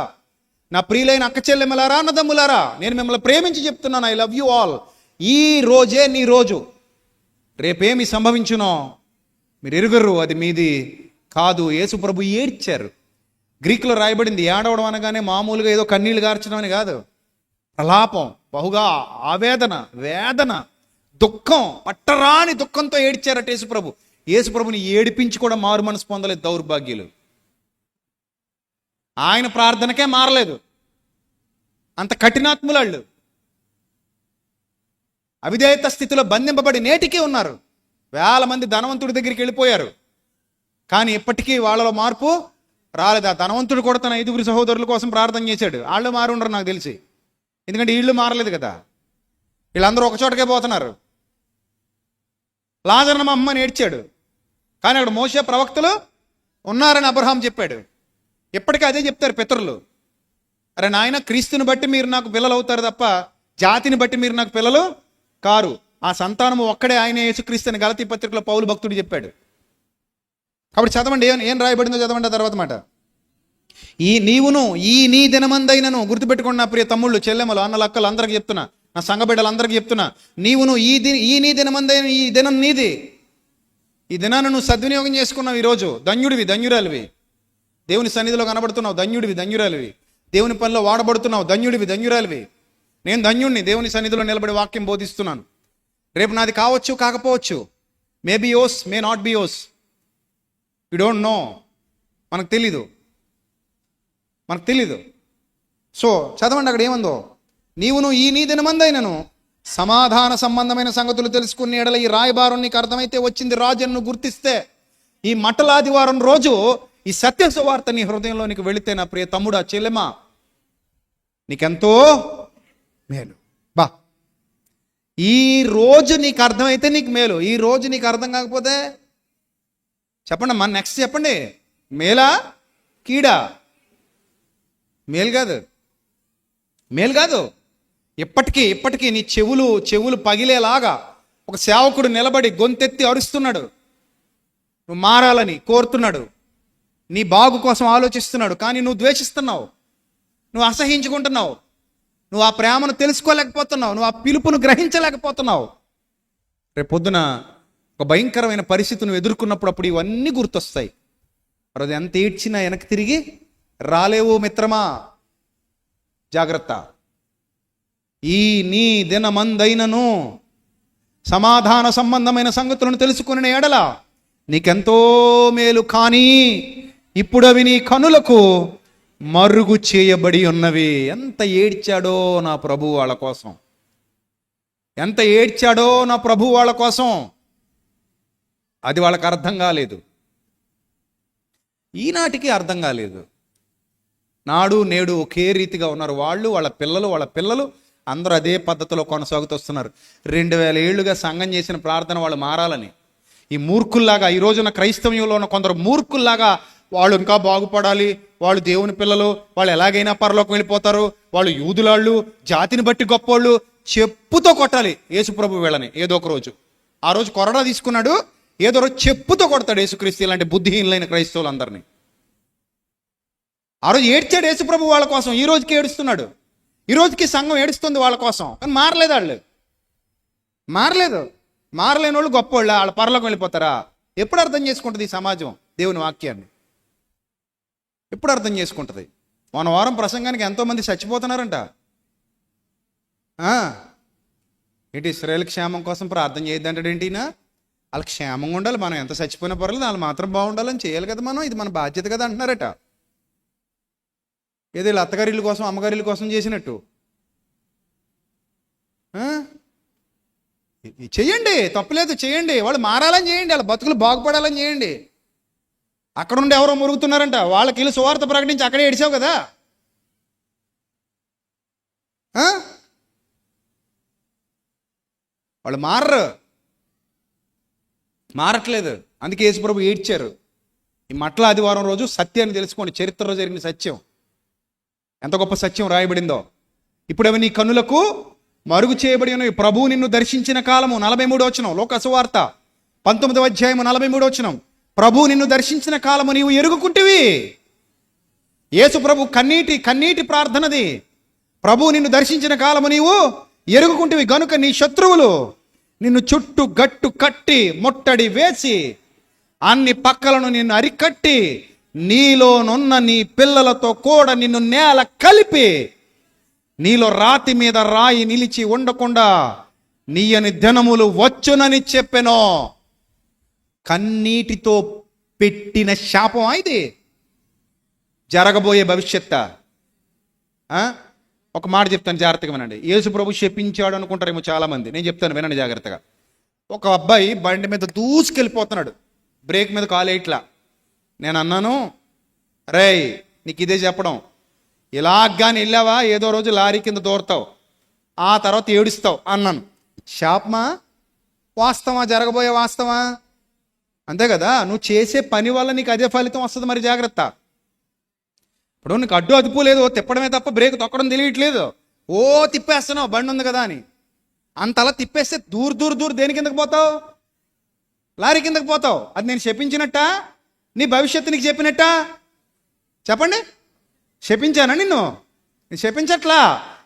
[SPEAKER 2] నా ప్రియులైన అక్క చెల్లెమ్మలారా, అన్నదమ్ములారా, నేను మిమ్మల్ని ప్రేమించి చెప్తున్నాను, ఐ లవ్ యూ ఆల్. ఈ రోజే నీ రోజు. రేపేమి సంభవించునో మీరు ఎరుగరు, అది మీది కాదు. యేసు ప్రభు ఏడ్చారు. గ్రీకులో రాయబడింది, ఏడవడం అనగానే మామూలుగా ఏదో కన్నీళ్లు గార్చడం అని కాదు. ప్రలాపం, బహుగా ఆవేదన, వేదన, దుఃఖం, పట్టరాని దుఃఖంతో ఏడ్చారట యేసుప్రభు. యేసుప్రభుని ఏడిపించి కూడా మారు మనసు పొందలేదు దౌర్భాగ్యులు. ఆయన ప్రార్థనకే మారలేదు. అంత కఠినాత్ములాళ్ళు అవిధేయత స్థితిలో బంధింపబడి నేటికి ఉన్నారు. వేల మంది ధనవంతుడి దగ్గరికి వెళ్ళిపోయారు, కానీ ఇప్పటికీ వాళ్ళలో మార్పు రాలేదు. ఆ ధనవంతుడు కూడా తన 5 సహోదరుల కోసం ప్రార్థన చేశాడు. వాళ్ళు మారి ఉండరు నాకు తెలిసి, ఎందుకంటే వీళ్ళు మారలేదు కదా. వీళ్ళందరూ ఒక చోటకే పోతున్నారు. లాజరును మా అమ్మని ఏడ్చాడు. కానీ అక్కడ మోషే ప్రవక్తలు ఉన్నారని అబ్రహాం చెప్పాడు. ఎప్పటికీ అదే చెప్తారు పితరులు. అరే నాయన, క్రీస్తుని బట్టి మీరు నాకు పిల్లలు అవుతారు తప్ప జాతిని బట్టి మీరు నాకు పిల్లలు కారు. ఆ సంతానము ఒక్కడే ఆయన యేసుక్రీస్తు అని గలతీ పత్రికలో పౌలు భక్తుడు చెప్పాడు. కాబట్టి చదవండి, ఏం రాయబడిందో చదవండి ఆ తర్వాత మాట. ఈ నీ దినమందైనను, గుర్తుపెట్టుకోండి నా ప్రియ తమ్ముళ్ళు, చెల్లెమ్మలు, అన్నలు, అక్కలు అందరికి చెప్తున్నా, నా సంఘ బిడ్డలందరికీ చెప్తున్నా, నీవును ఈ నీ దినమందైన, ఈ దినం నీది. ఈ దినాన్ని నువ్వు సద్వినియోగం చేసుకున్నావు. ఈరోజు ధన్యుడివి, ధన్యురాలివి. దేవుని సన్నిధిలో కనబడుతున్నావు, ధన్యుడివి, ధన్యురాలివి. దేవుని పనిలో వాడబడుతున్నావు, ధన్యుడివి, ధన్యురాలివి. నేను ధన్యుడిని, దేవుని సన్నిధిలో నిలబడి వాక్యం బోధిస్తున్నాను. రేపు నాది కావచ్చు, కాకపోవచ్చు. May be yours, may not be yours. You don't know. మనకు తెలీదు. సో చదవండి అక్కడ ఏముందో. నీవును ఈ నీ దినమందైనను సమాధాన సంబంధమైన సంగతులు తెలుసుకుని ఎడల ఈ రాయబారం నీకు అర్థమైతే వచ్చింది రాజును గుర్తిస్తే, ఈ మట్టల ఆదివారం రోజు ఈ సత్య సువార్త నీ హృదయంలోనికి వెళితే నా ప్రియ తమ్ముడా, చెల్లెమా, నీకెంతో మేలు. బా, ఈ రోజు నీకు అర్థమైతే నీకు మేలు. ఈ రోజు నీకు అర్థం కాకపోతే చెప్పండి అమ్మా, నెక్స్ట్ చెప్పండి. మేలా కీడా? మేలు కాదు. ఇప్పటికీ నీ చెవులు పగిలేలాగా ఒక సేవకుడు నిలబడి గొంతెత్తి అరుస్తున్నాడు. నువ్వు మారాలని కోరుతున్నాడు, నీ బాగు కోసం ఆలోచిస్తున్నాడు. కానీ నువ్వు ద్వేషిస్తున్నావు, నువ్వు అసహించుకుంటున్నావు, నువ్వు ఆ ప్రేమను తెలుసుకోలేకపోతున్నావు, నువ్వు ఆ పిలుపును గ్రహించలేకపోతున్నావు. రేపొద్దున ఒక భయంకరమైన పరిస్థితి నువ్వు ఎదుర్కొన్నప్పుడు అప్పుడు ఇవన్నీ గుర్తొస్తాయి. రోజు ఎంత ఏడ్చినా వెనక్కి తిరిగి రాలేవు మిత్రమా, జాగ్రత్త. ఈ నీ దినమందైనను సమాధాన సంబంధమైన సంగతులను తెలుసుకునే ఎడల నీకెంతో మేలు. కానీ ఇప్పుడు అవి నీ కనులకు మరుగు చేయబడి ఉన్నవి. ఎంత ఏడ్చాడో నా ప్రభు వాళ్ళ కోసం, ఎంత ఏడ్చాడో నా ప్రభు వాళ్ళ కోసం. అది వాళ్ళకి అర్థం కాలేదు, ఈనాటికి అర్థం కాలేదు. నాడు నేడు ఒకే రీతిగా ఉన్నారు వాళ్ళు, వాళ్ళ పిల్లలు అందరూ అదే పద్ధతిలో కొనసాగుతూ వస్తున్నారు. 2000 ఏళ్లుగా సంఘం చేసిన ప్రార్థన వాళ్ళు మారాలని. ఈ మూర్ఖుల్లాగా ఈ రోజున క్రైస్తవ్యంలో ఉన్న కొందరు మూర్ఖుల్లాగా వాళ్ళు ఇంకా బాగుపడాలి, వాళ్ళు దేవుని పిల్లలు, వాళ్ళు ఎలాగైనా పరలోకి వెళ్ళిపోతారు, వాళ్ళు యూదులాళ్ళు, జాతిని బట్టి గొప్పోళ్ళు, చెప్పుతో కొట్టాలి యేసుప్రభు వీళ్ళని. ఏదో ఒక రోజు, ఆ రోజు కొరడా తీసుకున్నాడు, ఏదో రోజు చెప్పుతో కొడతాడు యేసుక్రీస్తు ఇలాంటి బుద్ధిహీనులైన క్రైస్తవులందరినీ. ఆ రోజు ఏడ్చాడు యేసుప్రభు వాళ్ళ కోసం, ఈ రోజుకి ఏడుస్తున్నాడు. ఈ రోజుకి సంఘం ఏడుస్తుంది వాళ్ళ కోసం. కానీ మారలేదు వాళ్ళు, మారలేని వాళ్ళు గొప్పోళ్ళ, వాళ్ళ పరలోకి వెళ్ళిపోతారా? ఎప్పుడు అర్థం చేసుకుంటుంది ఈ సమాజం దేవుని వాక్యాన్ని? ఎప్పుడు అర్థం చేసుకుంటుంది? మొన్న వారం ప్రసంగానికి ఎంతోమంది చచ్చిపోతున్నారంట. ఏంటి ఇశ్రాయేల్ క్షేమం కోసం ప్రార్థన చేయొద్దంటాడేంటినా? వాళ్ళకి క్షేమంగా ఉండాలి, మనం ఎంత చచ్చిపోయినా పర్లేదు, వాళ్ళు మాత్రం బాగుండాలని చేయాలి కదా మనం, ఇది మన బాధ్యత కదా అంటున్నారట. ఏదో వీళ్ళు అత్తగారిళ్ళ కోసం అమ్మగారిళ్ళ కోసం చేసినట్టు. చెయ్యండి, తప్పులేదు, చేయండి. వాళ్ళు మారాలని చేయండి, వాళ్ళ బతుకులు బాగుపడాలని చేయండి. అక్కడ నుండి ఎవరో మురుగుతున్నారంట, వాళ్ళకి వీళ్ళు సువార్త ప్రకటించి అక్కడే ఏడిచావు కదా. వాళ్ళు మారట్లేదు. అందుకే యేసుప్రభు ఏడ్చారు. ఈ మట్ల ఆదివారం రోజు సత్యాన్ని తెలుసుకోండి, చరిత్రలో జరిగిన సత్యం ఎంత గొప్ప సత్యం రాయబడిందో. ఇప్పుడు అవి నీ కన్నులకు మరుగు చేయబడి ఉన్నవి. ప్రభువు నిన్ను దర్శించిన కాలము 43వ వచనం, లోక సువార్త 19వ అధ్యాయము 43వ వచనం. ప్రభువు నిన్ను దర్శించిన కాలము నీవు ఎరుగుకుంటివి. యేసు ప్రభు కన్నీటి ప్రార్థనది. ప్రభువు నిన్ను దర్శించిన కాలము నీవు ఎరుగుకుంటివి గనుక నీ శత్రువులు నిన్ను చుట్టూ గట్టు కట్టి ముట్టడి వేసి అన్ని పక్కలను నిన్ను అరికట్టి నీలోనున్న నీ పిల్లలతో కూడా నిన్ను నేల కలిపి నీలో రాతి మీద రాయి నిలిచి ఉండకుండా నీయని దినములు వచ్చునని చెప్పెనో. కన్నీటితో పెట్టిన శాపం ఇది, జరగబోయే భవిష్యత్త. ఒక మాట చెప్తాను, జాగ్రత్తగా వినండి. యేసు ప్రభు శపించాడు అనుకుంటారేమో చాలామంది, నేను చెప్తాను వినండి జాగ్రత్తగా. ఒక అబ్బాయి బండి మీద దూసుకెళ్ళిపోతున్నాడు, బ్రేక్ మీద కాలేట్లా. నేను అన్నాను, రేయ్ నీకు ఇదే చెప్పడం, ఇలాగాని వెళ్ళావా ఏదో రోజు లారీ కింద దూరతావు, ఆ తర్వాత ఏడుస్తావు అన్నాను. శాపమా వాస్తవా, జరగబోయే వాస్తవా? అంతే కదా. నువ్వు చేసే పని వల్ల నీకు అదే ఫలితం వస్తుంది. మరి జాగ్రత్త. ఇప్పుడు నీకు అడ్డు అదుపు లేదు, తిప్పడమే తప్ప బ్రేక్ తొక్కడం తెలియట్లేదు. ఓ తిప్పేస్తున్నావు బండి ఉంది కదా అని. అంతలా తిప్పేస్తే దూరు దూరు దూరు దేని కిందకు పోతావు? లారీ కిందకు పోతావు. అది నేను శపించినట్టా? నీ భవిష్యత్తు నీకు చెప్పినట్టా? చెప్పండి. శపించానా నిన్ను? నేను శపించట్లా.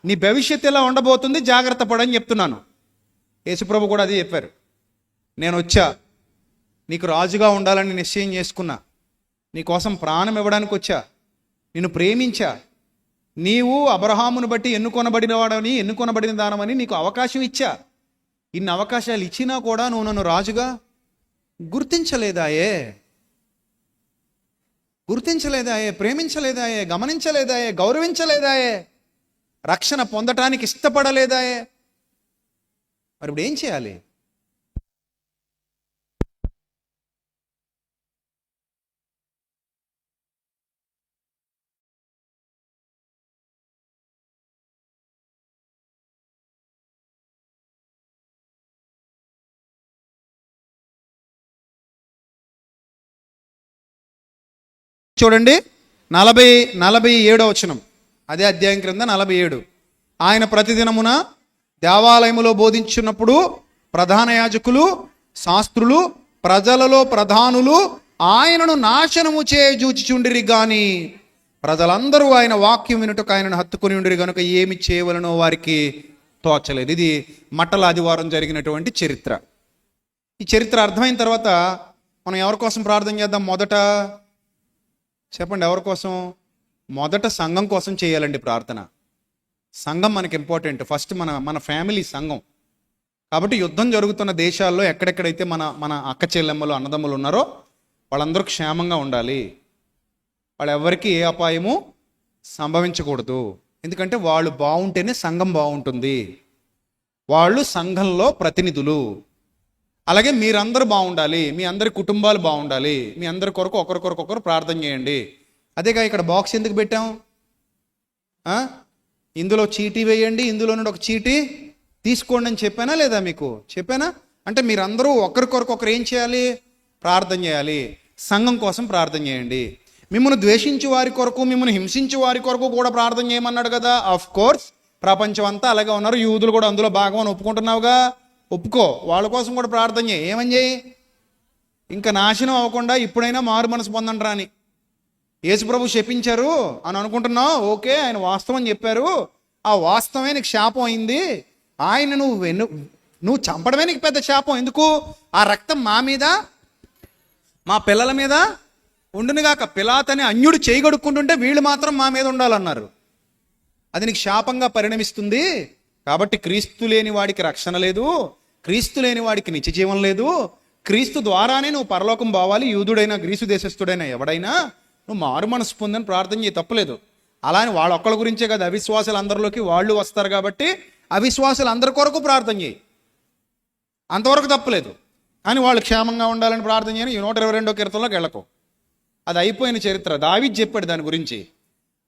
[SPEAKER 2] నీ భవిష్యత్తు ఎలా ఉండబోతుంది, జాగ్రత్త పడని చెప్తున్నాను. యేసుప్రభు కూడా అదే చెప్పారు. నేను వచ్చా, నీకు రాజుగా ఉండాలని నిశ్చయం చేసుకున్నా, నీకోసం ప్రాణం ఇవ్వడానికి వచ్చా, నిన్ను ప్రేమించా, నీవు అబ్రహామును బట్టి ఎన్నుకొనబడిన దానమని నీకు అవకాశం ఇచ్చా. ఇన్ని అవకాశాలు ఇచ్చినా కూడా నువ్వు నన్ను రాజుగా గుర్తించలేదాయే, ప్రేమించలేదాయే, గమనించలేదాయే, గౌరవించలేదాయే, రక్షణ పొందటానికి ఇష్టపడలేదాయే. మరి ఇప్పుడు ఏం చేయాలి? చూడండి 47వ వచనం, అదే అధ్యాయం క్రింద 47. ఆయన ప్రతిదినమున దేవాలయములో బోధించున్నప్పుడు ప్రధాన యాజకులు, శాస్త్రులు, ప్రజలలో ప్రధానులు ఆయనను నాశనము చేయజూచుచుండిరి గాని ప్రజలందరూ ఆయన వాక్యం వినుటకు ఆయనను హత్తుకుని ఉండిరి గనుక ఏమి చేయవలనో వారికి తోచలేదు. ఇది మట్టల ఆదివారం జరిగినటువంటి చరిత్ర. ఈ చరిత్ర అర్థమైన తర్వాత మనం ఎవరి కోసం ప్రార్థన చేద్దాం? మొదట చెప్పండి, ఎవరి కోసం? మొదట సంఘం కోసం చేయాలండి ప్రార్థన. సంఘం మనకి ఇంపార్టెంట్. ఫస్ట్ మన ఫ్యామిలీ సంఘం. కాబట్టి యుద్ధం జరుగుతున్న దేశాల్లో ఎక్కడెక్కడైతే మన అక్క చెల్లెమ్మలు, అన్నదమ్ములు ఉన్నారో వాళ్ళందరూ క్షేమంగా ఉండాలి. వాళ్ళెవ్వరికీ ఏ అపాయము సంభవించకూడదు. ఎందుకంటే వాళ్ళు బాగుంటేనే సంఘం బాగుంటుంది. వాళ్ళు సంఘంలో ప్రతినిధులు. అలాగే మీరందరూ బాగుండాలి, మీ అందరి కుటుంబాలు బాగుండాలి. మీ అందరి కొరకు ఒకరికొరకొకరు ప్రార్థన చేయండి. అదేగా ఇక్కడ బాక్స్ ఎందుకు పెట్టాం? ఇందులో చీటీ వేయండి, ఇందులో నుండి ఒక చీటీ తీసుకోండి అని చెప్పానా లేదా? మీకు చెప్పానా? అంటే మీరందరూ ఒకరికొరకొకరు ఏం చేయాలి? ప్రార్థన చేయాలి. సంఘం కోసం ప్రార్థన చేయండి. మిమ్మల్ని ద్వేషించే వారి కొరకు, మిమ్మల్ని హింసించే వారి కొరకు కూడా ప్రార్థన చేయమన్నాడు కదా. ఆఫ్ కోర్స్ ప్రపంచం అంతా అలాగే ఉన్నారు. యూదులు కూడా అందులో భాగం అని ఒప్పుకుంటున్నావుగా, ఒప్పుకో. వాళ్ళ కోసం కూడా ప్రార్థన చేయి. ఏమని చేయి? ఇంకా నాశనం అవ్వకుండా ఇప్పుడైనా మారు మనసు పొందండి రాని. యేసుప్రభు శపించారు అని అనుకుంటున్నావు, ఓకే, ఆయన వాస్తవం చెప్పారు. ఆ వాస్తవమే నీకు శాపం అయింది. ఆయన నువ్వు చంపడమే నీకు పెద్ద శాపం. ఎందుకు? ఆ రక్తం మా మీద, మా పిల్లల మీద ఉండునుగాక. పిలాతని అన్యుడు చేయగడుక్కుంటుంటే వీళ్ళు మాత్రం మా మీద ఉండాలన్నారు. అది నీకు శాపంగా పరిణమిస్తుంది. కాబట్టి క్రీస్తు లేని వాడికి రక్షణ లేదు, క్రీస్తు లేని వాడికి నిత్య జీవం లేదు. క్రీస్తు ద్వారానే నువ్వు పరలోకం పోవాలి. యూదుడైనా గ్రీసు దేశస్థుడైనా ఎవడైనా నువ్వు మారు మనసు పొందని ప్రార్థన చేయి, తప్పలేదు. అలా అని వాళ్ళ ఒక్కళ్ళ గురించే కదా, అవిశ్వాసాలు అందరిలోకి వాళ్ళు వస్తారు కాబట్టి అవిశ్వాసాలు అందరి కొరకు ప్రార్థన చేయి, అంతవరకు తప్పలేదు. కానీ వాళ్ళు క్షేమంగా ఉండాలని ప్రార్థన చేయని 122వ కీర్తనలోకి వెళ్ళకు. అది అయిపోయిన చరిత్ర. దావీదు చెప్పాడు దాని గురించి.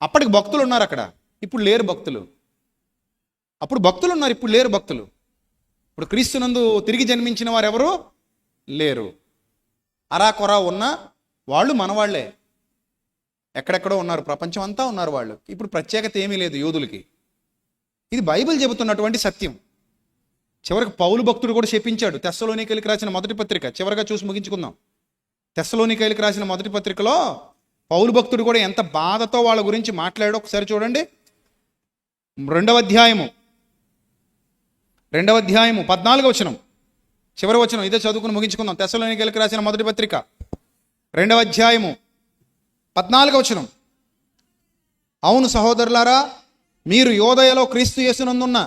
[SPEAKER 2] అప్పటికి భక్తులు ఉన్నారు అక్కడ, ఇప్పుడు లేరు భక్తులు. అప్పుడు భక్తులు ఉన్నారు, ఇప్పుడు లేరు భక్తులు. ఇప్పుడు క్రీస్తునందు తిరిగి జన్మించిన వారు ఎవరు లేరు. అరాకొరా ఉన్న వాళ్ళు మనవాళ్లే, ఎక్కడెక్కడో ఉన్నారు, ప్రపంచం అంతా ఉన్నారు వాళ్ళు. ఇప్పుడు ప్రత్యేకత ఏమీ లేదు యూదులకి. ఇది బైబిల్ చెబుతున్నటువంటి సత్యం. చివరికి పౌలు భక్తుడు కూడా చెప్పించాడు. తెస్సలోనికైలకు రాసిన మొదటి పత్రిక చివరిగా చూసి ముగించుకుందాం. తెస్సలోనికైలకు రాసిన మొదటి పత్రికలో పౌలు భక్తుడు కూడా ఎంత బాధతో వాళ్ళ గురించి మాట్లాడాడో ఒకసారి చూడండి. 2వ అధ్యాయము 14వ వచనం, చివరి వచనం. ఇదే చదువుకుని ముగించుకుందాం. తెస్సలోనికైలకు రాసిన మొదటి పత్రిక 2వ అధ్యాయము 14వ వచనం. అవును సహోదరులారా, మీరు యోదయలో క్రీస్తు యేసునందున్న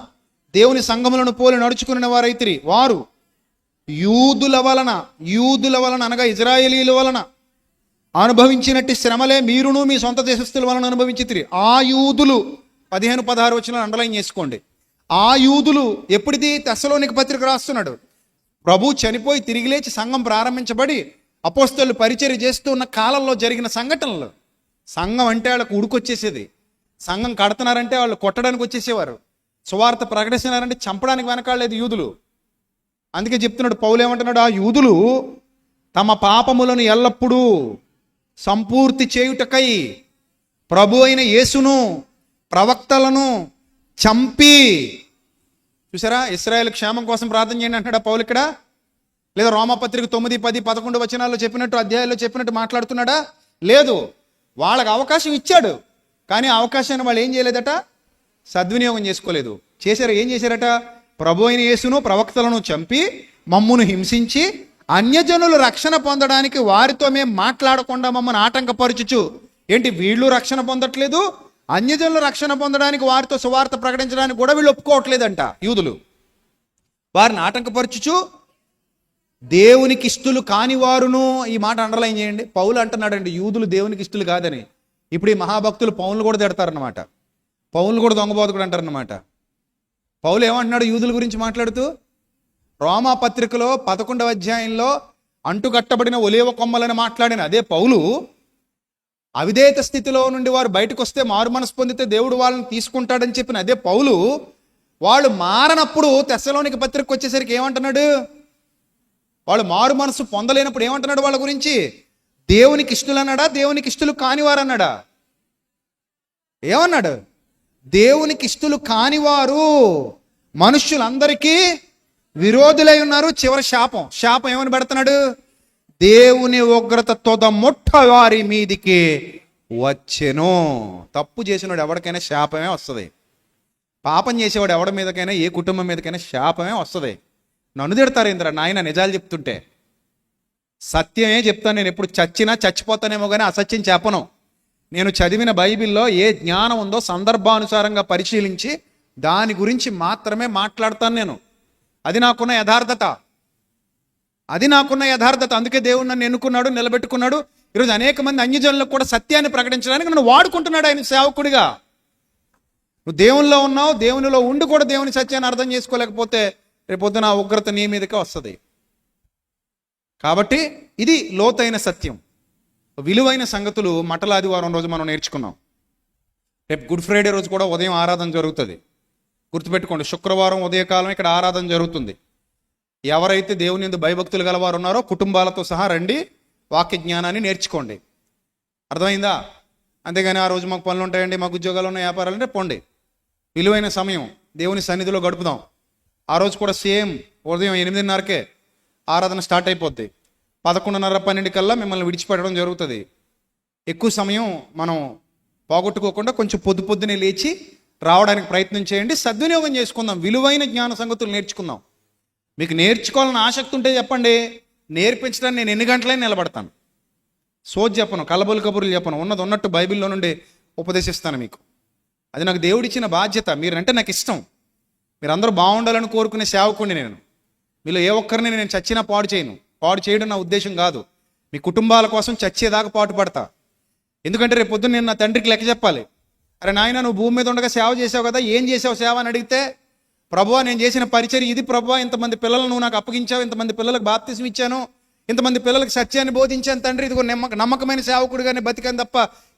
[SPEAKER 2] దేవుని సంఘములను పోలి నడుచుకున్న వారైతిరి. వారు యూదుల వలన అనగా ఇజ్రాయేలీల వలన అనుభవించినట్టు శ్రమలే మీరును మీ సొంత దేశస్థుల వలన అనుభవించితిరి. ఆ యూదులు 15-16 వచనాలు అండర్లైన్ చేసుకోండి. ఆ యూదులు ఎప్పుడిది? తెస్సలోనిక పత్రిక రాస్తున్నాడు. ప్రభు చనిపోయి తిరిగి లేచి సంఘం ప్రారంభించబడి అపోస్తలులు పరిచర్య చేస్తూ ఉన్న కాలంలో జరిగిన సంఘటనలు. సంఘం అంటే వాళ్ళకు ఉడుకొచ్చేసేది. సంఘం కడుతున్నారంటే వాళ్ళు కొట్టడానికి వచ్చేసేవారు. సువార్త ప్రకటిస్తున్నారంటే చంపడానికి వెనకాడలేదు యూదులు. అందుకే చెప్తున్నాడు పౌలు ఏమంటున్నాడు, ఆ యూదులు తమ పాపములను ఎల్లప్పుడూ సంపూర్తి చేయుటకై ప్రభు అయిన యేసును ప్రవక్తలను చంపి, చూసారా, ఇశ్రాయేలు క్షేమం కోసం ప్రార్థన చేయండి అంటున్నాడా పౌలు ఇక్కడ? లేదా రోమాపత్రిక 9, 10, 11 వచనాల్లో చెప్పినట్టు, అధ్యాయాల్లో చెప్పినట్టు మాట్లాడుతున్నాడా? లేదు. వాళ్ళకి అవకాశం ఇచ్చాడు, కానీ ఆ అవకాశాన్ని వాళ్ళు ఏం చేయలేదట, సద్వినియోగం చేసుకోలేదు. చేశారు, ఏం చేశారట? ప్రభు అయిన యేసును ప్రవక్తలను చంపి మమ్మును హింసించి అన్యజనులు రక్షణ పొందడానికి వారితో మేము మాట్లాడకుండా మమ్మల్ని ఆటంకపరచుచు. ఏంటి, వీళ్ళు రక్షణ పొందట్లేదు, అన్యజనులు రక్షణ పొందడానికి వారితో సువార్త ప్రకటించడానికి కూడా వీళ్ళు ఒప్పుకోవట్లేదంట యూదులు. వారిని ఆటంకపరచుచు దేవునికి ఇష్టలు కానివారును, ఈ మాట అండర్లైన్ చేయండి. పౌలు అంటున్నాడండి యూదులు దేవునికి ఇష్టలు కాదని. ఇప్పుడు ఈ మహాభక్తులు పౌలను కూడా తిడతారన్నమాట, పౌలను కూడా దొంగబోతుకుడు అంటారన్నమాట. పౌలు ఏమంటున్నాడు యూదుల గురించి మాట్లాడుతూ? రోమా పత్రికలో 11వ అధ్యాయంలో అంటుకట్టబడిన ఒలీవ కొమ్మలని మాట్లాడిన అదే పౌలు, అవిధేయత స్థితిలో నుండి వారు బయటకు వస్తే మారు మనసు పొందితే దేవుడు వాళ్ళని తీసుకుంటాడని చెప్పిన అదే పౌలు, వాళ్ళు మారనప్పుడు తెస్సలోనిక పత్రికకు వచ్చేసరికి ఏమంటున్నాడు? వాళ్ళు మారు మనసు పొందలేనప్పుడు ఏమంటున్నాడు వాళ్ళ గురించి? దేవునికి ఇష్టలు అన్నాడా, దేవునికి ఇష్టలు కానివారు అన్నాడా? ఏమన్నాడు? దేవునికి ఇష్టలు కానివారు, మనుష్యులందరికీ విరోధులై ఉన్నారు. చివరి శాపం ఏమని పెడుతున్నాడు? దేవుని ఉగ్రత తొద మొట్ట వారి మీదికి వచ్చెను. తప్పు చేసినవాడు ఎవరికైనా శాపమే వస్తుంది. పాపం చేసేవాడు ఎవరి మీదకైనా, ఏ కుటుంబం మీదకైనా శాపమే వస్తుంది. నన్ను తిడతారు ఇంద్ర నాయన నిజాలు చెప్తుంటే. సత్యమే చెప్తాను నేను. ఎప్పుడు చచ్చినా చచ్చిపోతానేమో కానీ అసత్యం చెప్పను. నేను చదివిన బైబిల్లో ఏ జ్ఞానం ఉందో సందర్భానుసారంగా పరిశీలించి దాని గురించి మాత్రమే మాట్లాడతాను నేను. అది నాకున్న యథార్థత. అందుకే దేవుడు నన్ను ఎన్నుకున్నాడు, నిలబెట్టుకున్నాడు. ఈరోజు అనేక మంది అన్యజనులకు కూడా సత్యాన్ని ప్రకటించడానికి నన్ను వాడుకుంటున్నాడు ఆయన సేవకుడిగా. నువ్వు దేవునిలో ఉన్నావు, దేవునిలో ఉండి కూడా దేవుని సత్యాన్ని అర్థం చేసుకోలేకపోతే రేపొద్దున ఆ ఉగ్రత నీ మీదకే వస్తుంది. కాబట్టి ఇది లోతైన సత్యం. విలువైన సంగతులు మట్టల ఆదివారం రోజు మనం నేర్చుకున్నాం. రేపు గుడ్ ఫ్రైడే రోజు కూడా ఉదయం ఆరాధన జరుగుతుంది. గుర్తుపెట్టుకోండి, శుక్రవారం ఉదయకాలం ఇక్కడ ఆరాధన జరుగుతుంది. ఎవరైతే దేవుని యందు భయభక్తులు గలవారు ఉన్నారో కుటుంబాలతో సహా రండి, వాక్య జ్ఞానాన్ని నేర్చుకోండి. అర్థమైందా? అంతేగాని ఆ రోజు మాకు పనులు ఉంటాయండి, మాకు ఉద్యోగాలు ఉన్నాయి, వ్యాపారాలు అంటే పోండి. విలువైన సమయం దేవుని సన్నిధిలో గడుపుదాం. ఆ రోజు కూడా సేమ్ ఉదయం 8:30కే ఆరాధన స్టార్ట్ అయిపోద్ది. 11:30, 12 కల్లా మిమ్మల్ని విడిచిపెట్టడం జరుగుతుంది. ఎక్కువ సమయం మనం పోగొట్టుకోకుండా కొంచెం పొద్దునే లేచి రావడానికి ప్రయత్నం చేయండి. సద్వినియోగం చేసుకుందాం, విలువైన జ్ఞాన సంగతులు నేర్చుకుందాం. మీకు నేర్చుకోవాలని ఆసక్తి ఉంటే చెప్పండి, నేర్పించడానికి నేను ఎన్ని గంటలైనా నిలబడతాను. సోజ్ చెప్పను, కలబోలు కబుర్లు చెప్పను, ఉన్నది ఉన్నట్టు బైబిల్లో నుండి ఉపదేశిస్తాను మీకు. అది నాకు దేవుడిచ్చిన బాధ్యత. మీరంటే నాకు ఇష్టం. మీరందరూ బాగుండాలని కోరుకునే సేవకుడిని నేను. మీలో ఏ ఒక్కరిని నేను చచ్చినా పాడు చేయను. పాడు చేయడం నా ఉద్దేశం కాదు. మీ కుటుంబాల కోసం చచ్చేదాకా పాటు పడతా. ఎందుకంటే రేపు పొద్దున్న నేను నా తండ్రికి లెక్క చెప్పాలి. అరే నాయన, నువ్వు భూమి మీద ఉండగా సేవ చేసావు కదా, ఏం చేసావు సేవ అని అడిగితే, ప్రభువా నేను చేసిన పరిచర్య ఇది ప్రభువా, ఇంతమంది పిల్లలు నువ్వు నాకు అప్పగించావు, ఇంతమంది పిల్లలకు బాప్తిసం ఇచ్చాను, ఇంతమంది పిల్లలకు సత్యాన్ని బోధించాను తండ్రి, ఇదిగో నమ్మకమైన సేవకుడిగానే బతికాను తప్ప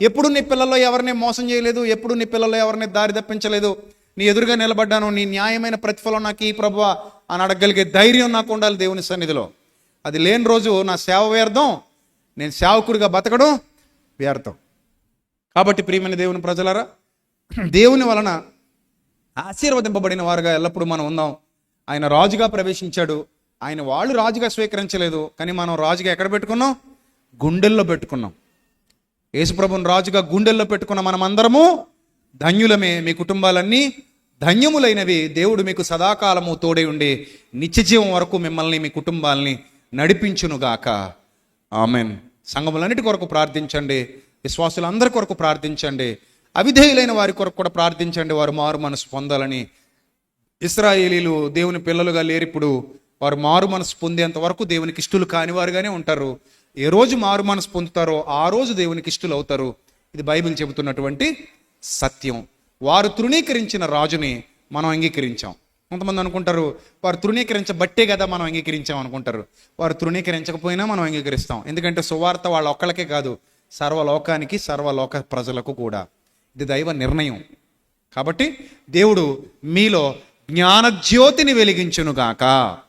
[SPEAKER 2] ఎప్పుడు నీ పిల్లల్లో ఎవరిని మోసం చేయలేదు, ఎప్పుడు నీ పిల్లల్లో ఎవరిని దారి తప్పించలేదు, నీ ఎదురుగా నిలబడ్డాను, నీ న్యాయమైన ప్రతిఫలం నాకు ఈ ప్రభువా అని అడగలిగే ధైర్యం నాకు ఉండాలి దేవుని సన్నిధిలో. అది లేని రోజు నా సేవ వ్యర్థం, నేను సేవకుడిగా బతకడం వ్యర్థం. కాబట్టి ప్రియమైన దేవుని ప్రజలారా, దేవుని వలన ఆశీర్వదింపబడిన వారుగా ఎల్లప్పుడూ మనం ఉందాం. ఆయన రాజుగా ప్రవేశించాడు. ఆయన వాళ్ళు రాజుగా స్వీకరించలేదు, కానీ మనం రాజుగా ఎక్కడ పెట్టుకున్నాం? గుండెల్లో పెట్టుకున్నాం. యేసుప్రభుని రాజుగా గుండెల్లో పెట్టుకున్న మనమందరము ధన్యులమే. మీ కుటుంబాలన్నీ ధన్యములైనవి. దేవుడు మీకు సదాకాలము తోడై ఉండి నిత్యజీవం వరకు మిమ్మల్ని మీ కుటుంబాలని నడిపించునుగాక. ఆమెన్. సంఘములన్నిటి కొరకు ప్రార్థించండి, విశ్వాసులందరి కొరకు ప్రార్థించండి, అవిధేయులైన వారి కొరకు కూడా ప్రార్థించండి. వారు మారు మనసు పొందాలని. ఇశ్రాయేలీలు దేవుని పిల్లలుగా లేరిప్పుడు. వారు మారు మనసు పొందేంత వరకు దేవునికి ఇష్టలు కానివారుగానే ఉంటారు. ఏ రోజు మారు మనసు పొందుతారో ఆ రోజు దేవునికి ఇష్టలు అవుతారు. ఇది బైబిల్ చెబుతున్నటువంటి సత్యం. వారు తృణీకరించిన రాజుని మనం అంగీకరించాం. కొంతమంది అనుకుంటారు వారు తృణీకరించబట్టే కదా మనం అంగీకరించాం అనుకుంటారు. వారు తృణీకరించకపోయినా మనం అంగీకరిస్తాం. ఎందుకంటే సువార్త వాళ్ళ ఒక్కళ్ళకే కాదు, సర్వలోకానికి, సర్వలోక ప్రజలకు కూడా. ఇది దైవ నిర్ణయం. కాబట్టి దేవుడు మీలో జ్ఞానజ్యోతిని వెలిగించునుగాక.